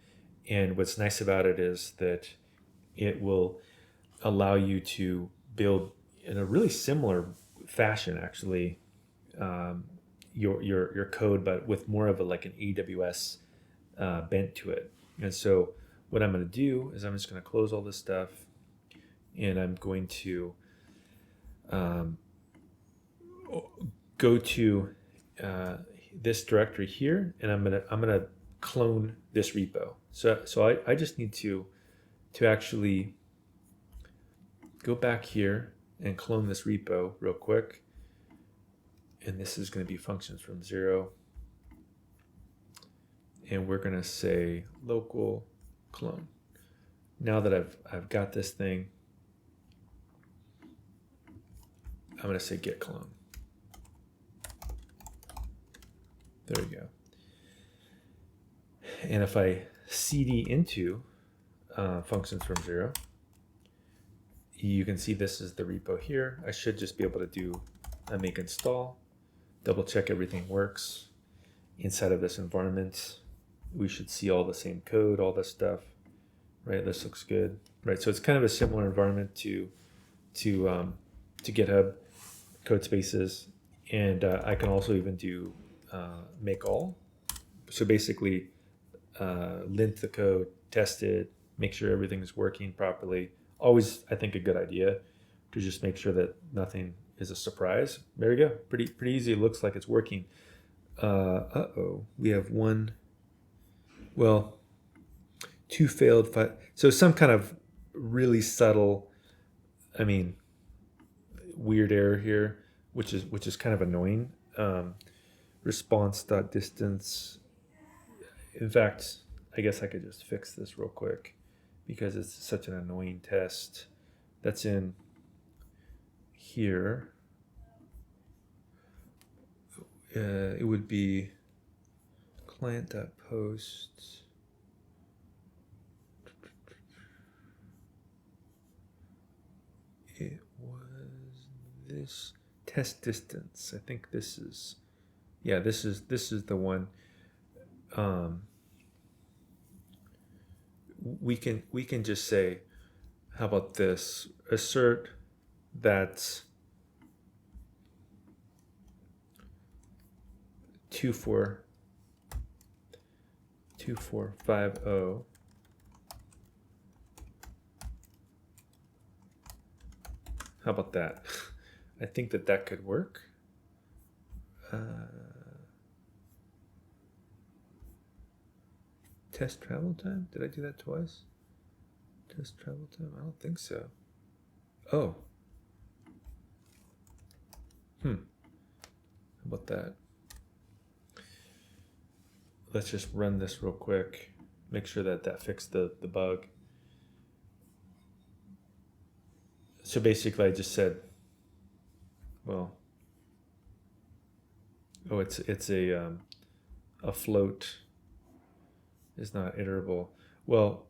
And what's nice about it is that it will allow you to build in a really similar fashion, actually, your code, but with more of like an AWS bent to it. And so what I'm going to do is I'm just going to close all this stuff, and I'm going to go to this directory here, and I'm gonna clone this repo. So I just need to actually go back here and clone this repo real quick. And this is going to be functions from 0. And we're going to say local clone. Now that I've got this thing, I'm going to say git clone. There we go. And if I cd into functions from 0. You can see this is the repo here. I should just be able to do a make install, double check everything works. Inside of this environment, we should see all the same code, all this stuff, right? This looks good, right? So it's kind of a similar environment to GitHub code spaces, and I can also even do make all. So basically, lint the code, test it, make sure everything is working properly. Always, I think, a good idea to just make sure that nothing is a surprise. There you go. Pretty easy. It looks like it's working. We have two failed. So some kind of really subtle, weird error here, which is kind of annoying. Response.distance. In fact, I guess I could just fix this real quick because it's such an annoying test. That's in here. It would be client.post. It was this test distance. I think this is, yeah, this is the one. We can just say, how about this? Assert that 2450 How about that? I think that could work. Test travel time? Did I do that twice? Test travel time? I don't think so. Oh. How about that? Let's just run this real quick. Make sure that fixed the bug. So basically I just said, well, it's a float is not iterable. Well,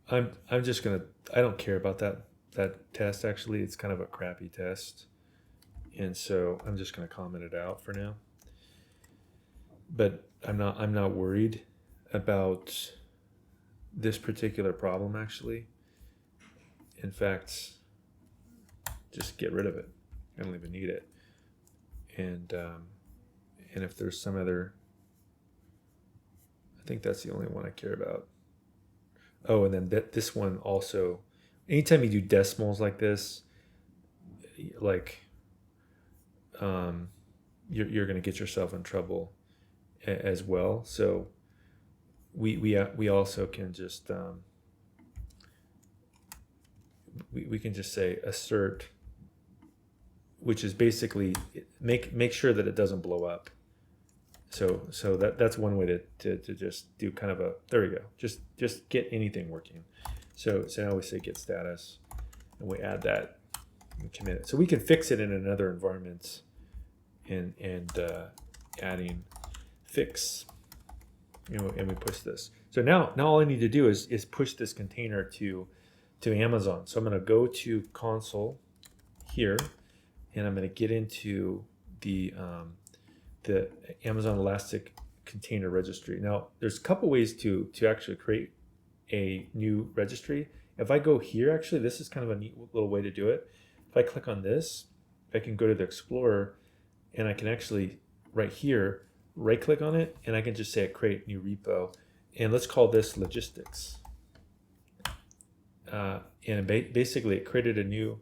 I'm just gonna, I don't care about that test. Actually, it's kind of a crappy test, and so I'm just gonna comment it out for now. But I'm not worried about this particular problem, actually. In fact, just get rid of it. I don't even need it. And if there's some other, I think that's the only one I care about. Oh, and then this one also, anytime you do decimals like this, like you're going to get yourself in trouble as well. So we also can just we can just say assert, which is basically make sure that it doesn't blow up. So that's one way to just do kind of a, there we go, just get anything working. So now we say get status, and we add that and commit it. So we can fix it in another environment, and adding fix, and we push this. So now all I need to do is push this container to Amazon. So I'm going to go to console here, and I'm going to get into the Amazon Elastic Container Registry. Now, there's a couple ways to actually create a new registry. If I go here, actually, this is kind of a neat little way to do it. If I click on this, I can go to the Explorer, and I can actually, right here, right-click on it, and I can just say create new repo. And let's call this logistics. And basically, it created a new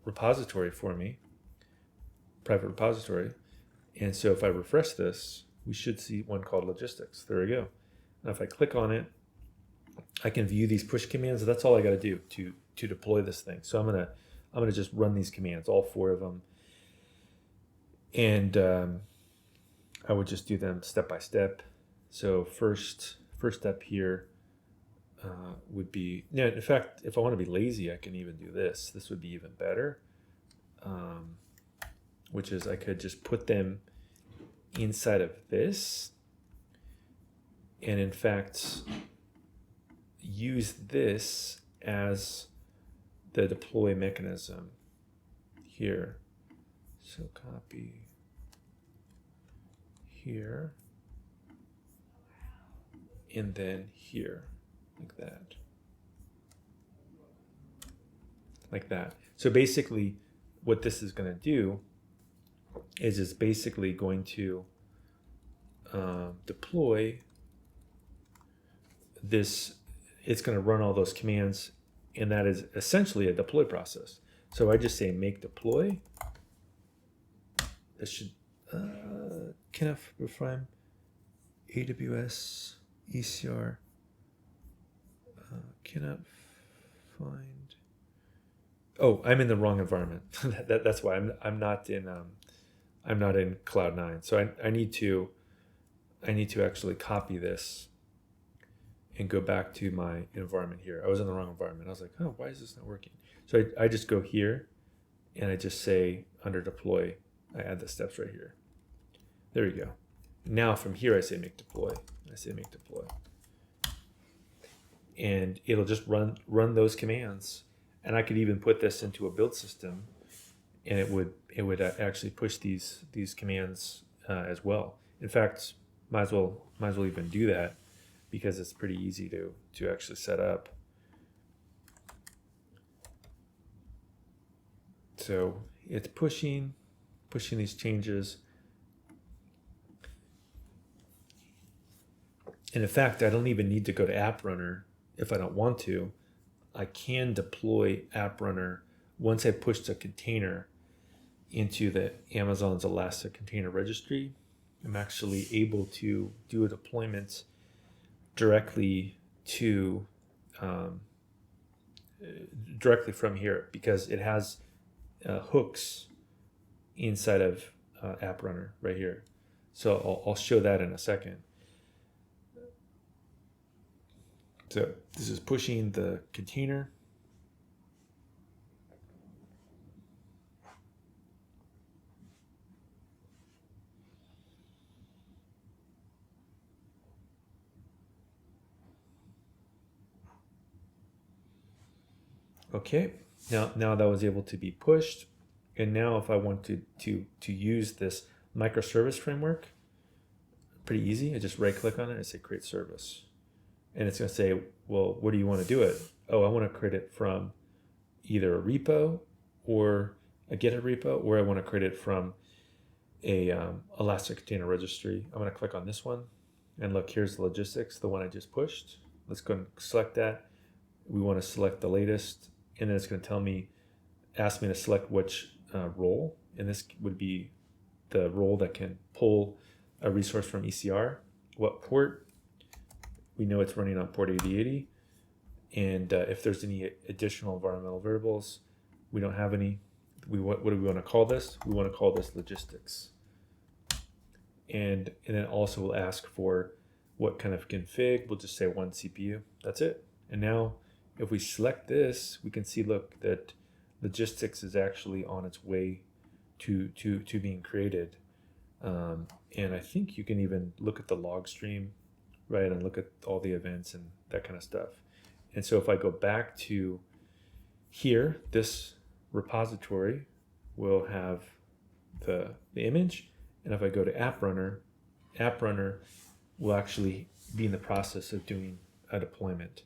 repository for me, private repository. And so if I refresh this, we should see one called logistics. There we go. Now if I click on it, I can view these push commands. That's all I got to do to deploy this thing. So I'm gonna just run these commands, all 4 of them, and I would just do them step by step. So first step here would be, yeah, in fact, if I want to be lazy, I can even do this. This would be even better, which is I could just put them inside of this. And in fact, use this as the deploy mechanism here. So copy here, and then here, like that. Like that. So basically what this is going to do is it's basically going to deploy this. It's going to run all those commands, and that is essentially a deploy process. So I just say make deploy. This should can I refine AWS ECR cannot find. Oh, I'm in the wrong environment. That's why I'm not in Cloud9. So I need to actually copy this and go back to my environment here. I was in the wrong environment. I was like, oh, why is this not working? So I just go here and I just say under deploy, I add the steps right here. There you go. Now from here I say make deploy. I say make deploy. And it'll just run those commands. And I could even put this into a build system, and it would actually push these commands as well. In fact, might as well even do that, because it's pretty easy to actually set up. So it's pushing these changes. And in fact, I don't even need to go to App Runner if I don't want to. I can deploy App Runner once I push the container into the Amazon's Elastic Container Registry. I'm actually able to do a deployment directly to directly from here, because it has hooks inside of App Runner right here. So I'll show that in a second. So this is pushing the container. Okay, now that was able to be pushed. And now if I want to use this microservice framework, pretty easy. I just right click on it and say create service. And it's going to say, well, where do you want to do it? Oh, I want to create it from either a repo or a GitHub repo, or I want to create it from a Elastic Container Registry. I'm going to click on this one, and look, here's the logistics, the one I just pushed. Let's go and select that. We want to select the latest, and then it's going to ask me to select which role, and this would be the role that can pull a resource from ECR. What port? We know it's running on port 8080, and if there's any additional environmental variables, we don't have any. What do we want to call this? We want to call this logistics. And then also we'll ask for what kind of config. We'll just say 1 CPU. That's it. And now if we select this, we can see, look, that logistics is actually on its way to being created. And I think you can even look at the log stream, right, and look at all the events and that kind of stuff. And so if I go back to here, this repository will have the image. And if I go to App Runner will actually be in the process of doing a deployment.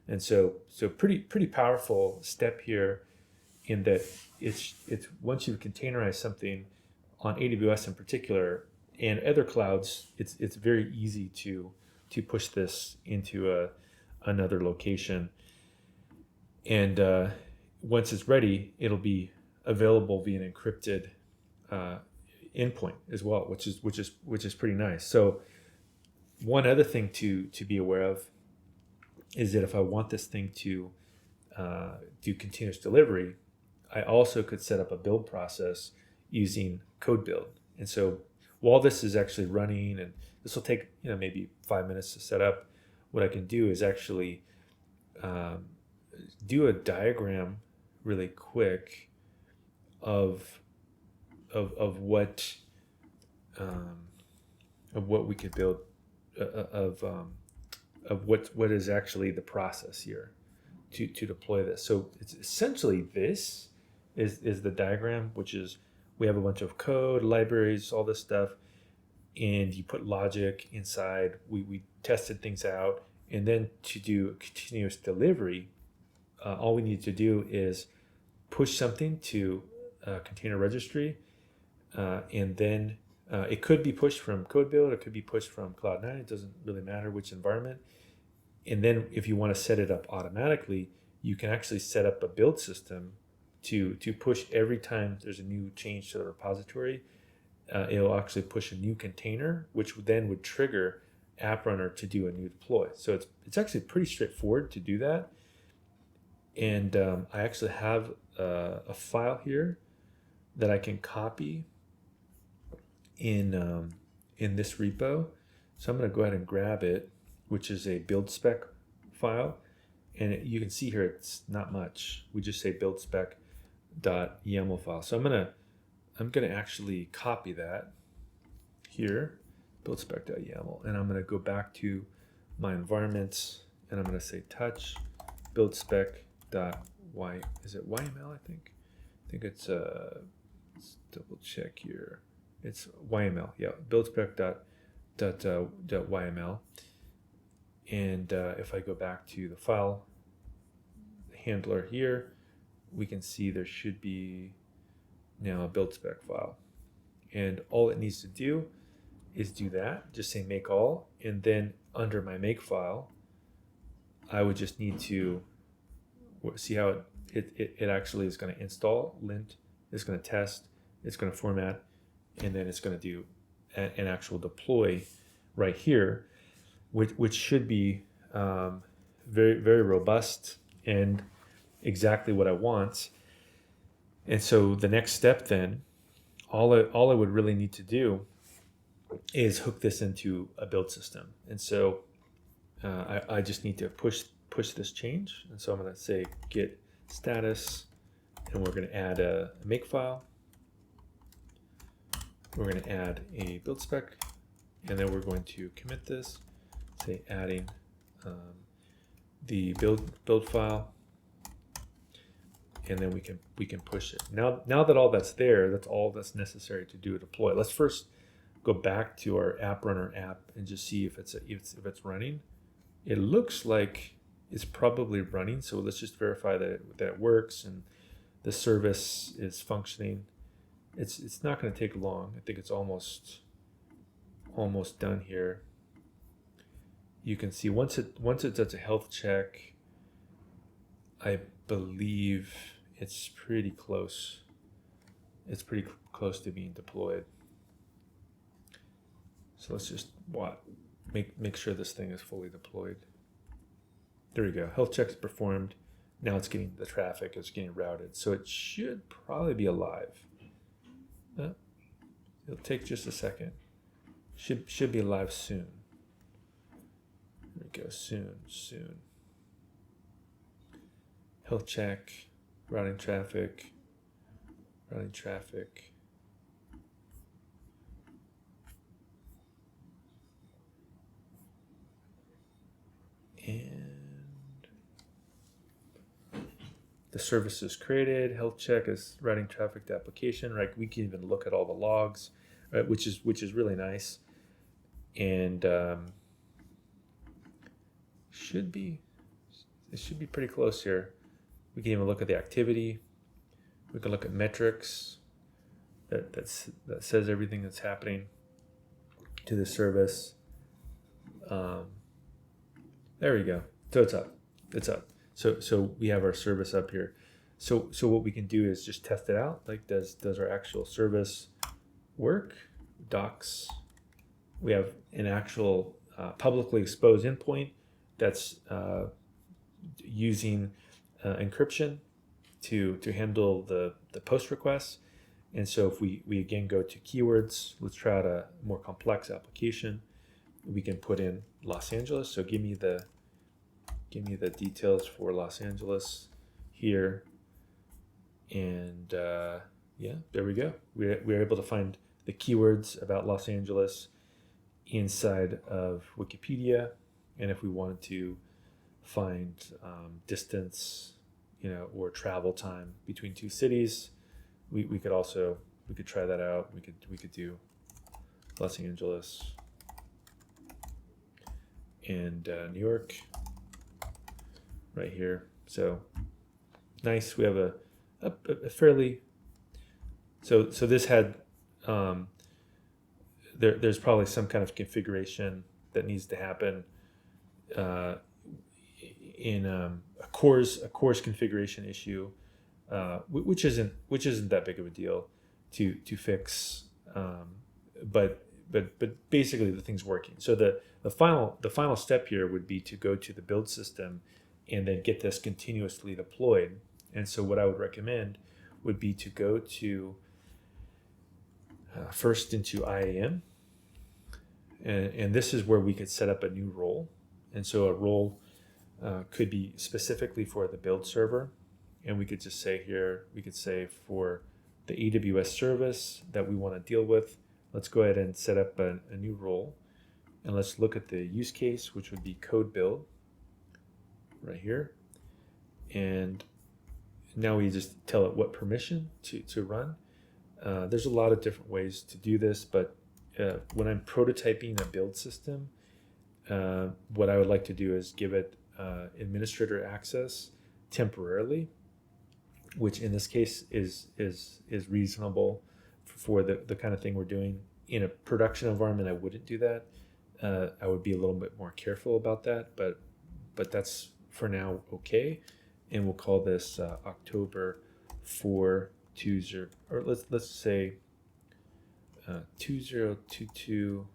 And so pretty powerful step here, in that it's once you've containerized something on AWS in particular and other clouds, it's very easy to push this into another location. And once it's ready, it'll be available via an encrypted endpoint as well, which is pretty nice. So one other thing to be aware of is that if I want this thing to do continuous delivery, I also could set up a build process using code build. And so while this is actually running, and this will take maybe 5 minutes to set up, what I can do is actually do a diagram really quick of what we could build, of what is actually the process here to deploy this. So it's essentially this is the diagram, which is we have a bunch of code, libraries, all this stuff, and you put logic inside. We tested things out, and then to do continuous delivery, all we need to do is push something to a container registry, and then it could be pushed from Prebuilt, it could be pushed from Cloud9. It doesn't really matter which environment. And then if you want to set it up automatically, you can actually set up a build system to push every time there's a new change to the repository. It'll actually push a new container, which then would trigger App Runner to do a new deploy. So it's actually pretty straightforward to do that. And I actually have a file here that I can copy in this repo. So I'm going to go ahead and grab it, which is a build spec file. And you can see here it's not much. We just say build spec.yaml file. So I'm gonna actually copy that here, build spec.yaml, and I'm gonna go back to my environments, and I'm gonna say touch build spec.y. Is it YML? I think it's let's double check here. It's YML. Yeah, build spec.yml. And if I go back to the file handler here, we can see there should be now a build spec file. And all it needs to do is do that, just say make all, and then under my make file, I would just need to see how it actually is going to install lint, it's going to test, it's going to format, and then it's going to do an actual deploy right here, which should be very, very robust and exactly what I want. And so the next step then, all I would really need to do is hook this into a build system. And so I just need to push this change. And so I'm going to say git status, and we're going to add a make file. We're going to add a build spec, and then we're going to commit this, say adding the build file, and then we can push it. Now that all that's there, that's all that's necessary to do a deploy. Let's first go back to our App Runner app and just see if it's running. It looks like it's probably running, so let's just verify that it works and the service is functioning. It's not going to take long. I think it's almost done here. You can see once it does a health check, I believe it's pretty close. It's pretty close to being deployed. So let's just make sure this thing is fully deployed. There we go. Health check is performed. Now it's getting the traffic. It's getting routed. So it should probably be alive. It'll take just a second. Should be live soon. There we go. Soon. Health check, routing traffic. And the service is created. Health check is routing traffic to application. Right, we can even look at all the logs, right, which is really nice. And it should be pretty close here. We can even look at the activity. We can look at metrics that says everything that's happening to the service. There we go. So it's up. So we have our service up here. So what we can do is just test it out. Like, does our actual service work? Docs. We have an actual publicly exposed endpoint that's using encryption to handle the post requests. And so if we again go to keywords, let's try out a more complex application. We can put in Los Angeles. So give me the details for Los Angeles here. And yeah, there we go. We're able to find the keywords about Los Angeles inside of Wikipedia. And if we wanted to find distance, or travel time between two cities, we could try that out. We could do Los Angeles and New York right here. So nice. We have a fairly, so this had, there's probably some kind of configuration that needs to happen in a CORS configuration issue, which isn't that big of a deal to fix, but basically the thing's working. So the final step here would be to go to the build system and then get this continuously deployed. And so what I would recommend would be to go to first into IAM, and this is where we could set up a new role. And so a role could be specifically for the build server, and we could just say here, we could say for the AWS service that we want to deal with, let's go ahead and set up a new role, and let's look at the use case, which would be code build right here. And now we just tell it what permission to run. There's a lot of different ways to do this, but when I'm prototyping a build system, what I would like to do is give it administrator access temporarily, which in this case is reasonable for the kind of thing we're doing. In a production environment, I wouldn't do that. I would be a little bit more careful about that, but that's for now okay. And we'll call this October 420, or let's say 2022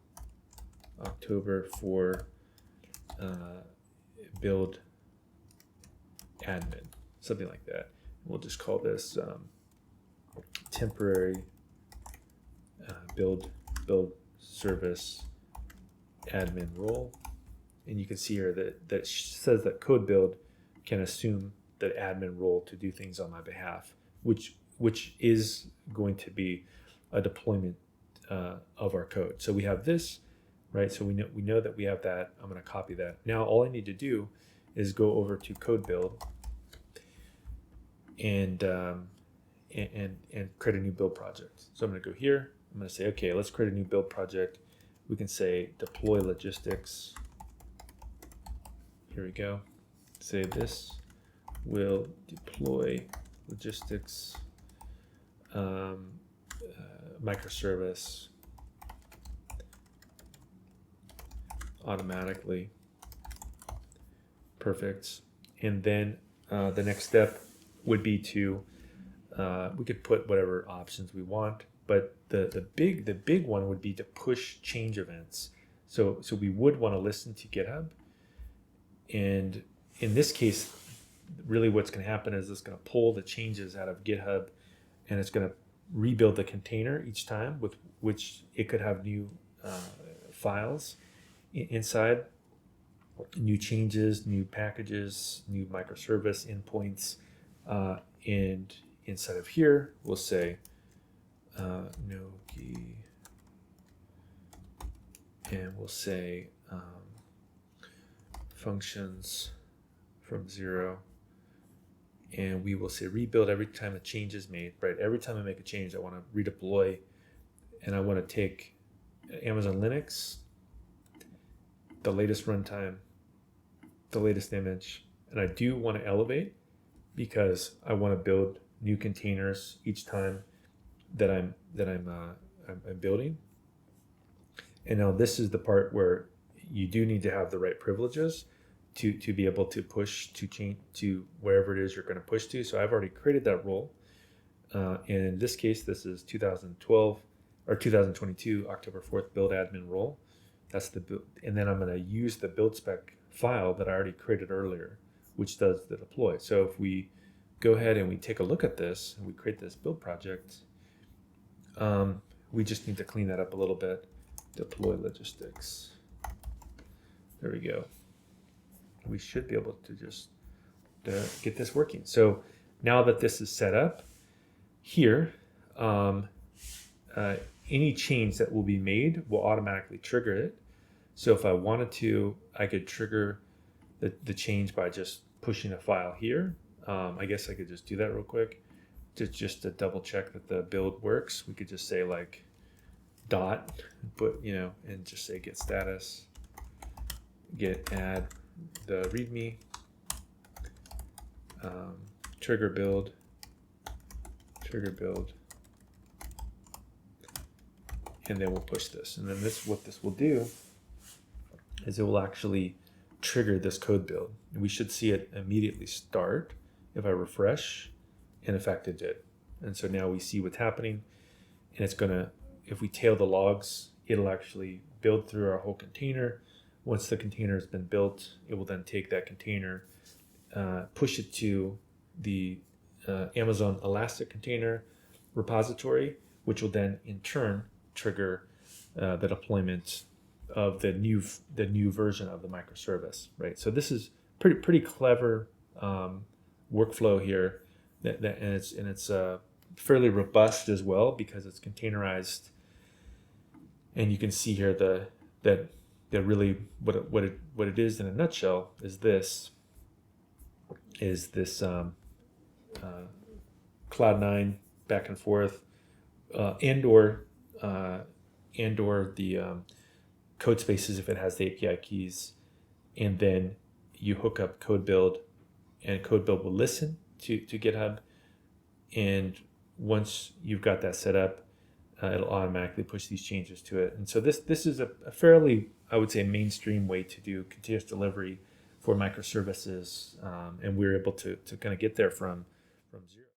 October for build admin, something like that. We'll just call this temporary build service admin role. And you can see here that says that code build can assume that admin role to do things on my behalf, which is going to be a deployment of our code. So we have this, right? So we know that we have that. I'm going to copy that. Now all I need to do is go over to code build and create a new build project. So I'm going to go here. I'm going to say, okay, let's create a new build project. We can say deploy logistics. Here we go. Say this will deploy logistics microservice automatically. Perfect. And then the next step would be to we could put whatever options we want, but the big one would be to push change events. So we would want to listen to GitHub, and in this case, really what's going to happen is it's going to pull the changes out of GitHub, and it's going to rebuild the container each time, with which it could have new files inside, new changes, new packages, new microservice endpoints, and inside of here we'll say no key, and we'll say functions from 0, and we will say rebuild every time a change is made, right? Every time I make a change, I want to redeploy, and I want to take Amazon Linux, the latest runtime, the latest image, and I do want to elevate because I want to build new containers each time that I'm building. And now this is the part where you do need to have the right privileges to be able to push to change to wherever it is you're going to push to. So I've already created that role. And in this case, this is 2012 or 2022 October 4th build admin role. That's the build, and then I'm going to use the build spec file that I already created earlier, which does the deploy. So if we go ahead and we take a look at this and we create this build project, we just need to clean that up a little bit. Deploy logistics. There we go. We should be able to just get this working. So now that this is set up here, any change that will be made will automatically trigger it. So if I wanted to, I could trigger the change by just pushing a file here. I guess I could just do that real quick. Just to double check that the build works, we could just say like dot, put, and just say get status, get add the readme, trigger build, and then we'll push this. And then what this will do is it will actually trigger this code build. And we should see it immediately start if I refresh, and in fact it did. And so now we see what's happening, and it's gonna, if we tail the logs, it'll actually build through our whole container. Once the container has been built, it will then take that container, push it to the Amazon Elastic Container repository, which will then in turn trigger the deployment of the new version of the microservice, right? So this is pretty clever workflow here, and it's fairly robust as well because it's containerized, and you can see here that really what it is in a nutshell is this Cloud9 back and forth, and or the code spaces if it has the API keys, and then you hook up code build, and code build will listen to GitHub, and once you've got that set up, it'll automatically push these changes to it. And so this is a fairly, I would say, mainstream way to do continuous delivery for microservices, and we're able to kind of get there from zero.